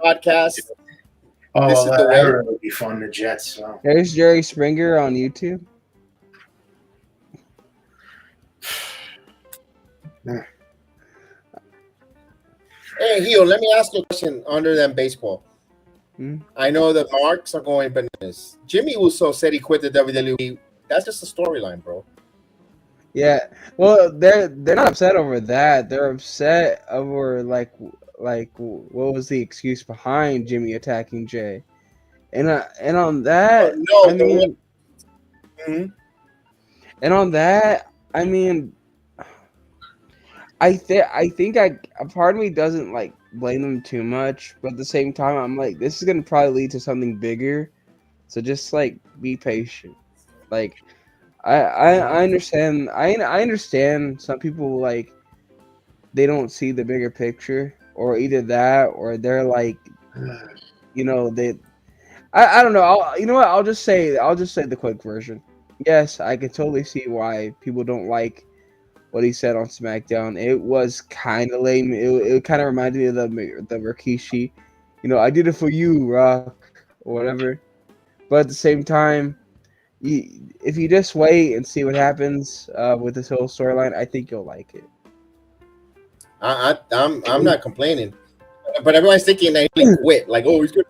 podcast. This is the way. That would be fun. The Jets. So. There's Jerry Springer on YouTube. Hey, Hio, let me ask you a question under than baseball. I know the marks are going bananas. Jimmy Uso said he quit the WWE. That's just a storyline, bro. Yeah. Well, they're not upset over that. They're upset over like what was the excuse behind Jimmy attacking Jay, and on that, and on that, I mean, I think a part of me doesn't like blame them too much, but at the same time, I'm like, this is gonna probably lead to something bigger, so just like be patient. Like, I understand. I understand some people like they don't see the bigger picture, or either that, or they're like, they. I don't know. You know what? I'll just say the quick version. Yes, I can totally see why people don't like what he said on SmackDown. It was kind of lame. It kind of reminded me of the Rikishi, I did it for you, Rock, or whatever. But at the same time, if you just wait and see what happens with this whole storyline, I think you'll like it. I'm not complaining, but everyone's thinking that he quit. Like, he's good.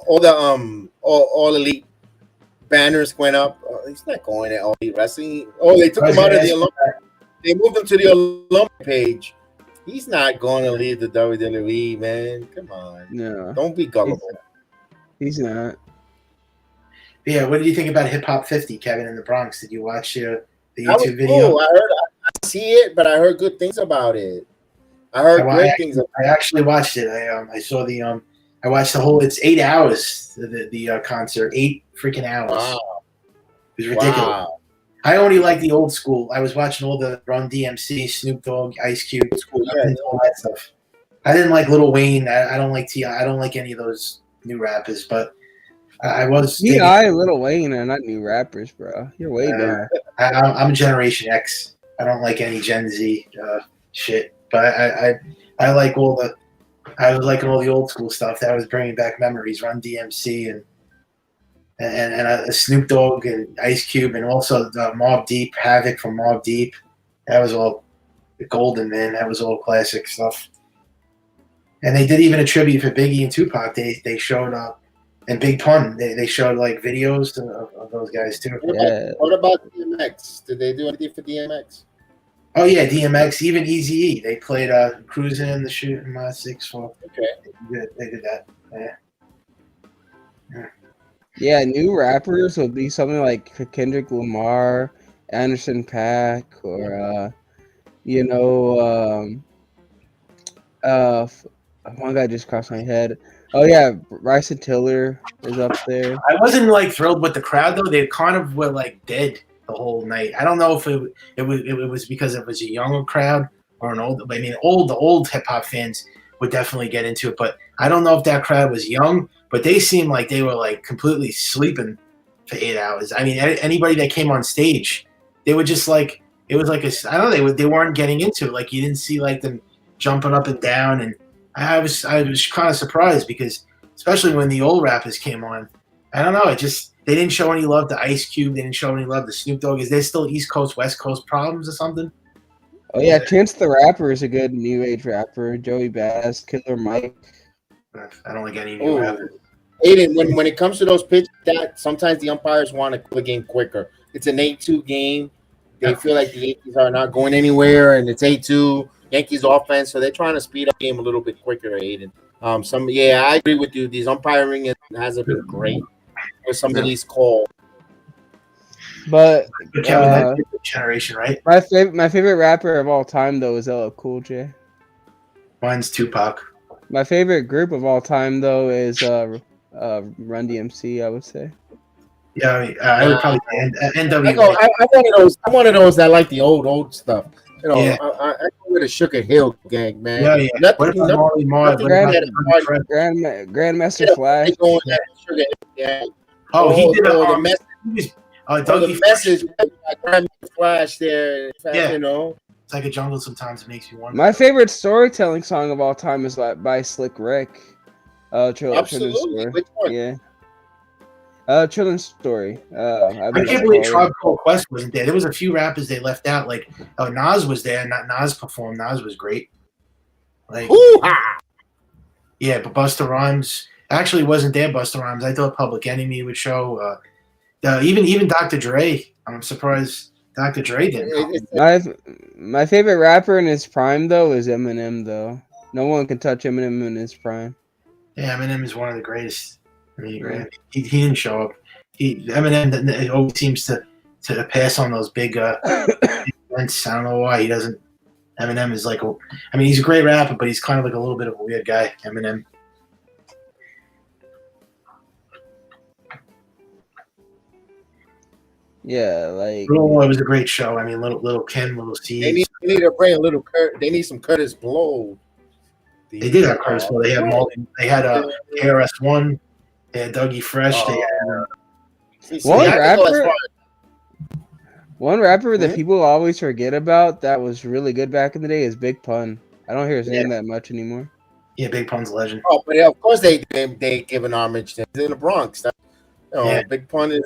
All the all elite banners went up. He's not going at All Elite Wrestling. They took him out of the Olympic. They moved him to the Olympic page, He's not going to leave the WWE, man. Come on. No, Don't be gullible. he's not. Yeah, what did you think about Hip Hop 50, Kevin, in the Bronx? Did you watch the That was YouTube video? cool. I see it, but I heard good things about it. I heard great things about I actually watched it. I saw the I watched the whole. It's 8 hours. The concert, 8 freaking hours. Wow. It was ridiculous. Wow. I only like the old school. I was watching all the Run DMC, Snoop Dogg, Ice Cube, all that stuff. I didn't like Lil Wayne. I don't like T.I. I don't like any of those new rappers. But I was. T.I. and Lil Wayne are not new rappers, bro. You're way down. I'm Generation X. I don't like any Gen Z shit. But I like all the. I was liking all the old school stuff that was bringing back memories. Run DMC and Snoop Dogg and Ice Cube, and also Mobb Deep, Havoc from Mobb Deep. That was all golden, man. That was all classic stuff. And they did even a tribute for Biggie and Tupac. They showed up, and Big Pun. They showed like videos of those guys too. What about DMX? Did they do anything for DMX? Oh yeah, DMX, even Eazy-E. They played Cruising in the Shooting My 6-4. Okay. They did that. Yeah, new rappers will be something like Kendrick Lamar, Anderson .Paak, or one guy just crossed my head. Oh yeah, Bryson Tiller is up there. I wasn't like thrilled with the crowd though. They kind of were like dead the whole night. I don't know if it was because it was a younger crowd or an old. I mean, the old hip hop fans would definitely get into it, but I don't know if that crowd was young. But they seemed like they were like completely sleeping for 8 hours. I mean, anybody that came on stage, they were just like it was like I don't know. They weren't getting into it. Like you didn't see like them jumping up and down, and I was kind of surprised because especially when the old rappers came on, I don't know. They didn't show any love to Ice Cube. They didn't show any love to Snoop Dogg. Is there still East Coast West Coast problems or something? Oh yeah, Chance the Rapper is a good new age rapper. Joey Bass, Killer Mike. I don't like any new rappers. Aiden, when it comes to those pitches, that sometimes the umpires want to play the game quicker. It's an 8-2 game. They feel like the Yankees are not going anywhere, and it's 8-2 Yankees offense, so they're trying to speed up the game a little bit quicker. Aiden, I agree with you. These umpiring hasn't been great with some of these calls. But Kevin, that's generation, right? My favorite rapper of all time though is LL Cool J. Mine's Tupac. My favorite group of all time though is Run DMC, I would say. Yeah, I would probably say NWA. I'm one of those that like the old stuff. You know, yeah. I go with a Sugar Hill gang, man. Yeah. Grandmaster Flash. Yeah. Oh, he did the message. The message Grandmaster Flash there. Yeah. You know. It's like a jungle sometimes. It makes you wonder. My favorite storytelling song of all time is by Slick Rick. Absolutely. Which one? Yeah. Children's Story. I can't believe Tribe Called Quest wasn't there. There was a few rappers they left out. Like Nas was there. Nas performed. Nas was great. Like, yeah, but Busta Rhymes actually wasn't there. Busta Rhymes. I thought Public Enemy would show. Even Dr. Dre. I'm surprised Dr. Dre didn't. My favorite rapper in his prime though is Eminem. Though no one can touch Eminem in his prime. Yeah, Eminem is one of the greatest. I mean, he didn't show up. Eminem always seems to pass on those big events. I don't know why he doesn't. Eminem is like, he's a great rapper, but he's kind of like a little bit of a weird guy. Eminem. Yeah, like. Oh, it was a great show. I mean, little Kim, little Steve. They need to bring a little. They need some Curtis Blow. They did have Curtis Blow. They had Molly. They had KRS-One. They had Dougie Fresh. They had one rapper that people always forget about that was really good back in the day is Big Pun. I don't hear his name that much anymore. Yeah, Big Pun's a legend. Oh, but of course they give an homage to in the Bronx. Big Pun is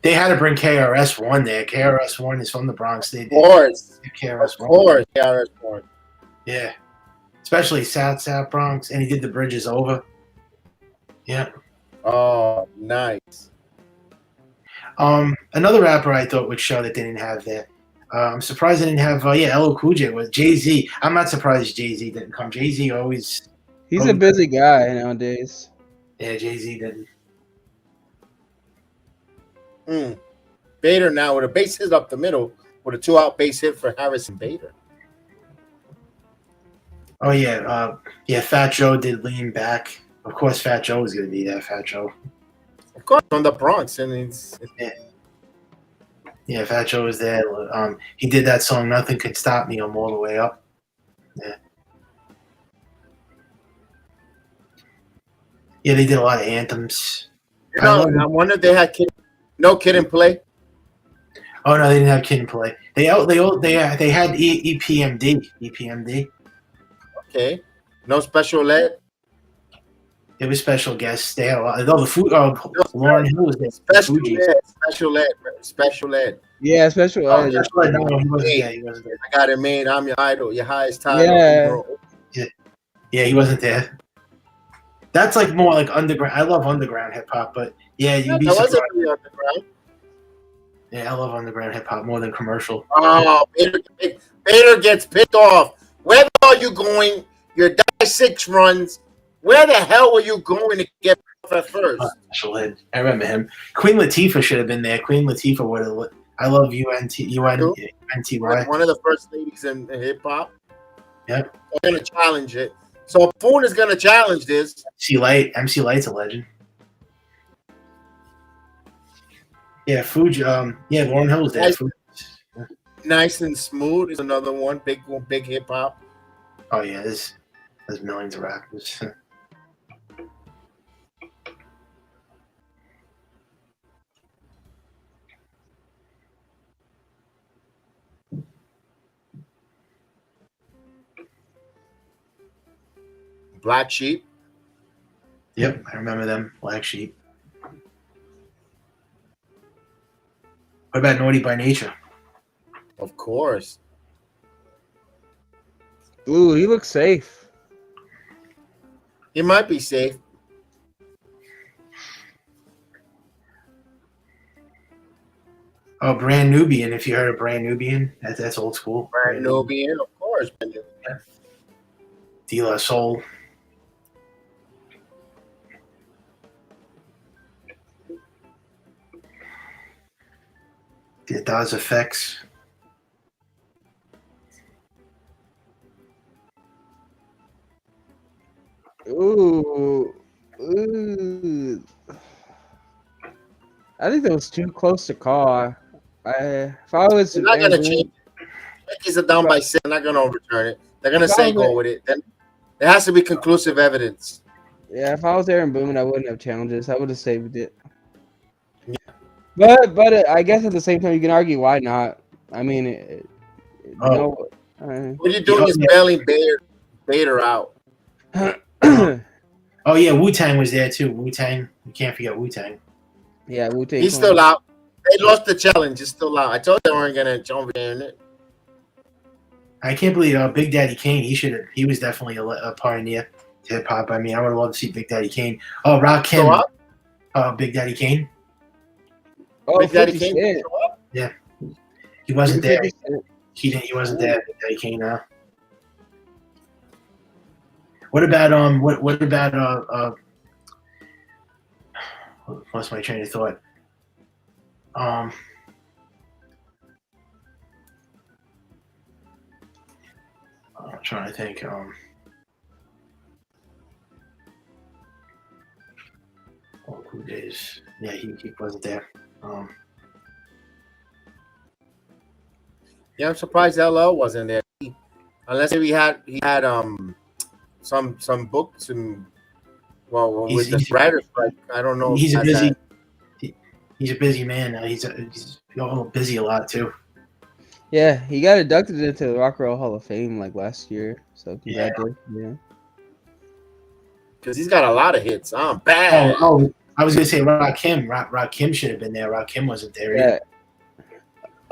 They had to bring KRS-One there. KRS-One is from the Bronx. They did. Of course. KRS-One. Yeah. Especially South Bronx. And he did the Bridges Over. Yeah. Oh, nice. Another rapper I thought would show that they didn't have there. I'm surprised they didn't have LL Cool J with Jay-Z. I'm not surprised Jay-Z didn't come. Jay-Z always. He's a busy guy nowadays. Yeah, Jay-Z didn't. Bader now with a base hit up the middle with a 2-out base hit for Harrison Bader. Oh yeah, Fat Joe did lean back. Of course, Fat Joe was going to be there. Fat Joe. Of course, from the Bronx, and it's yeah, Fat Joe was there. He did that song "Nothing Could Stop Me." I'm all the way up. Yeah, they did a lot of anthems. I wonder if they had no Kid and Play. Oh no, they didn't have Kid and Play. They had EPMD. EPMD. Okay, no special ed. It was special guests. They had a lot. Oh, the food. Lauren Hill was there. Special ed. Yeah, special ed. No, he wasn't there. He wasn't there. I got it made. I'm your idol. Your highest title. Yeah, he wasn't there. That's like more like underground. I love underground hip hop, but yeah, you'd be surprised. Underground. Yeah, I love underground hip hop more than commercial. Oh, Bader gets picked off. Where are you going? Your die 6 runs. Where the hell were you going to get at first? Special ed. I remember him. Queen Latifah should have been there. Queen Latifah would have. I love UNTY. One of the first ladies in hip hop. Yep. They're gonna challenge it. So Foon is gonna challenge this. MC Light's a legend. Yeah, Fuji. Lauren Hill's there. Nice and Smooth is another one. Big hip hop. Oh yeah, there's millions of rappers. Black Sheep. Yep, I remember them. Black Sheep. What about Naughty by Nature? Of course. Ooh, he looks safe. He might be safe. Oh, Brand Nubian. If you heard of Brand Nubian, that's old school. Brand Nubian, of course. De La Soul. The Daz Effects. Ooh. I think that was too close to call. If I was, they're not gonna change. Yankees are down by 6. They're not gonna overturn it. They're gonna say go with it. Then there has to be conclusive evidence. Yeah, if I was Aaron Boone, I wouldn't have challenged this. I would have saved it. Yeah. But I guess at the same time, you can argue why not. I mean, what you're doing is bailing Bader out. Oh yeah, Wu-Tang was there too. Wu-Tang, you can't forget Wu-Tang. Yeah, Wu-Tang. He's still out. They lost the challenge. It's still out. I told you they weren't gonna jump in it. I can't believe Big Daddy Kane. He was definitely a pioneer to hip hop. I mean, I would have loved to see Big Daddy Kane. Oh, Rakim. Big Daddy Kane. Oh, Big Daddy Kane. Yeah, he wasn't there. He wasn't there. Big Daddy Kane now. What about lost my train of thought. I'm trying to think. Cool Days. Yeah, he wasn't there. Yeah, I'm surprised LL wasn't there. Unless he had some books and with the writers, like I don't know. He's a busy man. He's busy a lot too. Yeah, he got inducted into the Rock and Roll Hall of Fame like last year. So congratulations. Yeah. Because he's got a lot of hits. Bad. Oh, I was gonna say Rakim. Rakim should have been there. Rakim wasn't there. Yeah.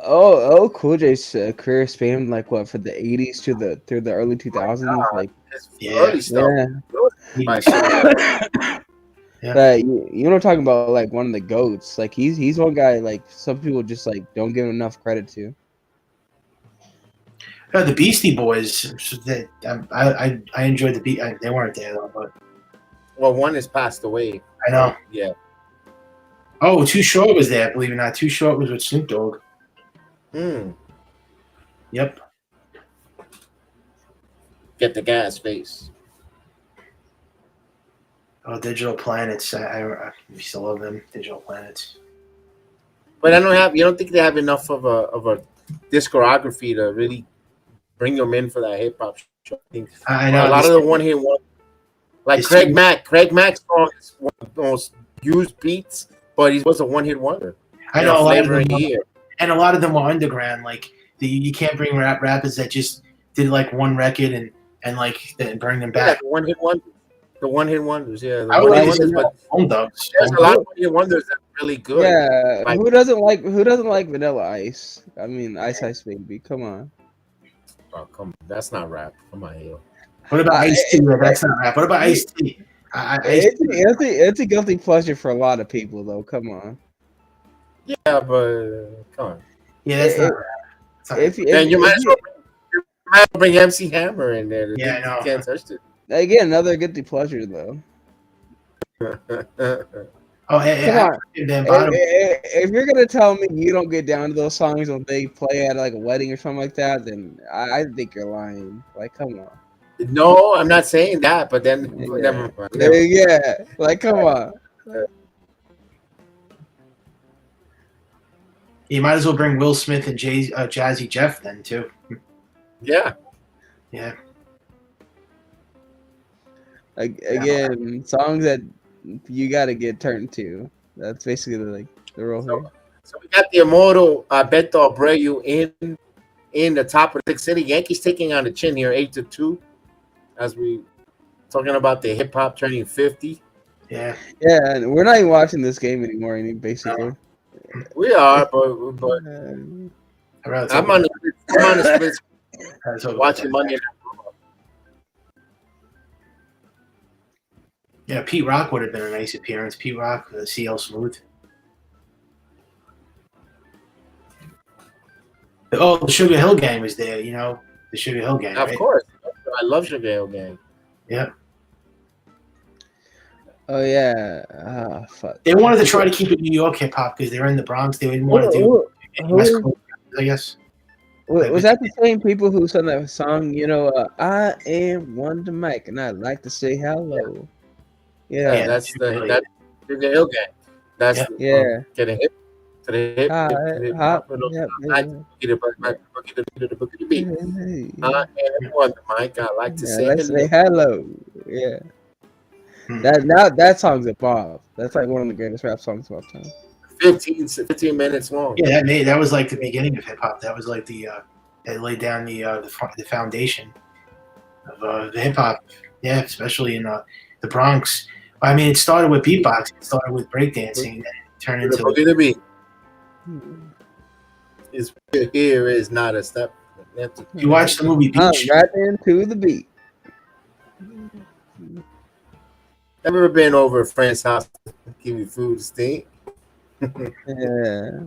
Oh, Cool J's career spanned like what for the 80s through the early 2000s, like early stuff. Yeah. But you know, talking about like one of the goats. Like he's one guy like some people just like don't give enough credit to. The Beastie Boys. I enjoyed the beat. They weren't there though, but Well, one has passed away. I know. Yeah. Oh, Too Short was there. Believe it or not, Too Short was with Snoop Dogg. Yep. Get the gas face. Oh, Digital Planets. I used to love them. Digital Planets. But you don't think they have enough of a discography to really bring them in for that hip hop show? I know a lot of the one hit one, like Craig Mack. Craig Mack's song is one of the most used beats, but he was a one hit wonder. I know a lot of them, here. And a lot of them were underground. Like you can't bring rappers that just did like one record and like then bring them back. Yeah, one hit wonders. The one hit wonders, yeah. I would like to see Home Dogs. There's a lot of one hit wonders that are really good. Yeah, like, who doesn't like Vanilla Ice? I mean, Ice Baby. Come on. Oh, come on. That's not rap. Come on, here. What about Ice-T? That's not rap. What about Ice-T? It's a guilty pleasure for a lot of people, though. Come on. Yeah, but come on. Yeah, that's not rap. You might as well bring MC Hammer in there. Yeah, I know. You can't touch it. Again, another guilty pleasure, though. Oh, hey, come on. If you're gonna tell me you don't get down to those songs when they play at like a wedding or something like that, then I think you're lying. Like, come on. No, I'm not saying that, but then never. Yeah, like, come on. You might as well bring Will Smith and Jazzy Jeff then too. Yeah. Yeah. Again, songs that you got to get turned to. That's basically like the role here. So we got the immortal Beto Abreu in the top of the sixth inning. Yankees taking on the chin here, 8-2. As we talking about the hip hop turning 50. Yeah. Yeah, and we're not even watching this game anymore. Basically, we are, but I'm on the split. Watching Monday Night. Yeah, Pete Rock would have been a nice appearance. Pete Rock, CL Smooth. Oh, the Sugar Hill Gang was there, you know? The Sugar Hill Gang, Of right? course. I love Sugar Hill Gang. Yeah. Oh, yeah. Ah, fuck. They wanted to try to keep it New York hip-hop because they're in the Bronx. They didn't want to do West Coast, I guess. Was that the same people who sung that song, you know, I am Wonder Mike, and I'd like to say hello. Yeah, that's Sugar Hill Gang. That's get a hip to the hip. I am Wonder Mike. I like to say hello. Yeah. That song's a bomb. That's like one of the greatest rap songs of all time. 15 minutes long. Yeah, that was like the beginning of hip hop. That was like they laid down the foundation of the hip hop. Yeah, especially in the Bronx. I mean, it started with beatboxing. It started with breakdancing, and then it turned into the beat. Here is not a step. You watched the movie Beach? Right into the beat. Ever been over a friend's house to give you food to stink? Yeah.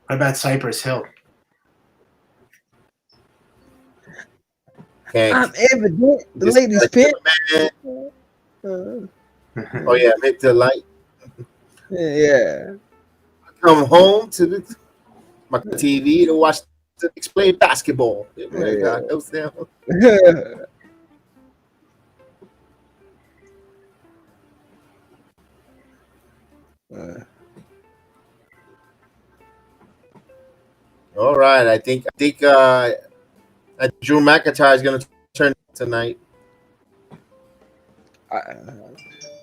What about Cypress Hill? I'm evident. The lady's pit. Oh yeah, make the light. Yeah. I come home to my TV to watch the explain basketball. All right, I think Drew McIntyre is going to turn tonight.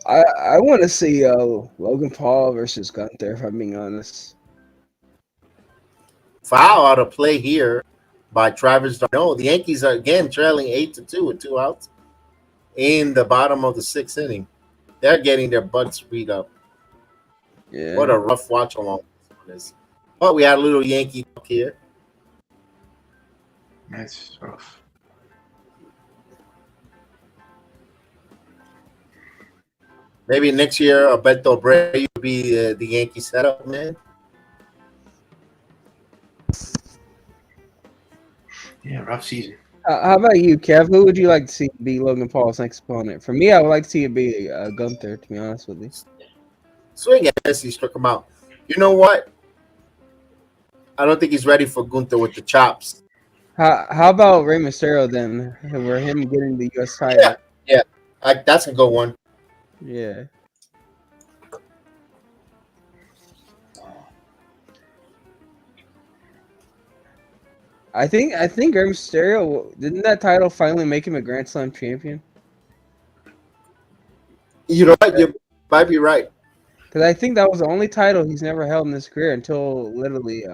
I want to see Logan Paul versus Gunther, if I'm being honest. Foul out of play here by Travis Darno. The Yankees are again trailing 8-2 with 2 outs in the bottom of the 6th inning. They're getting their butts beat up. Yeah. What a rough watch along this. But we had a little Yankee talk here. That's rough. Maybe next year, Beto Abreu will be the Yankee setup, man. Yeah, rough season. How about you, Kev? Who would you like to see be Logan Paul's next opponent? For me, I would like to see it be Gunther, to be honest with you. Swing as he struck him out. You know what? I don't think he's ready for Gunther with the chops. How about Rey Mysterio then? Where him getting the U.S. title? Yeah. That's a good one. Yeah. I think Rey Mysterio, didn't that title finally make him a Grand Slam champion? You know what? You might be right. Because I think that was the only title he's never held in his career until literally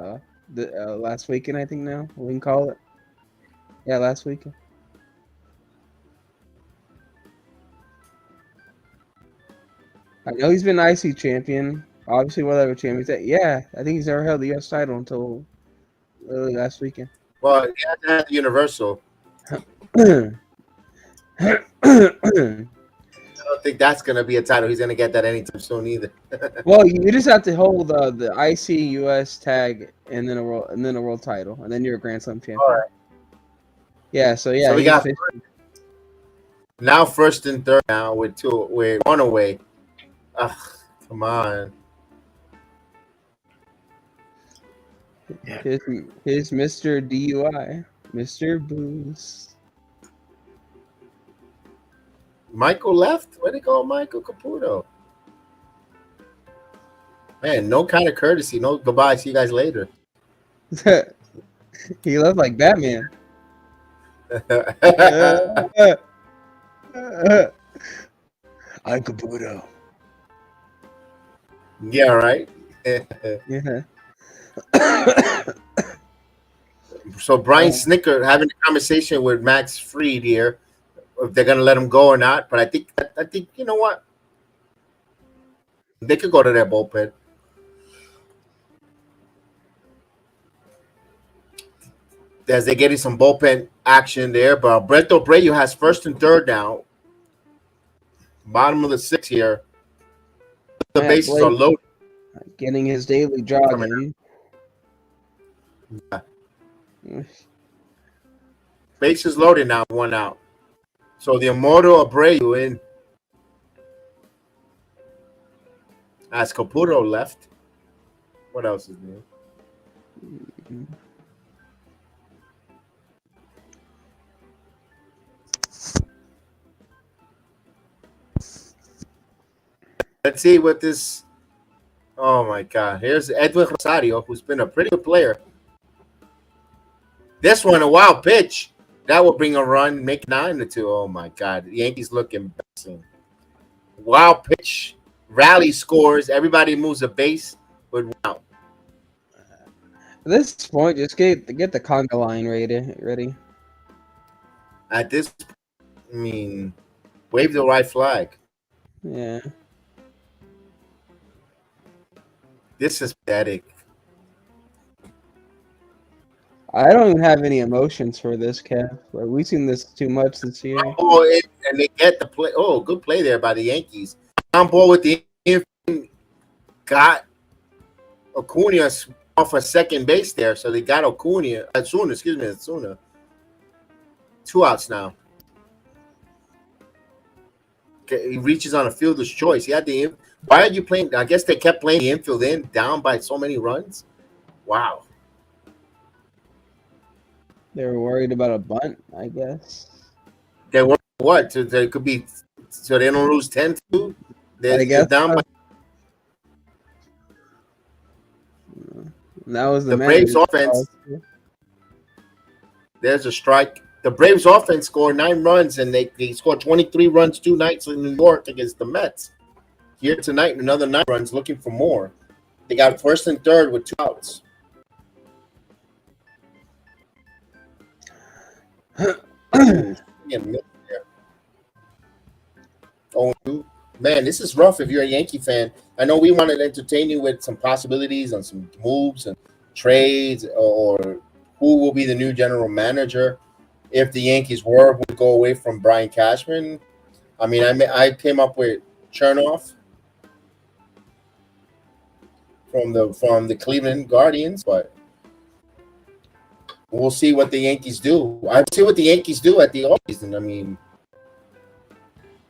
the last weekend. I think now we can call it. Yeah, last weekend. I know he's been IC champion. Obviously, whatever champion. Yeah, I think he's never held the U.S. title until literally last weekend. Well, he had to have the Universal. I don't think that's going to be a title. He's going to get that anytime soon either. Well, you just have to hold the IC US tag and then a world title, and then you're a Grand Slam champion. All right. Yeah. So yeah, So we got now first and third now with one away. Ugh, come on. Yeah. His Mr. DUI, Mr. Booze. Michael left? Where'd it go, Michael Caputo? Man, no kind of courtesy. No goodbye. See you guys later. He left like Batman. I'm Caputo. Yeah, right. Yeah. So Brian Snicker having a conversation with Max Fried here, if they're gonna let him go or not. But I think you know what, they could go to their bullpen. As they're getting some bullpen action there, but Alberto Abreu has first and third now. Bottom of the sixth here. The bases are loaded. Getting his daily jog in. Yeah. Bases loaded now, one out. So the Immortal Abreu in. As Caputo left. What else is new? Let's see what this. Oh my God! Here's Edwin Rosario, who's been a pretty good player. This one, a wild pitch. That will bring a run, make 9-2. Oh my God! The Yankees look embarrassing. Wild pitch, rally scores. Everybody moves a base, but wow. At this point, just get the conga line ready. At this, I mean, wave the white flag. Yeah. This is pathetic. I don't even have any emotions for this, Kev. We've seen this too much this year. Oh, and they get the play. Oh, good play there by the Yankees. On ball with the got Acuna off a second base there, so they got Acuna. 2 outs now. Okay, he reaches on a fielder's choice. He had the. Why are you playing? I guess they kept playing the infield in, down by so many runs. Wow. They were worried about a bunt, I guess. They were what? So they could be. So they don't lose 10-2. They're down by. That was the Braves offense. There's a strike. The Braves offense scored 9 runs, and they scored 23 runs 2 nights in New York against the Mets. Here tonight, another 9 runs, looking for more. They got first and third with 2 outs. Oh, man, this is rough if you're a Yankee fan. I know we wanted to entertain you with some possibilities on some moves and trades, or who will be the new general manager if the Yankees would go away from Brian Cashman. I mean, I came up with Chernoff from the Cleveland Guardians, but We'll see what the Yankees do. I see what the Yankees do at the offseason. I mean,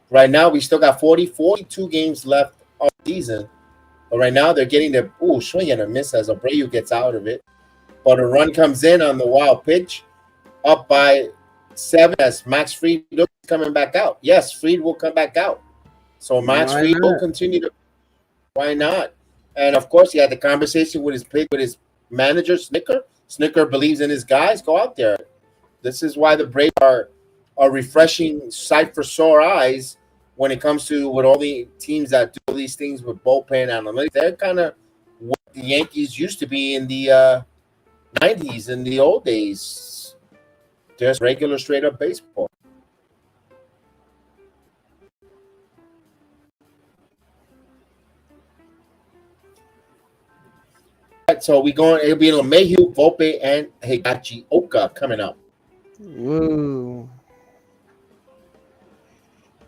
right now we still got 42 games left of the season. But right now they're getting the swing and a miss as Abreu gets out of it. But a run comes in on the wild pitch, up by 7 as Max Fried looks coming back out. Yes, Fried will come back out. So Max Fried will continue to. Why not? And of course, he had the conversation with his manager Snicker. Snicker believes in his guys. Go out there. This is why the Braves are a refreshing sight for sore eyes when it comes to with all the teams that do these things with bullpen analytics. They're kind of what the Yankees used to be in the 90s, in the old days. Just regular straight up baseball. Right, so it'll be LeMahieu, Volpe, and Higashioka coming up. Woo.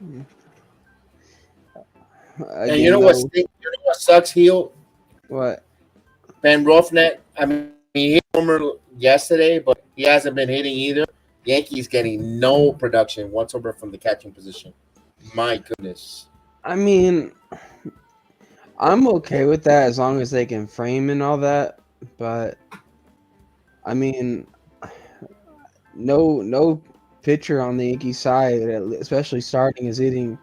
And you know what sucks, Heel? What? Ben Rothneck, I mean, he hit homer yesterday, but he hasn't been hitting either. Yankees getting no production whatsoever from the catching position. My goodness. I mean, I'm okay with that as long as they can frame and all that. But I mean, no pitcher on the Yankees side, especially starting, is hitting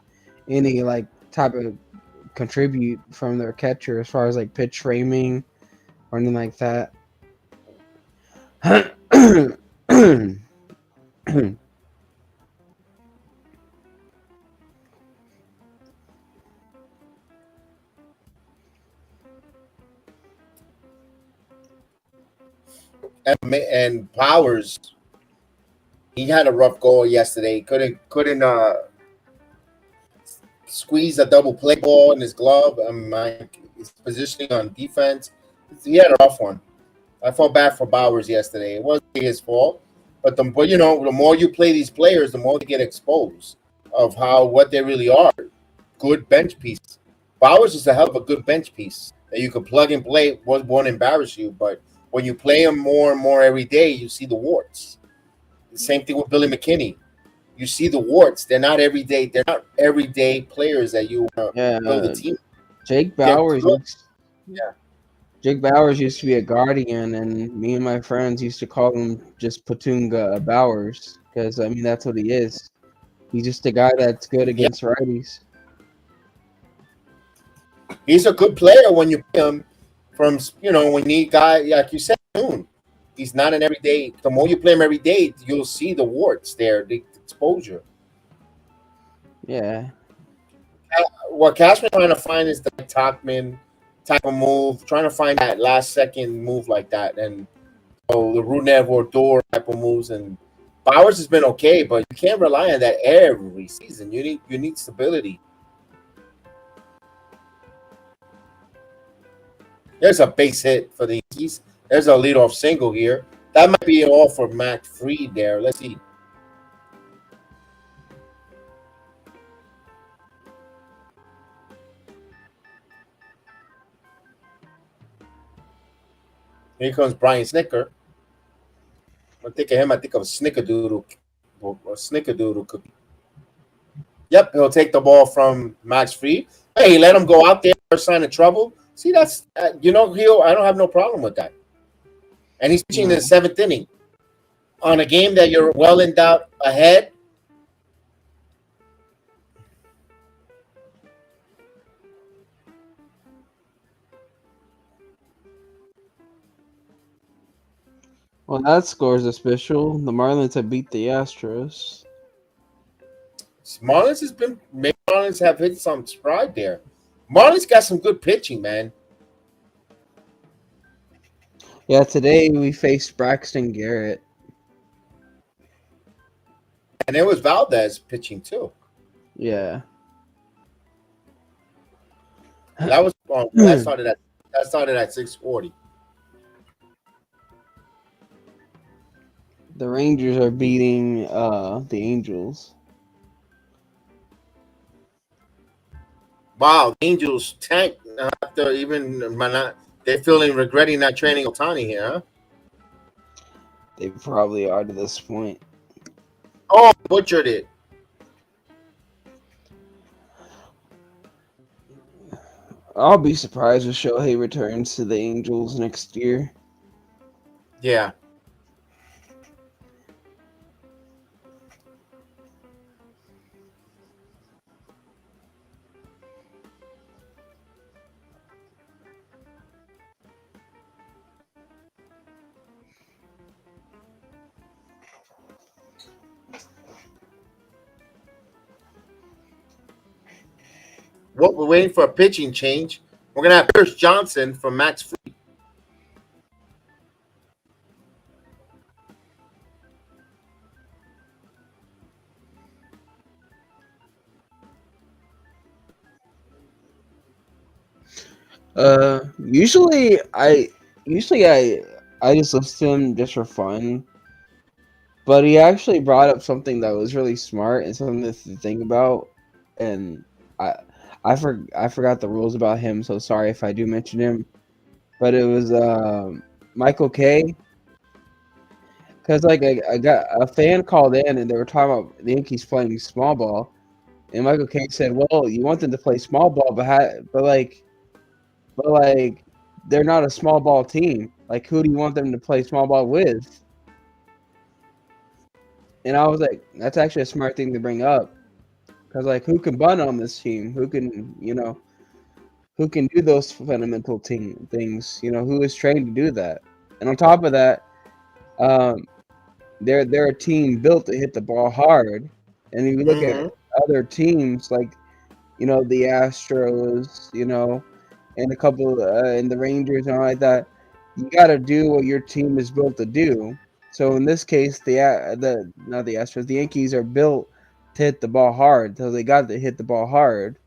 any like type of contribute from their catcher as far as like pitch framing or anything like that. And Powers, he had a rough goal yesterday. Couldn't squeeze a double play ball in his glove. His positioning on defense, he had a rough one. I felt bad for Bowers yesterday. It wasn't his fault, but the more you play these players, the more they get exposed of what they really are. Good bench piece. Bowers is a hell of a good bench piece that you could plug and play. Won't embarrass you, but when you play him more and more every day, you see the warts. The same thing with Billy McKinney. You see the warts. They're not everyday. They're not everyday players that you build a team. Jake Bowers. Jake Bowers used to be a guardian, and me and my friends used to call him just Patunga Bowers because I mean that's what he is. He's just a guy that's good against righties. He's a good player when you play him. When you need guy like you said, he's not an everyday. The more you play him every day, you'll see the warts there, the exposure. Yeah. What Cashman's trying to find is the Tachman type of move, trying to find that last second move like that, and the Runev or Door type of moves. And Bowers has been okay, but you can't rely on that every season. You need stability. There's a base hit for the Yankees. There's a leadoff single here. That might be all for Matt Fried there. Let's see. Here comes Brian Snicker. I think of him. I think of a Snickerdoodle cookie. Yep, he'll take the ball from Max Fried. Hey, let him go out there, first sign of trouble. See, that's I don't have no problem with that. And he's pitching in the 7th inning on a game that you're well in doubt ahead. Well, that score's official. The Marlins have beat the Astros. Marlins have hit some stride there. Marlins got some good pitching, man. Yeah, today we faced Braxton Garrett. And it was Valdez pitching too. Yeah. That started at 6:40. The Rangers are beating the Angels. Wow, the Angels tanked after they're regretting not training Ohtani here, huh? They probably are to this point. Oh, butchered it. I'll be surprised if Shohei returns to the Angels next year. Yeah. What we're waiting for a pitching change. We're gonna have Pierce Johnson from Max Fried. Usually I just listen to him just for fun. But he actually brought up something that was really smart and something to think about. And I I forgot the rules about him, so sorry if I do mention him. But it was Michael K. Because like I got a fan called in and they were talking about the Yankees playing small ball, and Michael K said, "Well, you want them to play small ball, but like they're not a small ball team. Like who do you want them to play small ball with?" And I was like, "That's actually a smart thing to bring up, because like who can bunt on this team? Who can who can do those fundamental things? Who is trained to do that? And on top of that, um, they're a team built to hit the ball hard. And if you look at other teams like the Astros, and a couple and the Rangers and all like that, you got to do what your team is built to do. So in this case, the not the Astros, the Yankees are built to hit the ball hard, so they got to hit the ball hard.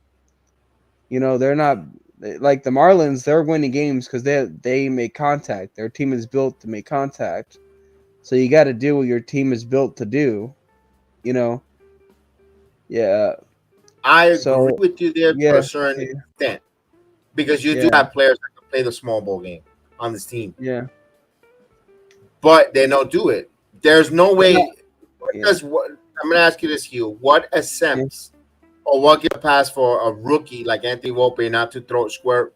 They're not like the Marlins. They're winning games because they make contact. Their team is built to make contact. So you got to do what your team is built to do. Yeah. I agree with you there to a certain yeah. extent, because you do have players that can play the small ball game on this team. Yeah. But they don't do it. There's no way. I'm going to ask you this, Hugh. What attempts or what give a pass for a rookie like Anthony Volpe not to throw square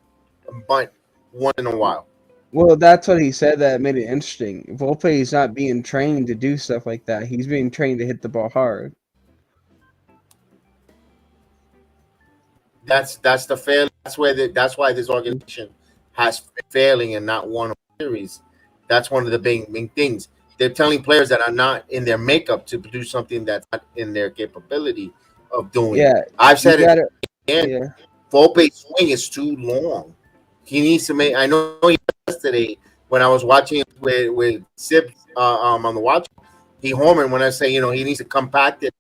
bunt once in a while? Well, that's what he said that made it interesting. Volpe is not being trained to do stuff like that. He's being trained to hit the ball hard. That's the fail. That's why this organization has been failing and not won a series. That's one of the big things. They're telling players that are not in their makeup to do something that's not in their capability of doing. Yeah, I've said it. And Volpe's swing is too long. He needs to make. I know yesterday when I was watching with Sip on the watch, he homered when I say he needs to compact it.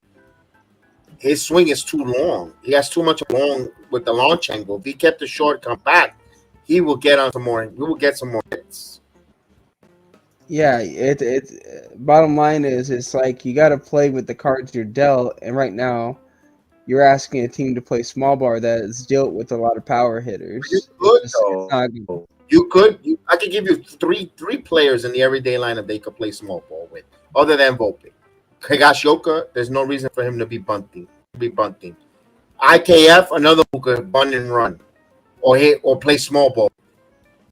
His swing is too long. He has too much long with the launch angle. If he kept it short, compact, he will get on some more. We will get some more hits. Yeah, bottom line is it's like you got to play with the cards you're dealt, and right now you're asking a team to play small ball that is dealt with a lot of power hitters. You could. I could give you three players in the everyday lineup they could play small ball with, other than Volpe. Higashioka, there's no reason for him to be bunting. IKF, another who could bunt and run, or hit or play small ball.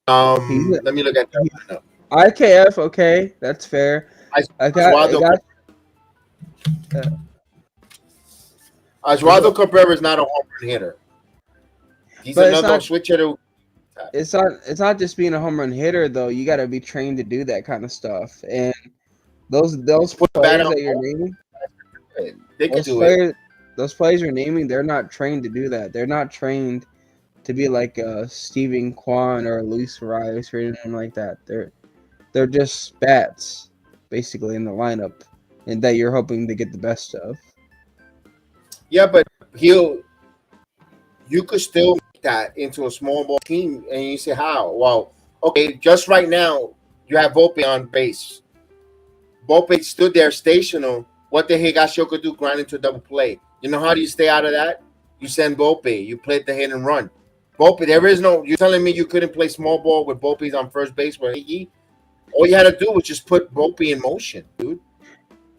Let me look at that lineup. IKF, okay, that's fair. Oswaldo Cabrera is not a home run hitter. He's another switch hitter. It's not just being a home run hitter though. You got to be trained to do that kind of stuff. And those players that you're naming, those players you're naming, they're not trained to do that. They're not trained to be like Steven Kwan or Luis Rice or anything like that. They're just bats basically in the lineup, and that you're hoping to get the best of. Yeah, but you could still make that into a small ball team, and you say how? Well, okay, just right now you have Volpe on base. Volpe stood there stationary. What the Higashioka do? Grind into double play. You know how do you stay out of that? You send Volpe. You play the hit and run. Volpe, there is no. You're telling me you couldn't play small ball with Volpe's on first base with Iggy? All you had to do was just put Volpe in motion, dude.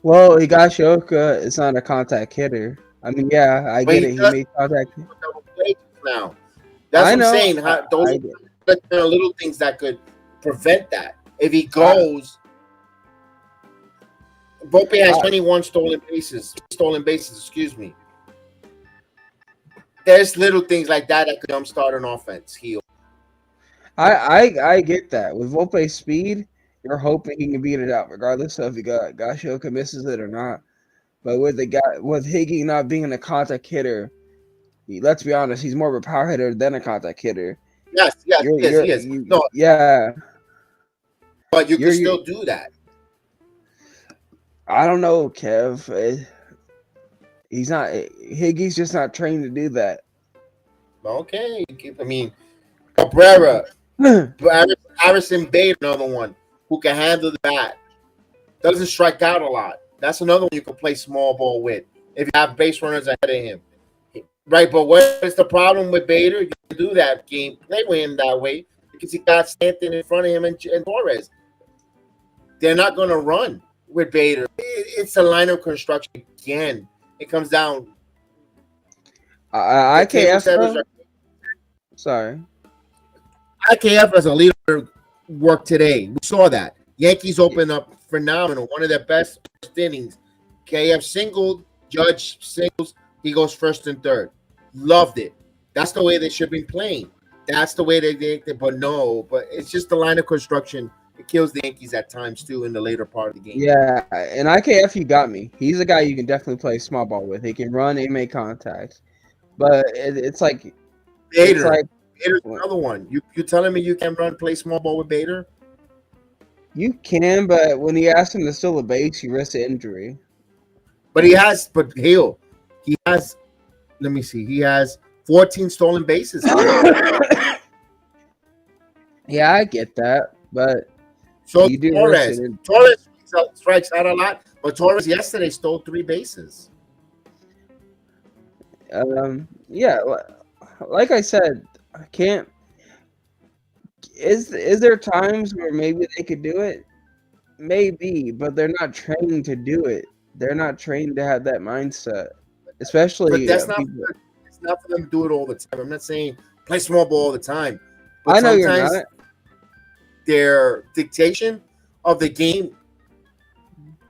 Well, Higashioka is not a contact hitter. I mean, yeah, I But get he it. He does made contact. double plays now. That's I what I'm know. saying. Those I are get- the little things that could prevent that. If he I- goes, Volpe has I- 21 stolen bases. Excuse me. There's little things like that that could jumpstart an offense. I get that. With Volpe's speed, you're hoping he can beat it out, regardless of if Higashioka misses it or not. But with Higgy not being a contact hitter, let's be honest, he's more of a power hitter than a contact hitter. Yes, he is. No, Yeah, but you can you're still do that. I don't know, Kev. He's not. Higgy's just not trained to do that. Okay. I mean, Cabrera, Harrison Bader, another one who can handle the bat. Doesn't strike out a lot. That's another one you can play small ball with if you have base runners ahead of him. Right, but what is the problem with Bader? You can do that game, play with him that way because he got Stanton in front of him and Torres. They're not going to run with Bader. It's a line of construction again. It comes down. IKF. Sorry. IKF as a leader worked today. We saw that. Yankees open up phenomenal. One of their best innings. KF singled, Judge singles. He goes first and third. Loved it. That's the way they should be playing. That's the way but it's just the line of construction. It kills the Yankees at times too in the later part of the game. Yeah, and IKF, you got me. He's a guy you can definitely play small ball with. He can run and make contact. But it's like Bader. Bader's another one. You telling me you can play small ball with Bader? You can, but when he asks him to steal a base, he risks injury. But he has, let me see, he has 14 stolen bases. Yeah, I get that, but so you do Torres strikes out a lot, but Torres yesterday stole 3 bases. Yeah, like I said, I can't. Is there times where maybe they could do it? Maybe, but they're not trained to do it. They're not trained to have that mindset, especially. But that's it's not for them to do it all the time. I'm not saying play small ball all the time. But I know you're not. Their dictation of the game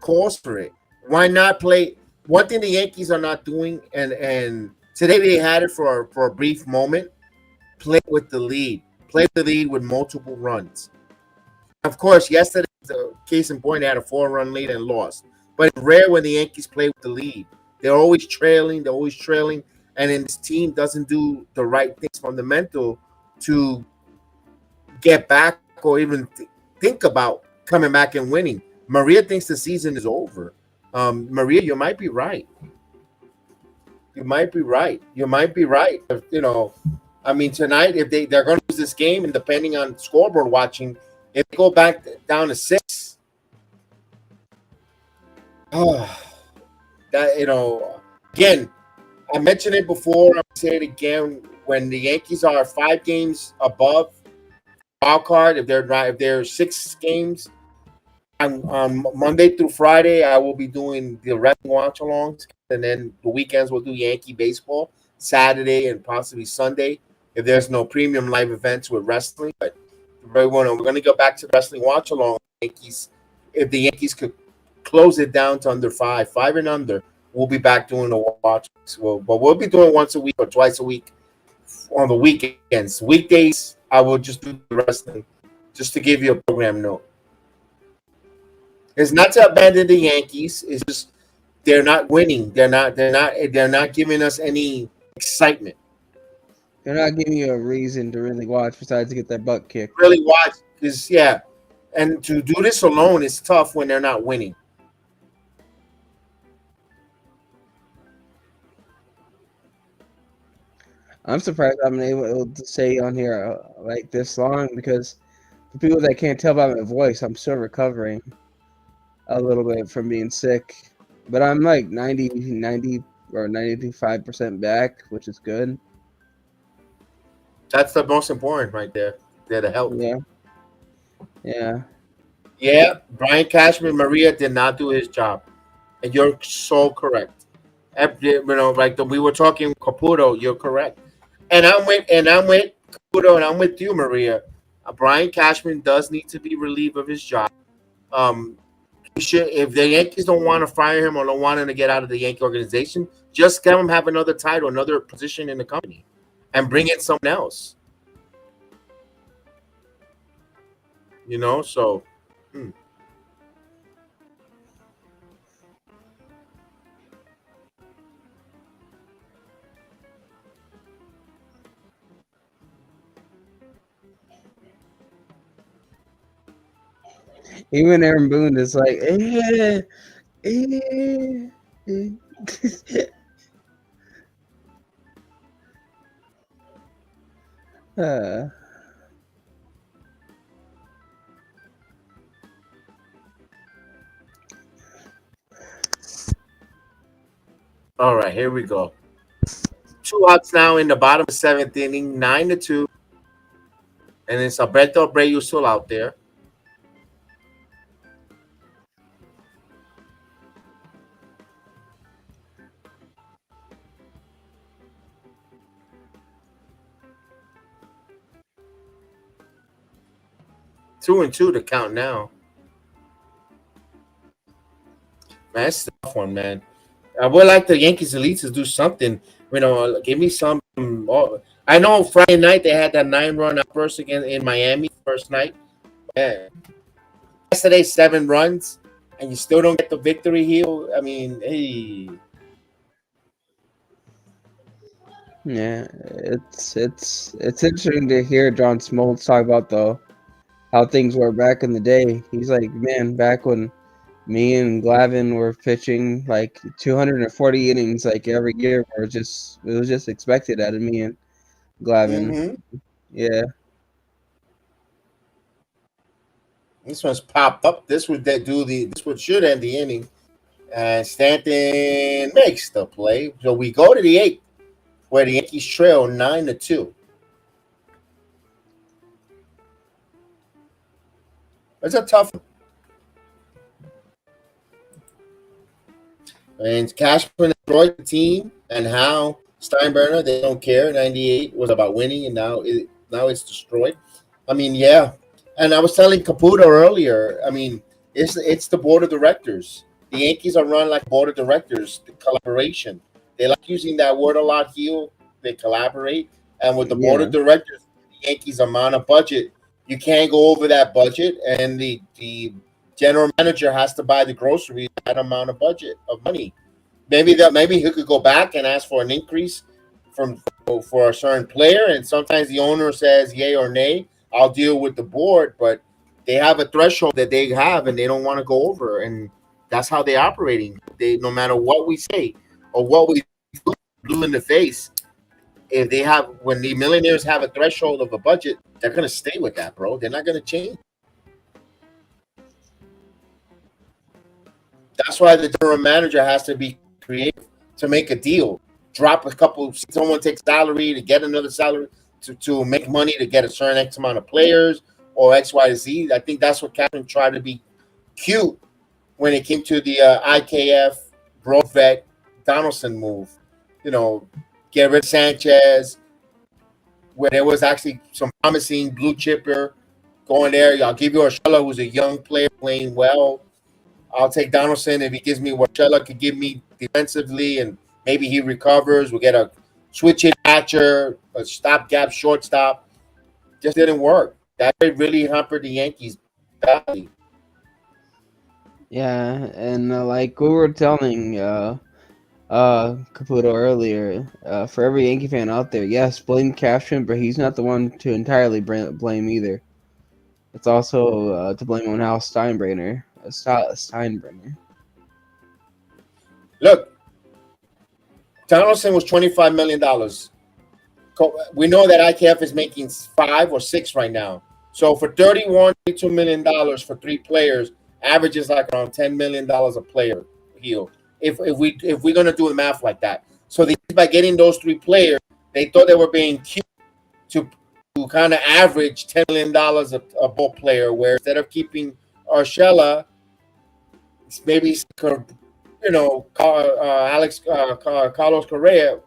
calls for it. Why not play? One thing the Yankees are not doing, and today they had it for a brief moment. Play with the lead. Play the lead with multiple runs. Of course, yesterday, the case in point, they had a 4-run lead and lost. But it's rare when the Yankees play with the lead. They're always trailing. And then this team doesn't do the right things fundamental to get back or even think about coming back and winning. Maria thinks the season is over. Maria, you might be right. You might be right. I mean, tonight, if they're going to lose this game, and depending on scoreboard watching, if they go back down to 6, again, I mentioned it before. I'll say it again. When the Yankees are 5 games above wild card, if they're 6 games on Monday through Friday, I will be doing the wrestling watch-alongs, and then the weekends we'll do Yankee baseball, Saturday and possibly Sunday, if there's no premium live events with wrestling. But we're going to go back to the wrestling watch-along. Yankees, if the Yankees could close it down to under 5 and under, we'll be back doing the watch. But we'll be doing once a week or twice a week on the weekends. Weekdays, I will just do the wrestling, just to give you a program note. It's not to abandon the Yankees. It's just they're not winning. They're not giving us any excitement. They're not giving you a reason to really watch besides to get their butt kicked. Really watch is and to do this alone is tough when they're not winning. I'm surprised I've been able to stay on here like this long, because for people that can't tell by my voice, I'm still recovering a little bit from being sick. But I'm like 90 or 95% back, which is good. That's the most important right there. They're the health. Yeah. Yeah, Brian Cashman Maria did not do his job, and you're so correct. You know, like we were talking Caputo, you're correct, and I'm with Caputo, and I'm with you, Maria. Brian Cashman does need to be relieved of his job. Um, he should, if the Yankees don't want to fire him or don't want him to get out of the Yankee organization, just let him have another title, another position in the company, and bring in someone else. You know, so. Hmm. Even Aaron Boone is like, eh, eh. uh, All right, here we go. Two outs now in the bottom of the seventh inning, 9-2, and it's Alberto Abreu still out there. Two and two to count now. Man, that's a tough one, man. I would like the Yankees at least to do something. You know, give me some. I know Friday night they had that 9-run outburst again in Miami first night. Man, yesterday 7 runs, and you still don't get the victory here. I mean, hey, yeah, it's interesting to hear John Smoltz talk about how things were back in the day. He's like, man, back when me and Glavin were pitching like 240 innings like every year, it was just expected out of me and Glavin. mm-hmm. Yeah, This one's popped up. This would should end the inning. And Stanton makes the play. So we go to the eighth, where the Yankees trail 9-2. It's a tough one. And Cashman destroyed the team, and how Steinbrenner, they don't care. 98 was about winning, and now it's destroyed. I mean, yeah. And I was telling Caputo earlier, I mean, it's the board of directors. The Yankees are run like board of directors, the collaboration. They like using that word a lot here. They collaborate. And with the board yeah, of directors, the Yankees amount of budget, you can't go over that budget, and the general manager has to buy the groceries that amount of budget of money. Maybe he could go back and ask for an increase from for a certain player, and sometimes the owner says yay or nay. I'll deal with the board, but they have a threshold that they have, and they don't want to go over, and that's how they're operating. They no matter what we say or what we do, blue in the face. If they have when the millionaires have a threshold of a budget, they're gonna stay with that, bro. They're not gonna change. That's why the general manager has to be creative to make a deal. Drop a couple. Someone takes salary to get another salary to make money to get a certain X amount of players or X, Y, Z. I think that's what Captain tried to be cute when it came to the IKF Brovet Donaldson move. You know, get rid of Sanchez, where there was actually some promising blue chipper going there. I'll give you Urshela, who's a young player playing well. I'll take Donaldson if he gives me what Urshela could give me defensively, and maybe he recovers. We'll get a switch hit catcher, a stopgap shortstop. Just didn't work. That really hampered the Yankees badly. yeah, and like we were telling Caputo earlier, for every Yankee fan out there, yes, blame Cashman, but he's not the one to entirely blame either. It's also to blame on Hal Steinbrenner. Look, Donaldson was $25 million. We know that IKF is making 5 or 6 right now. So for $32 million for 3 players, average is like around $10 million a player here. If we're gonna do the math like that, so by getting those 3 players, they thought they were being cute to kind of average $10 million a ball player. Where instead of keeping Urshela, maybe Carlos Correa,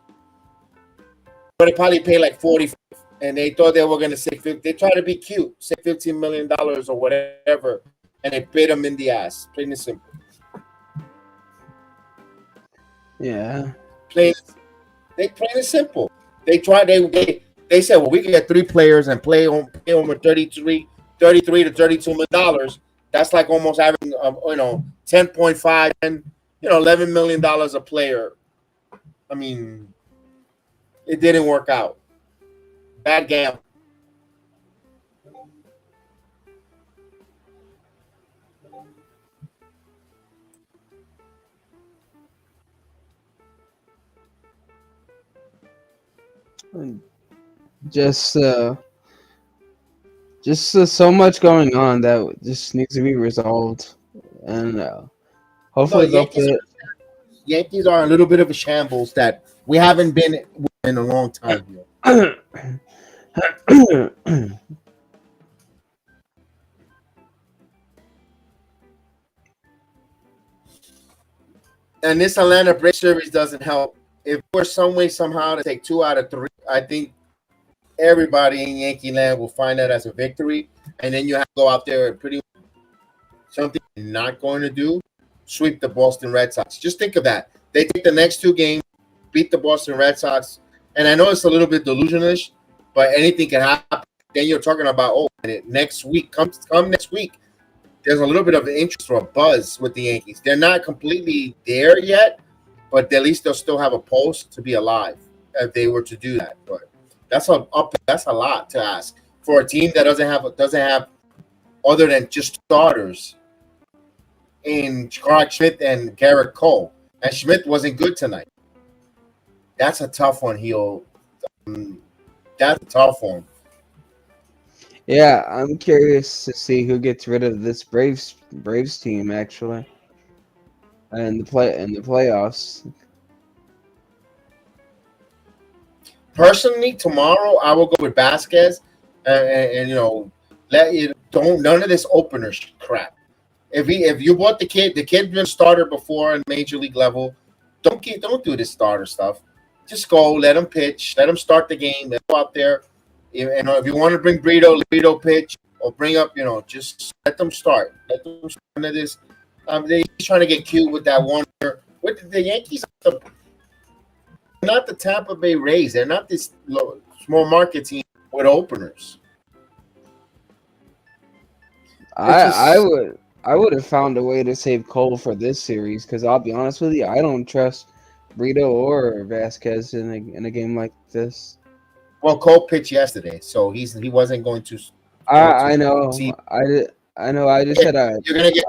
but they probably pay like 40, and they thought they were going to say 50. They try to be cute, say $15 million or whatever, and they bit them in the ass. Plain and simple. Yeah. Plain and simple. They tried. They said, well, we can get 3 players and pay them $33 to $32 million. That's like almost having 10.5 and $11 million a player. I mean, it didn't work out. Bad gamble. Just so much going on that just needs to be resolved, and hopefully Yankees are a little bit of a shambles that we haven't been in a long time here. And this Atlanta Braves series doesn't help. If we're some way somehow to take 2 out of 3, I think everybody in Yankee land will find that as a victory. And then you have to go out there and pretty much something you're not going to do, sweep the Boston Red Sox. Just think of that. They take the next 2 games, beat the Boston Red Sox. And I know it's a little bit delusional-ish, but anything can happen. Then you're talking about, next week, come next week, there's a little bit of an interest or a buzz with the Yankees. They're not completely there yet, but at least they'll still have a pulse to be alive if they were to do that. But that's a lot to ask for a team that doesn't have other than just starters in Clark Schmidt and Garrett Cole. And Schmidt wasn't good tonight. That's a tough one, that's a tough one. Yeah, I'm curious to see who gets rid of this Braves team actually, and the playoffs. Personally, tomorrow I will go with Vasquez, and none of this opener crap. If you bought the kid's been a starter before in major league level, don't do this starter stuff. Just go, let him pitch, let him start the game, let him go out there. If you want to bring Brito pitch, or bring up, just let them start. Let them start into this. They're trying to get cute with that one. With the Yankees, not the Tampa Bay Rays. They're not this small market team with openers. I would have found a way to save Cole for this series, because I'll be honest with you, I don't trust Brito or Vasquez in a game like this. Well, Cole pitched yesterday, so he wasn't going to. I know. I know. I just said you're gonna get.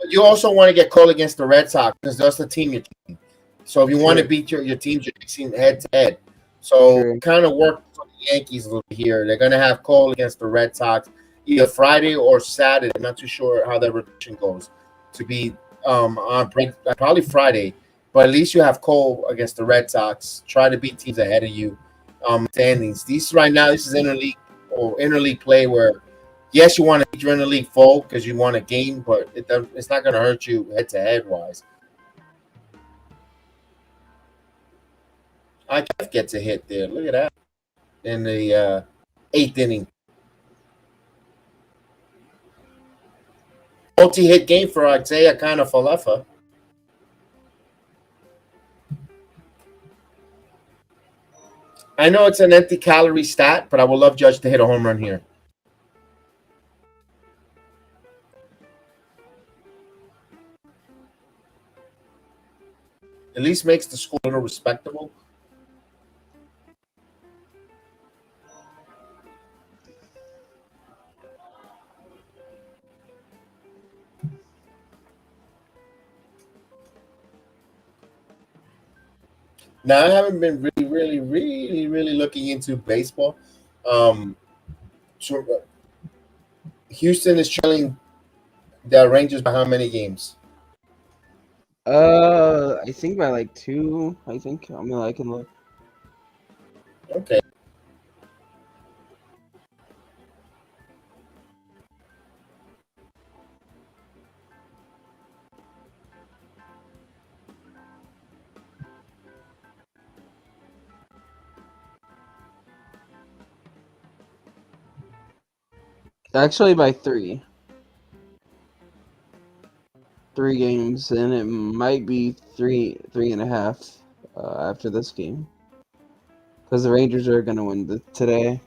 You also want to get Cole against the Red Sox because that's the team you're taking. So if you want to beat your teams, you're mixing head to head. So kind of work for the Yankees a little bit here. They're gonna have Cole against the Red Sox either Friday or Saturday. I'm not too sure how that rotation goes. To be on break, probably Friday, but at least you have Cole against the Red Sox. Try to beat teams ahead of you. Standings. This is interleague play where, yes, you want to beat your interleague foe because you want a game, but it's not going to hurt you head to head wise. IKF gets a hit there. Look at that in the 8th inning. Multi-hit game for Isaiah Falefa. I know it's an empty calorie stat, but I would love Judge to hit a home run here. At least makes the score a little respectable. Now, I haven't been really looking into baseball. Houston is trailing the Rangers by how many games? I think by like 2. I think. I mean, I can look. Okay. Actually, by 3. 3 games, and it might be 3.5 after this game. Because the Rangers are going to win today.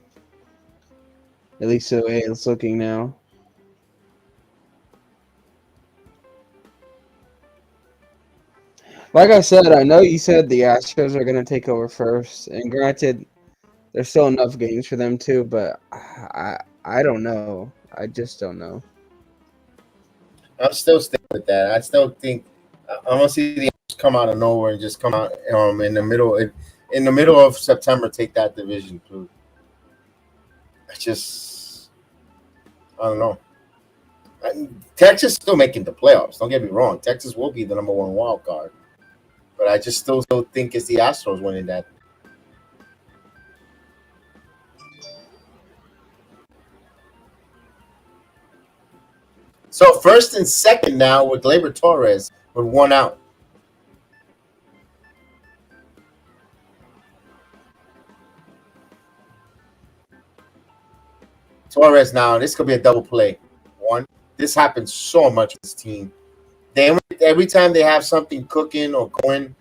At least the way it's looking now. Like I said, I know you said the Astros are going to take over first. And granted, there's still enough games for them too, but I don't know. I just don't know. I'm still sticking with that. I still think I'm gonna see the Yankees come out of nowhere and just come out in the middle of September, take that division, too. I don't know. Texas still making the playoffs. Don't get me wrong. Texas will be the number 1 wild card, but I just still think it's the Astros winning that. So first and second now with Gleyber Torres with 1 out. Torres now. This could be a double play. 1. This happens so much with this team. Every time they have something cooking or going,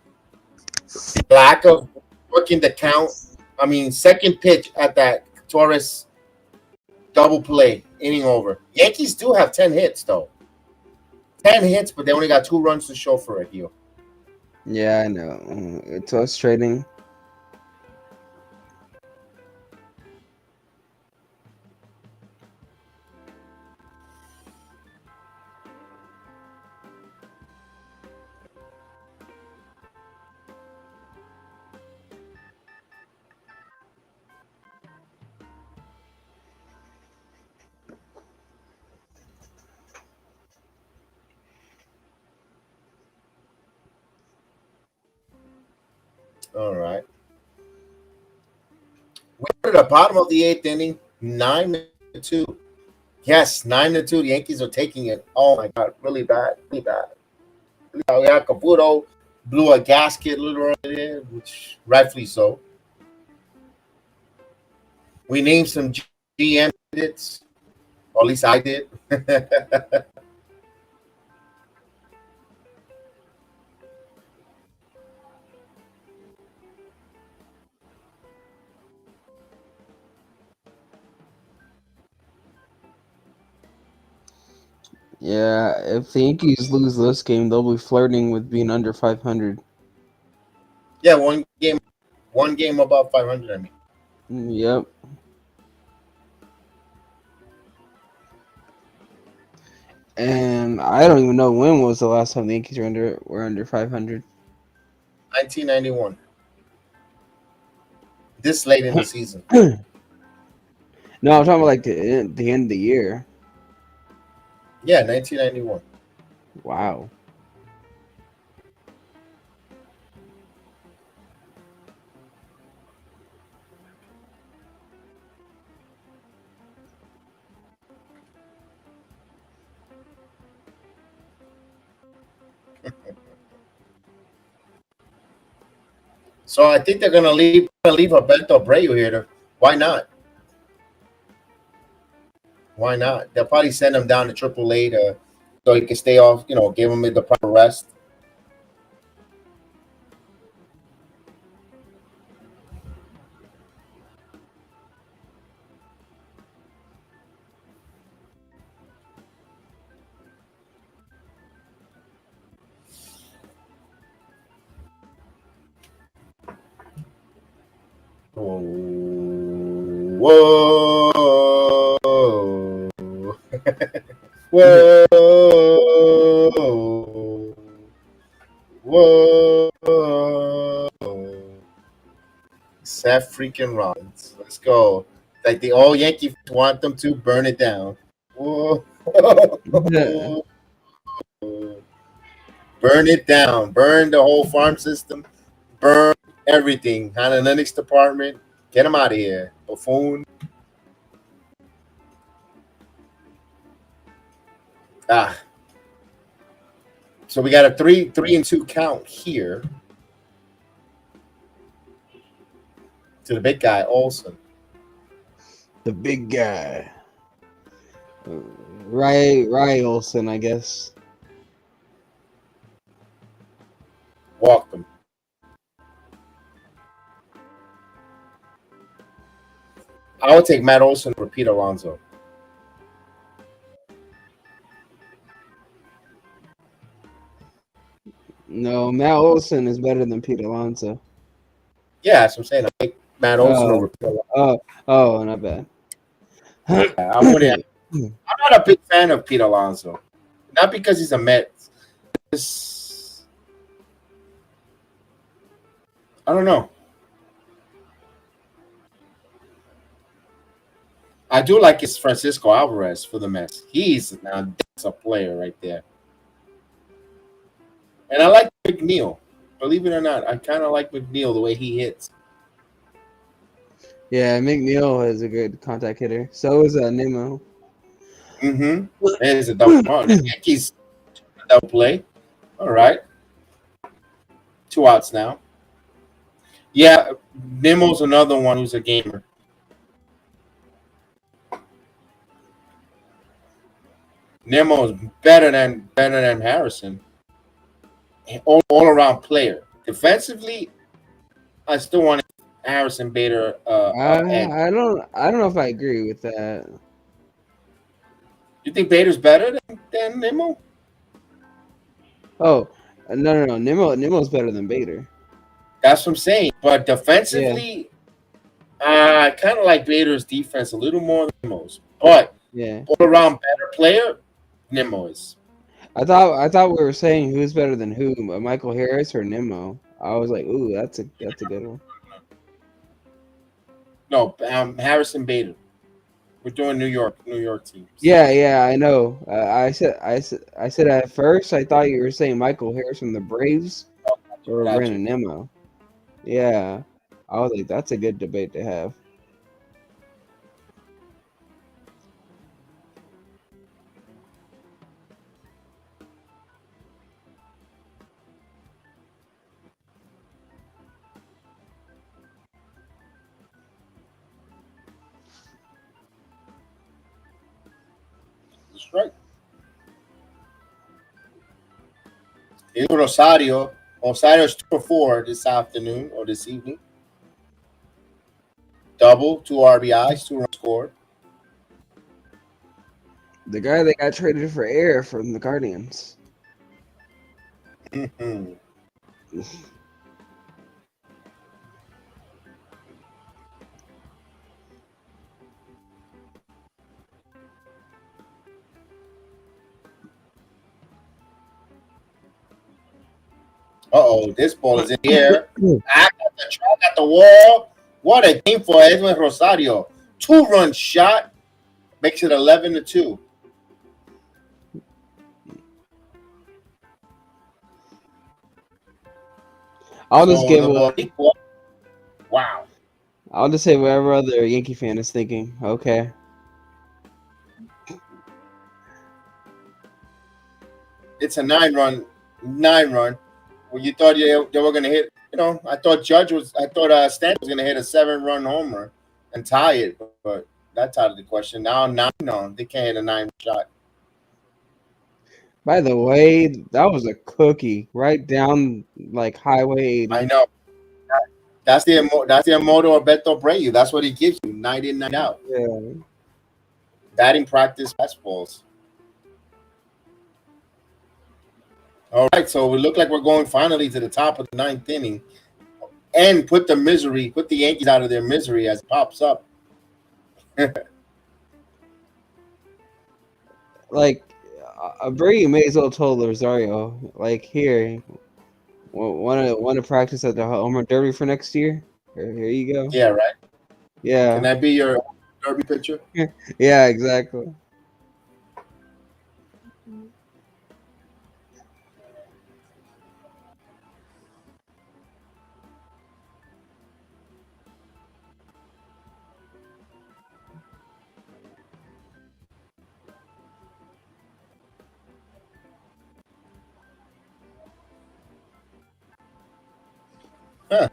lack of working the count. I mean, second pitch at that Torres double play, inning over. Yankees do have 10 hits, though. 10 hits, but they only got 2 runs to show for it here. Yeah, I know. It's frustrating. All right. We're at the bottom of the 8th inning, 9-2. Yes, 9-2. The Yankees are taking it. Oh my God, really bad, really bad. Yeah, Caputo blew a gasket a little earlier, which rightfully so. We named some GM candidates, or at least I did. Yeah, if the Yankees lose this game, they'll be flirting with being under 500. Yeah, one game above 500. I mean, Yep. And I don't even know when was the last time the Yankees were under 500. 1991. This late in the season. No, I'm talking about like the end of the year. Yeah, 1991. Wow. So I think they're gonna leave Alberto Abreu here. Why not? Why not? They'll probably send him down to AAA so he can stay off. Give him the proper rest. Whoa. Whoa. Whoa. Seth freaking Rollins. Let's go. Like the all Yankee want them to burn it down. Whoa. Yeah. Burn it down. Burn the whole farm system. Burn everything. Analytics department. Get them out of here. Buffoon. So we got a 3-2 count here to the big guy Olsen. The big guy. Ray Olsen, I guess. Walked him. I would take Matt Olson over Pete Alonso. No, Matt Olson is better than Pete Alonso. Yeah, that's what I'm saying. I take Matt Olson over Pete Alonso. Oh, not bad. I'm not a big fan of Pete Alonso. Not because he's a Met. I don't know. I do like his Francisco Alvarez for the Mets. That's a player right there. And I like McNeil. Believe it or not, I kind of like McNeil the way he hits. Yeah, McNeil is a good contact hitter. So is Nemo. Mm-hmm. There's a double. The Yankees double play. All right. 2 outs now. Yeah, Nemo's another one who's a gamer. Nemo's better than Harrison. All around player. Defensively, I still want Harrison Bader. I don't know if I agree with that. You think Bader's better than Nemo? Oh, no. Nemo's better than Bader. That's what I'm saying. But defensively, I kind of like Bader's defense a little more than Nemo's. But all around better player, Nemo is. I thought we were saying who's better than who, Michael Harris or Nemo. I was like, ooh, that's a good one. No, Harrison Bader. We're doing New York teams. Yeah, I know. I said at first I thought you were saying Michael Harris from the Braves or Brandon Nemo. Yeah, I was like, that's a good debate to have. That's right. It's Rosario. Rosario's 2 for 4 this afternoon or this evening. Double, 2 RBIs, 2 runs scored. The guy that got traded for air from the Guardians. Mm-hmm. Uh-oh, this ball is in the air. I got the track at the wall. What a game for Edwin Rosario. 2-run shot. Makes it 11-2. Wow. I'll just say whatever other Yankee fan is thinking. Okay. It's a 9-run. Well, you thought they were going to hit. I thought Stanton was going to hit a 7-run homer and tie it, but that's out of the question. Now, no, they can't hit a 9 shot. By the way, that was a cookie right down like Highway 80. I know. That's the motto of Beto Abreu. That's what he gives you, night in, night out. Yeah. Batting practice fastballs. All right, so we look like we're going finally to the top of the 9th inning and put the Yankees out of their misery as it pops up. Like, Abreu may as well told Rosario, like, here, want to practice at the home run derby for next year? Here you go. Yeah, right. Yeah. Can that be your derby pitcher? Yeah, exactly. Huh.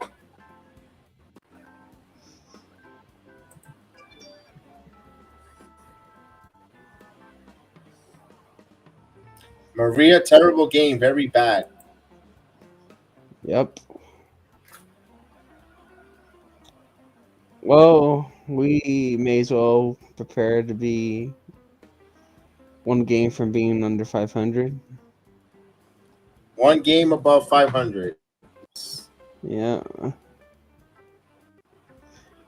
Maria, terrible game, very bad. Yep. Well, we may as well prepare to be one game from being under 500. One game above 500. Yeah.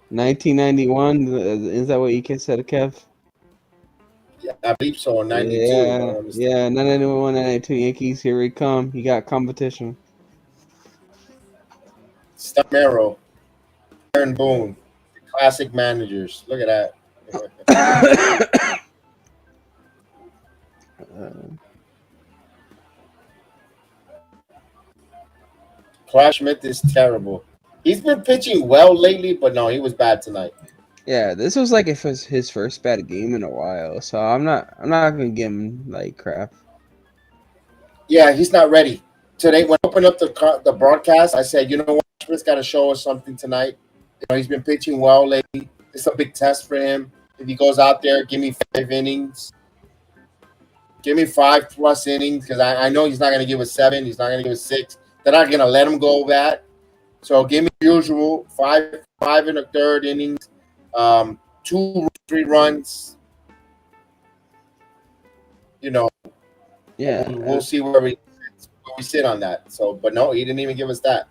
1991, is that what you can said, Kev? Yeah, I believe so. 92. Yeah, yeah, 991, 92 Yankees, here we come. You got competition. Stamero, Aaron Boone, classic managers. Look at that. Clash Schmidt is terrible. He's been pitching well lately, but no, he was bad tonight. Yeah, this was like if it was his first bad game in a while, so I'm not gonna give him like crap. Yeah, he's not ready. Today, when I opened up the broadcast, I said, you know what, Schmidt's got to show us something tonight. You know, he's been pitching well lately. It's a big test for him. If he goes out there, give me 5 innings. Give me 5+ innings, because I know he's not going to give us 7. He's not going to give us 6. They're not going to let him go that. So give me the usual 5 and a third innings, 2, 3 runs. You know, Yeah, we'll see where we sit on that. So, but no, he didn't even give us that.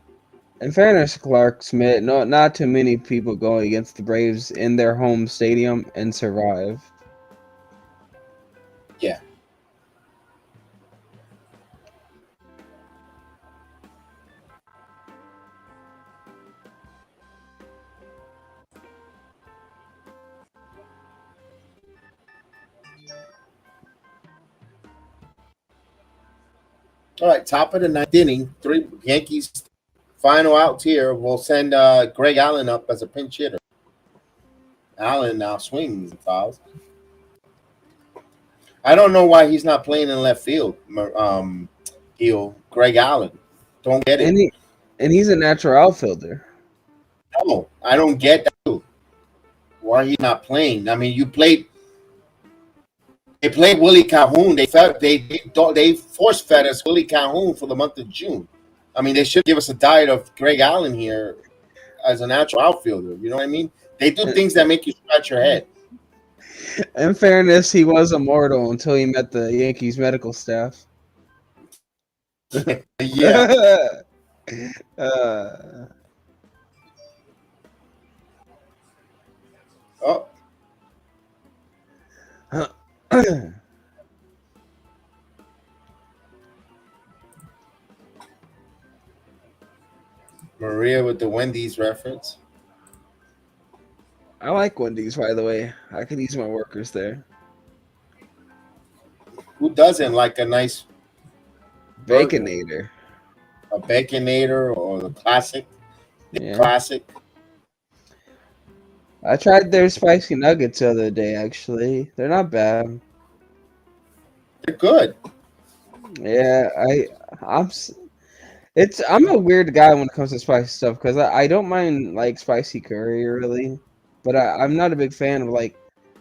in fairness to Clark Schmidt, not too many people go against the Braves in their home stadium and survive. Yeah. All right, top of the 9th inning, 3 Yankees final outs here. We'll send Greg Allen up as a pinch hitter. Allen now swings and fouls. I don't know why he's not playing in left field. Greg Allen. Don't get it. And he's a natural outfielder. No, I don't get that. Why he's not playing? I mean, They played Willie Calhoun. They force fed us Willie Calhoun for the month of June. I mean, they should give us a diet of Greg Allen here as a natural outfielder. You know what I mean? They do things that make you scratch your head. In fairness, he was immortal until he met the Yankees medical staff. Yeah. Oh. Maria with the Wendy's reference. I like Wendy's, by the way. I could use my workers there. Who doesn't like a nice Baconator? A Baconator or the classic? Yeah. Classic. I tried their spicy nuggets the other day, actually. They're not bad. They're good. Yeah, I'm a weird guy when it comes to spicy stuff because I don't mind like spicy curry really, but I'm not a big fan of like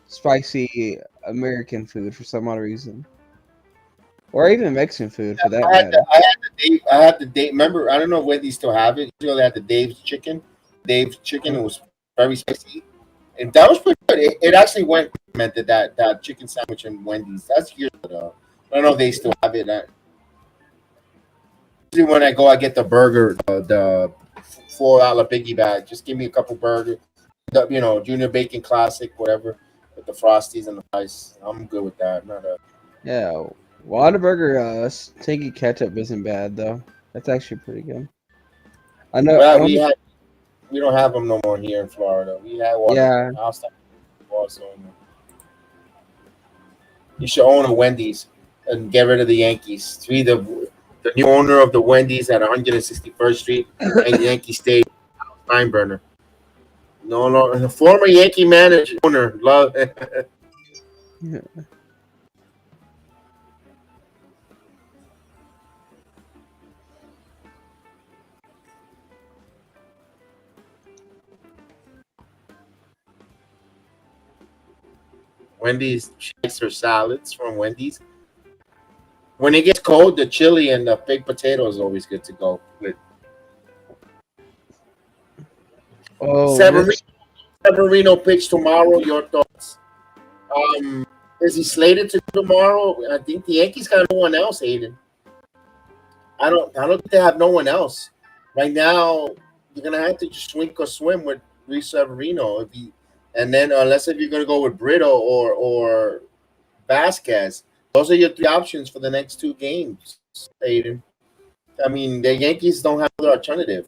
spicy American food for some odd reason, or even Mexican food for that matter. I had the Dave. Remember, I don't know if Wendy's still have it. You know, they had the Dave's chicken. Dave's chicken. It was very spicy, and that was pretty good. It actually went implemented that chicken sandwich in Wendy's. That's years ago. I don't know if they still have it. Usually when I go, I get the burger, the $4 biggie bag. Just give me a couple burgers, Junior Bacon Classic, whatever, with the Frosties and the rice. I'm good with that. Yeah, Whataburger stinky ketchup isn't bad though. That's actually pretty good. I know. Well, we don't have them no more here in Florida. We had one. Yeah. You should own a Wendy's and get rid of the Yankees. To be the new owner of the Wendy's at 161st Street and Yankee Stadium, Steinbrenner. No, the former Yankee manager owner. Love. Yeah. Wendy's shakes or salads from Wendy's. When it gets cold, the chili and the baked potato is always good to go with. Oh, Severino pitch tomorrow. Your thoughts? Is he slated to do tomorrow? I think the Yankees got no one else, Aiden. I don't think they have no one else right now. You're gonna have to just swing or swim with Luis Severino and then unless if you're gonna go with Brito or Vasquez. Those are your three options for the next two games, Aiden. I mean, the Yankees don't have other alternative.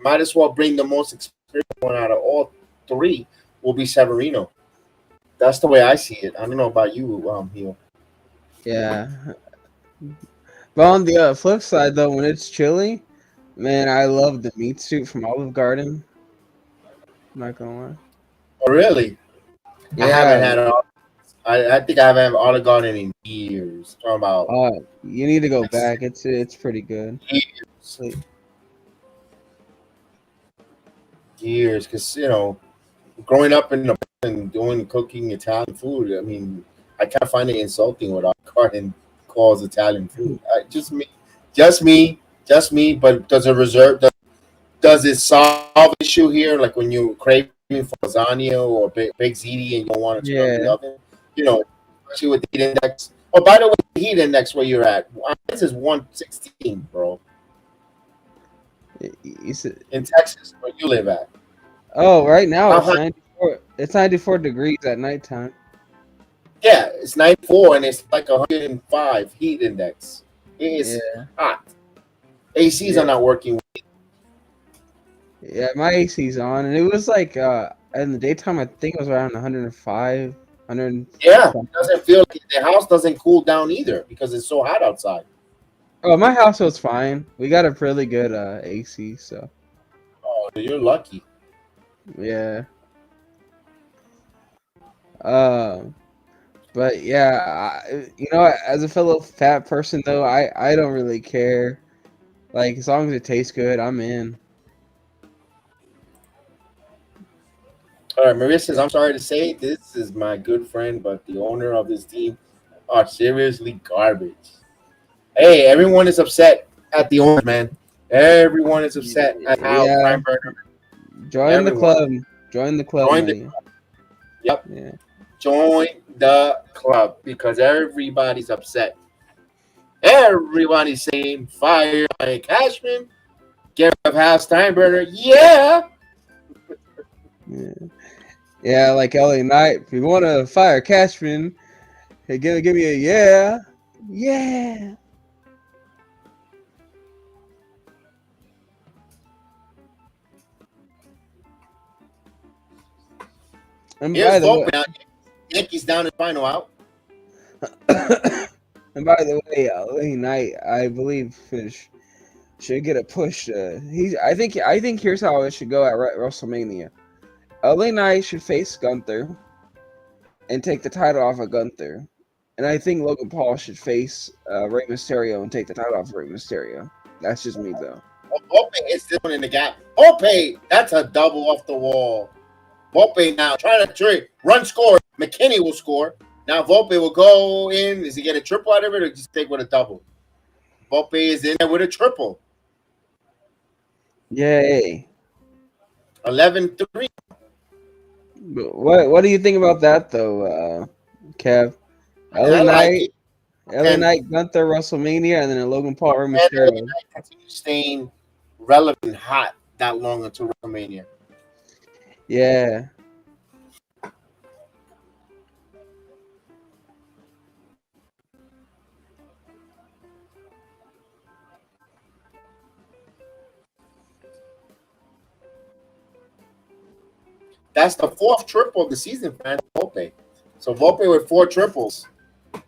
Might as well bring the most experienced one out of all three. Will be Severino. That's the way I see it. I don't know about you, Hugh. yeah. But on the flip side, though, when it's chilly, man, I love the meat soup from Olive Garden. I'm not gonna lie. Oh, really? I haven't Yeah. had it. I think I haven't had Olive Garden in years. Talking about You need to go back. It's pretty good. years, because growing up in the and doing cooking Italian food. I mean, I can't find it insulting what Olive Garden calls Italian food. Just me. But does it solve an issue here? Like when you're craving for lasagna or baked ziti and you don't want to turn on the oven, especially with the heat index. Oh, by the way, the heat index where you're at, this is 116, bro. In Texas, where you live at. Oh, right now it's 94. It's 94 degrees at nighttime. Yeah, it's 94 and it's like 105 heat index. It is hot. ACs are not working. Yeah, my AC's on, and it was like in the daytime I think it was around 105, 100. Yeah, it doesn't feel like the house doesn't cool down either because it's so hot outside. Oh, my house was fine. We got a really good AC, so. Oh, you're lucky. Yeah. But yeah, as a fellow fat person though, I don't really care. Like as long as it tastes good, I'm in. All right, Maria says, I'm sorry to say this is my good friend, but the owner of this team are seriously garbage. Hey, everyone is upset at the owner, man. Everyone is upset at how Feinberger. Join the club. Join the club. Yep. Yeah. Join the club because everybody's upset. Everybody's saying fire Mike Cashman. Get rid of Hal Steinbrenner. Yeah. Yeah, like LA Knight. If you want to fire Cashman, hey, give me a yeah. Yeah. And by the way, Yankees down in final out. And by the way, LA Knight, I believe, should get a push. I think here's how it should go at WrestleMania. LA Knight should face Gunther and take the title off of Gunther. And I think Logan Paul should face Rey Mysterio and take the title off of Rey Mysterio. That's just me, though. Volpe hits this one in the gap. Volpe, that's a double off the wall. Volpe now trying to run score. McKinney will score. Now Volpe will go in. Does he get a triple out of it or just take with a double? Volpe is in there with a triple. Yay. 11-3. What do you think about that though, Kev? LA Knight, Gunther, WrestleMania, and then a Logan Paul or Mysterio. Staying relevant hot that long until WrestleMania. Yeah. That's the fourth triple of the season for Volpe. So Volpe with 4 triples. I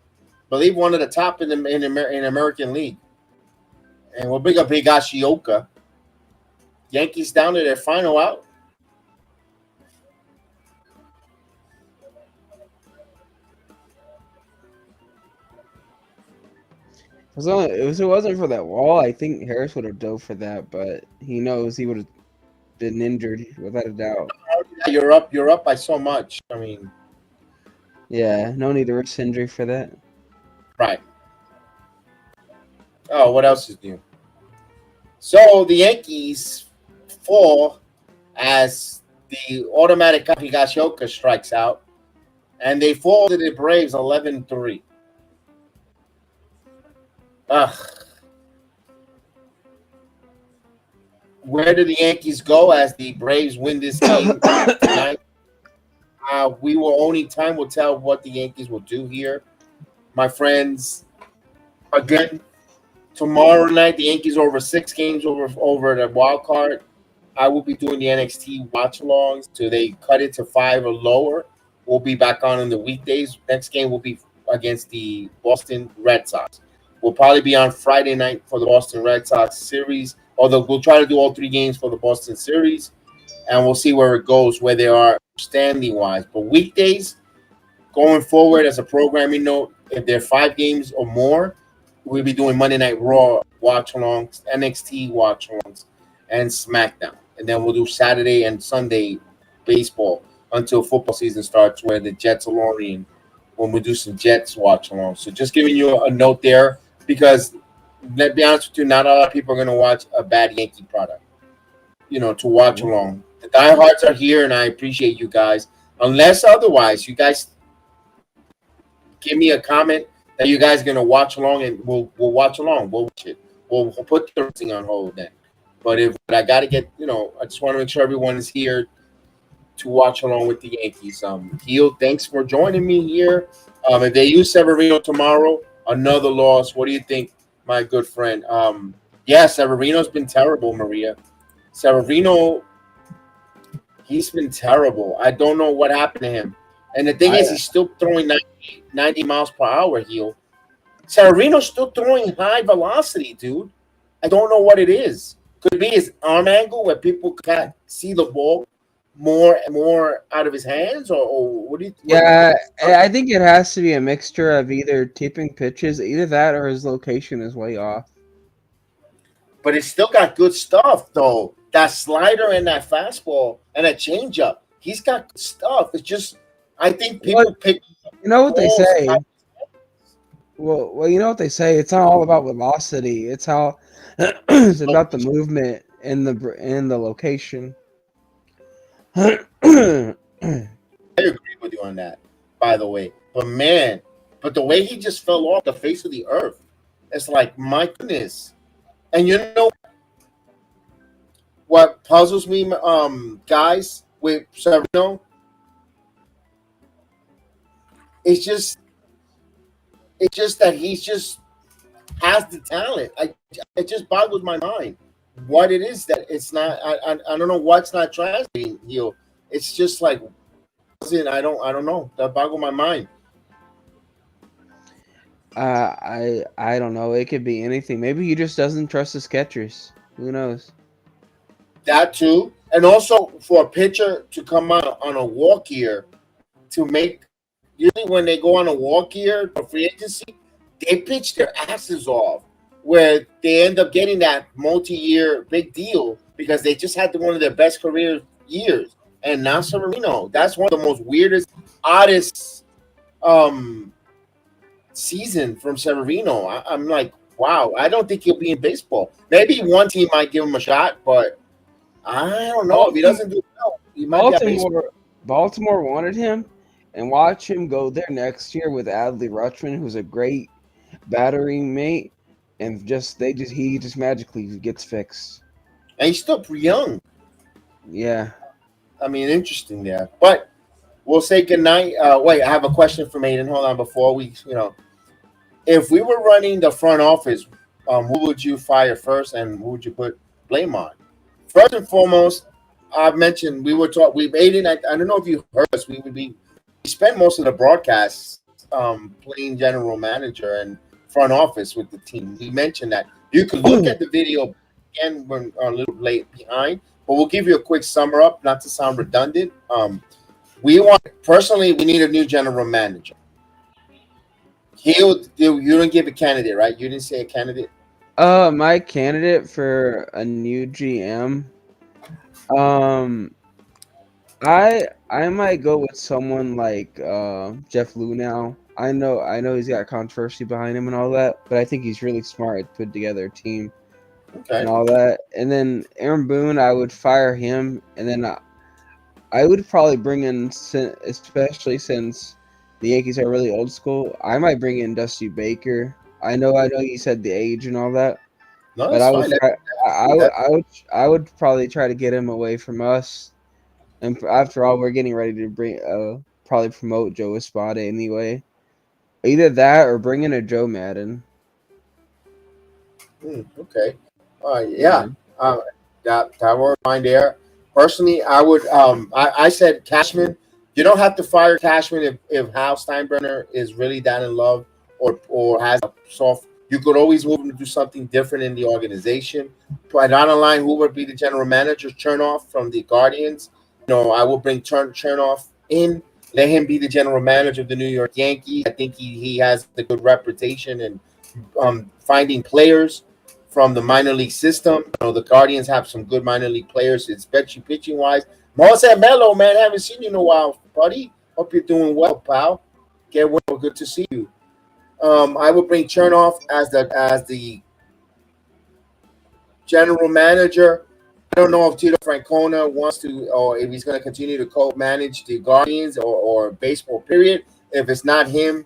believe one of the top in American League. And we'll bring up Higashioka. Yankees down to their final out. If it wasn't for that wall, I think Harris would have dove for that, but he knows he would have been injured without a doubt. You're up by so much. I mean, yeah, no need to risk injury for that. Right. Oh, what else is new? So the Yankees fall as the automatic Higashioka strikes out, and they fall to the Braves 11-3. Ugh. Where do the Yankees go as the Braves win this game tonight? Time will tell what the Yankees will do here, my friends. Again, tomorrow night the Yankees are over 6 games over the wild card. I will be doing the NXT watch-alongs till they cut it to 5 or lower. We'll be back on in the weekdays. Next game will be against the Boston Red Sox. We'll probably be on Friday night for the Boston Red Sox series, although we'll try to do all 3 games for the Boston series, and we'll see where it goes, where they are standing-wise. But weekdays, going forward as a programming note, if they're 5 games or more, we'll be doing Monday Night Raw watch-alongs, NXT watch-alongs, and SmackDown. And then we'll do Saturday and Sunday baseball until football season starts, where the Jets are on, when we do some Jets watch-along. So just giving you a note there, because let's be honest with you, not a lot of people are going to watch a bad Yankee product, to watch along. The diehards are here, and I appreciate you guys. Unless otherwise, you guys give me a comment that you guys are going to watch along, and we'll watch along. We'll watch it. We'll put the thing on hold then. But I got to get, I just want to make sure everyone is here to watch along with the Yankees. Heel, thanks for joining me here. If they use Severino tomorrow, another loss. What do you think, my good friend? Yeah, Severino's been terrible, Maria. Severino, he's been terrible. I don't know what happened to him. And the thing is, he's still throwing 90 miles per hour, Heel. Severino's still throwing high velocity, dude. I don't know what it is. Could be his arm angle where people can't see the ball more and more out of his hands, or what do you think? Yeah, I think it has to be a mixture of either tipping pitches, either that or his location is way off. But it's still got good stuff, though. That slider and that fastball and that changeup, he's got good stuff. It's just, I think people pick. You know what they say? Well, you know what they say. It's not all about velocity. It's how it's about the movement and the location. I agree with you on that, by the way. But the way he just fell off the face of the earth, it's like, my goodness. And you know what puzzles me, guys, with Severino? It's just that he's just has the talent. It just boggles my mind what it is that it's not. I don't know what's not translating. It's just like, I don't know. That boggles my mind. I don't know. It could be anything. Maybe he just doesn't trust his catchers. Who knows? That too, and also for a pitcher to come out on a walk here to make. Usually when they go on a walk here for free agency, they pitch their asses off, where they end up getting that multi-year big deal because they just had one of their best career years. And now Severino, that's one of the most weirdest, oddest season from Severino. I'm like, wow, I don't think he'll be in baseball. Maybe one team might give him a shot, but I don't know. If he doesn't do well, he might be Baltimore wanted him. And watch him go there next year with Adley Rutschman, who's a great battering mate, and he just magically gets fixed. And he's still pretty young. Yeah. I mean, interesting there. But we'll say goodnight. Wait, I have a question for Aiden. Hold on, before we, if we were running the front office, who would you fire first, and who would you put blame on? First and foremost, I've mentioned Aiden. I don't know if you heard us. We spent most of the broadcasts playing general manager and front office with the team. We mentioned that you can look at the video again when a little late behind, but we'll give you a quick summer up, not to sound redundant. We need a new general manager. You didn't give a candidate, right? You didn't say a candidate. My candidate for a new GM, I might go with someone like Jeff Luhnow. I know he's got controversy behind him and all that, but I think he's really smart to put together a team Okay. and all that. And then Aaron Boone, I would fire him, and then I would probably bring in, especially since the Yankees are really old school. I might bring in Dusty Baker. I know you said the age and all that, No, but that's I would fine. try. I would probably try to get him away from us. And after all, we're getting ready to probably promote Joe Espada anyway. Either that or bring in a Joe Madden. Okay. Yeah. Yeah. That were fine there. Personally, I would. I said Cashman. You don't have to fire Cashman if Hal Steinbrenner is really that in love or has a soft. You could always move him to do something different in the organization. But down the line, who would be the general manager? Chernoff from the Guardians. I will bring Chernoff in. Let him be the general manager of the New York Yankees. I think he has a good reputation and finding players from the minor league system. The Guardians have some good minor league players, especially pitching wise. Mose Melo, man, haven't seen you in a while, buddy. Hope you're doing well, pal. Get well. Good to see you. I would bring Chernoff as the general manager. I don't know if Tito Francona wants to, or if he's going to continue to co-manage the Guardians or baseball. Period. If it's not him,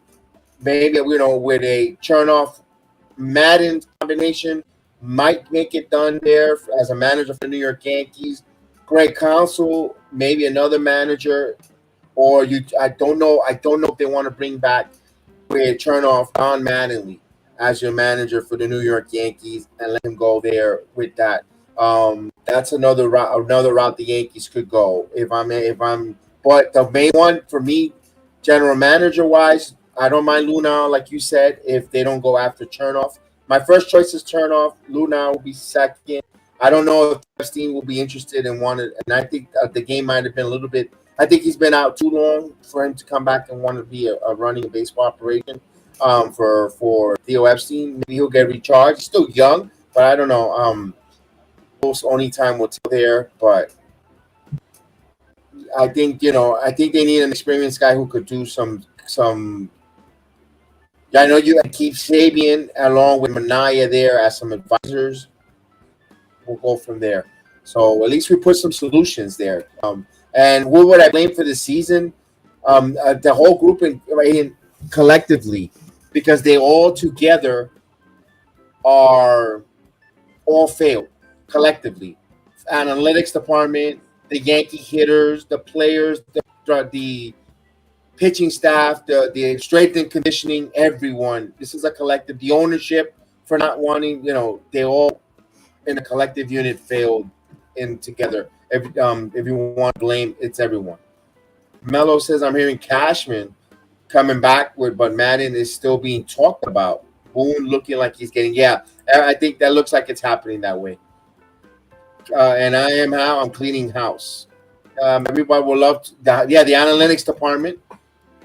maybe with a Chernoff Madden combination might make it done there as a manager for the New York Yankees. Greg Counsell, maybe another manager, or I don't know. I don't know if they want to bring back with Chernoff Don Mattingly as your manager for the New York Yankees and let him go there with that. That's another route. Another route the Yankees could go. But the main one for me, general manager wise, I don't mind Luna, like you said, if they don't go after Chernoff. My first choice is Chernoff. Luna will be second. I don't know if Epstein will be interested in one, and I think the game might have been a little bit. I think he's been out too long for him to come back and want to be running a baseball operation for Theo Epstein. Maybe he'll get recharged. He's still young, but I don't know. Only time will tell there, but I think I think they need an experienced guy who could do some. Yeah, I know you keep Sabian along with Manaya there as some advisors. We'll go from there. So at least we put some solutions there. And who would I blame for the season? The whole group collectively, because they all together are all failed collectively. Analytics department, the Yankee hitters, the players, the pitching staff, the strength and conditioning, everyone. This is a collective. The ownership for not wanting, they all in a collective unit failed in together. If you want to blame, it's everyone. Mello says I'm hearing Cashman coming back but Madden is still being talked about. Boone looking like he's getting. Yeah, I think that looks like it's happening that way. And I'm cleaning house. Everybody will love the analytics department.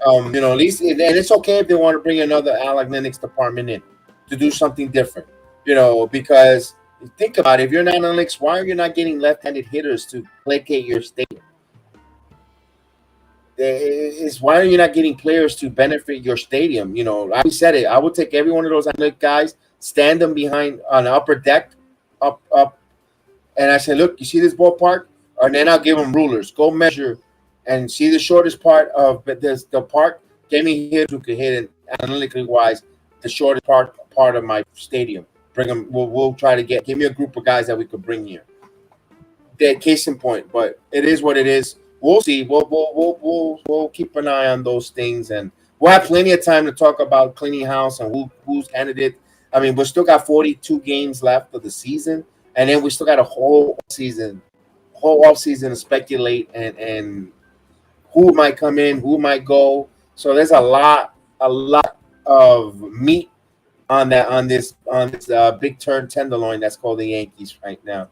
At least, and it's okay if they want to bring another analytics department in to do something different. Because think about it, if you're an analytics, why are you not getting left-handed hitters to placate your stadium? Why are you not getting players to benefit your stadium? I said it. I would take every one of those analytic guys, stand them behind on the upper deck, up, and I said, look, you see this ballpark? And then I'll give them rulers. Go measure and see the shortest part of the park. Give me hitters who can hit it analytically wise, the shortest part of my stadium. Bring them. We'll try to give me a group of guys that we could bring here. Case in point, but it is what it is. We'll see. We'll keep an eye on those things, and we'll have plenty of time to talk about cleaning house and who's candidate. I mean, we still got 42 games left of the season, and then we still got a whole off season to speculate and who might come in, who might go. So there's a lot of meat on this big turn tenderloin that's called the Yankees right now.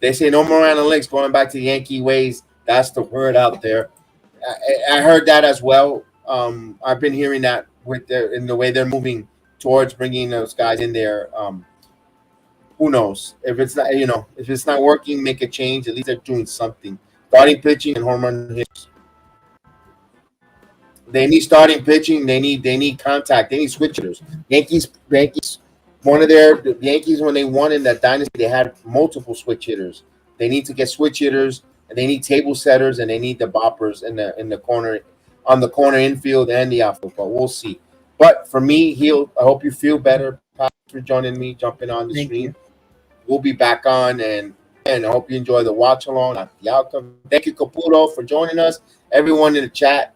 They say no more analytics, going back to the Yankee ways. That's the word out there. I heard that as well. I've been hearing that in the way they're moving towards bringing those guys in there. Who knows if it's not working, make a change. At least they're doing something. Starting pitching and home run hits. They need starting pitching. They need contact. They need switch hitters. Yankees. One of the Yankees when they won in that dynasty, they had multiple switch hitters. They need to get switch hitters, and they need table setters, and they need the boppers in the corner, on the corner infield and the outfield. But we'll see. But for me, I hope you feel better. Thanks for joining me, jumping on the Thank stream. you. We'll be back on, and I hope you enjoy the watch along, not the outcome. Thank you, Caputo, for joining us. Everyone in the chat,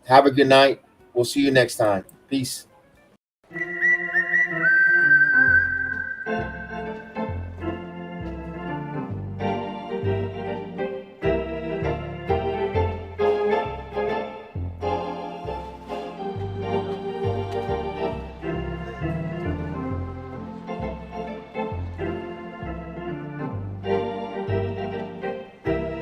have a good night. We'll see you next time. Peace.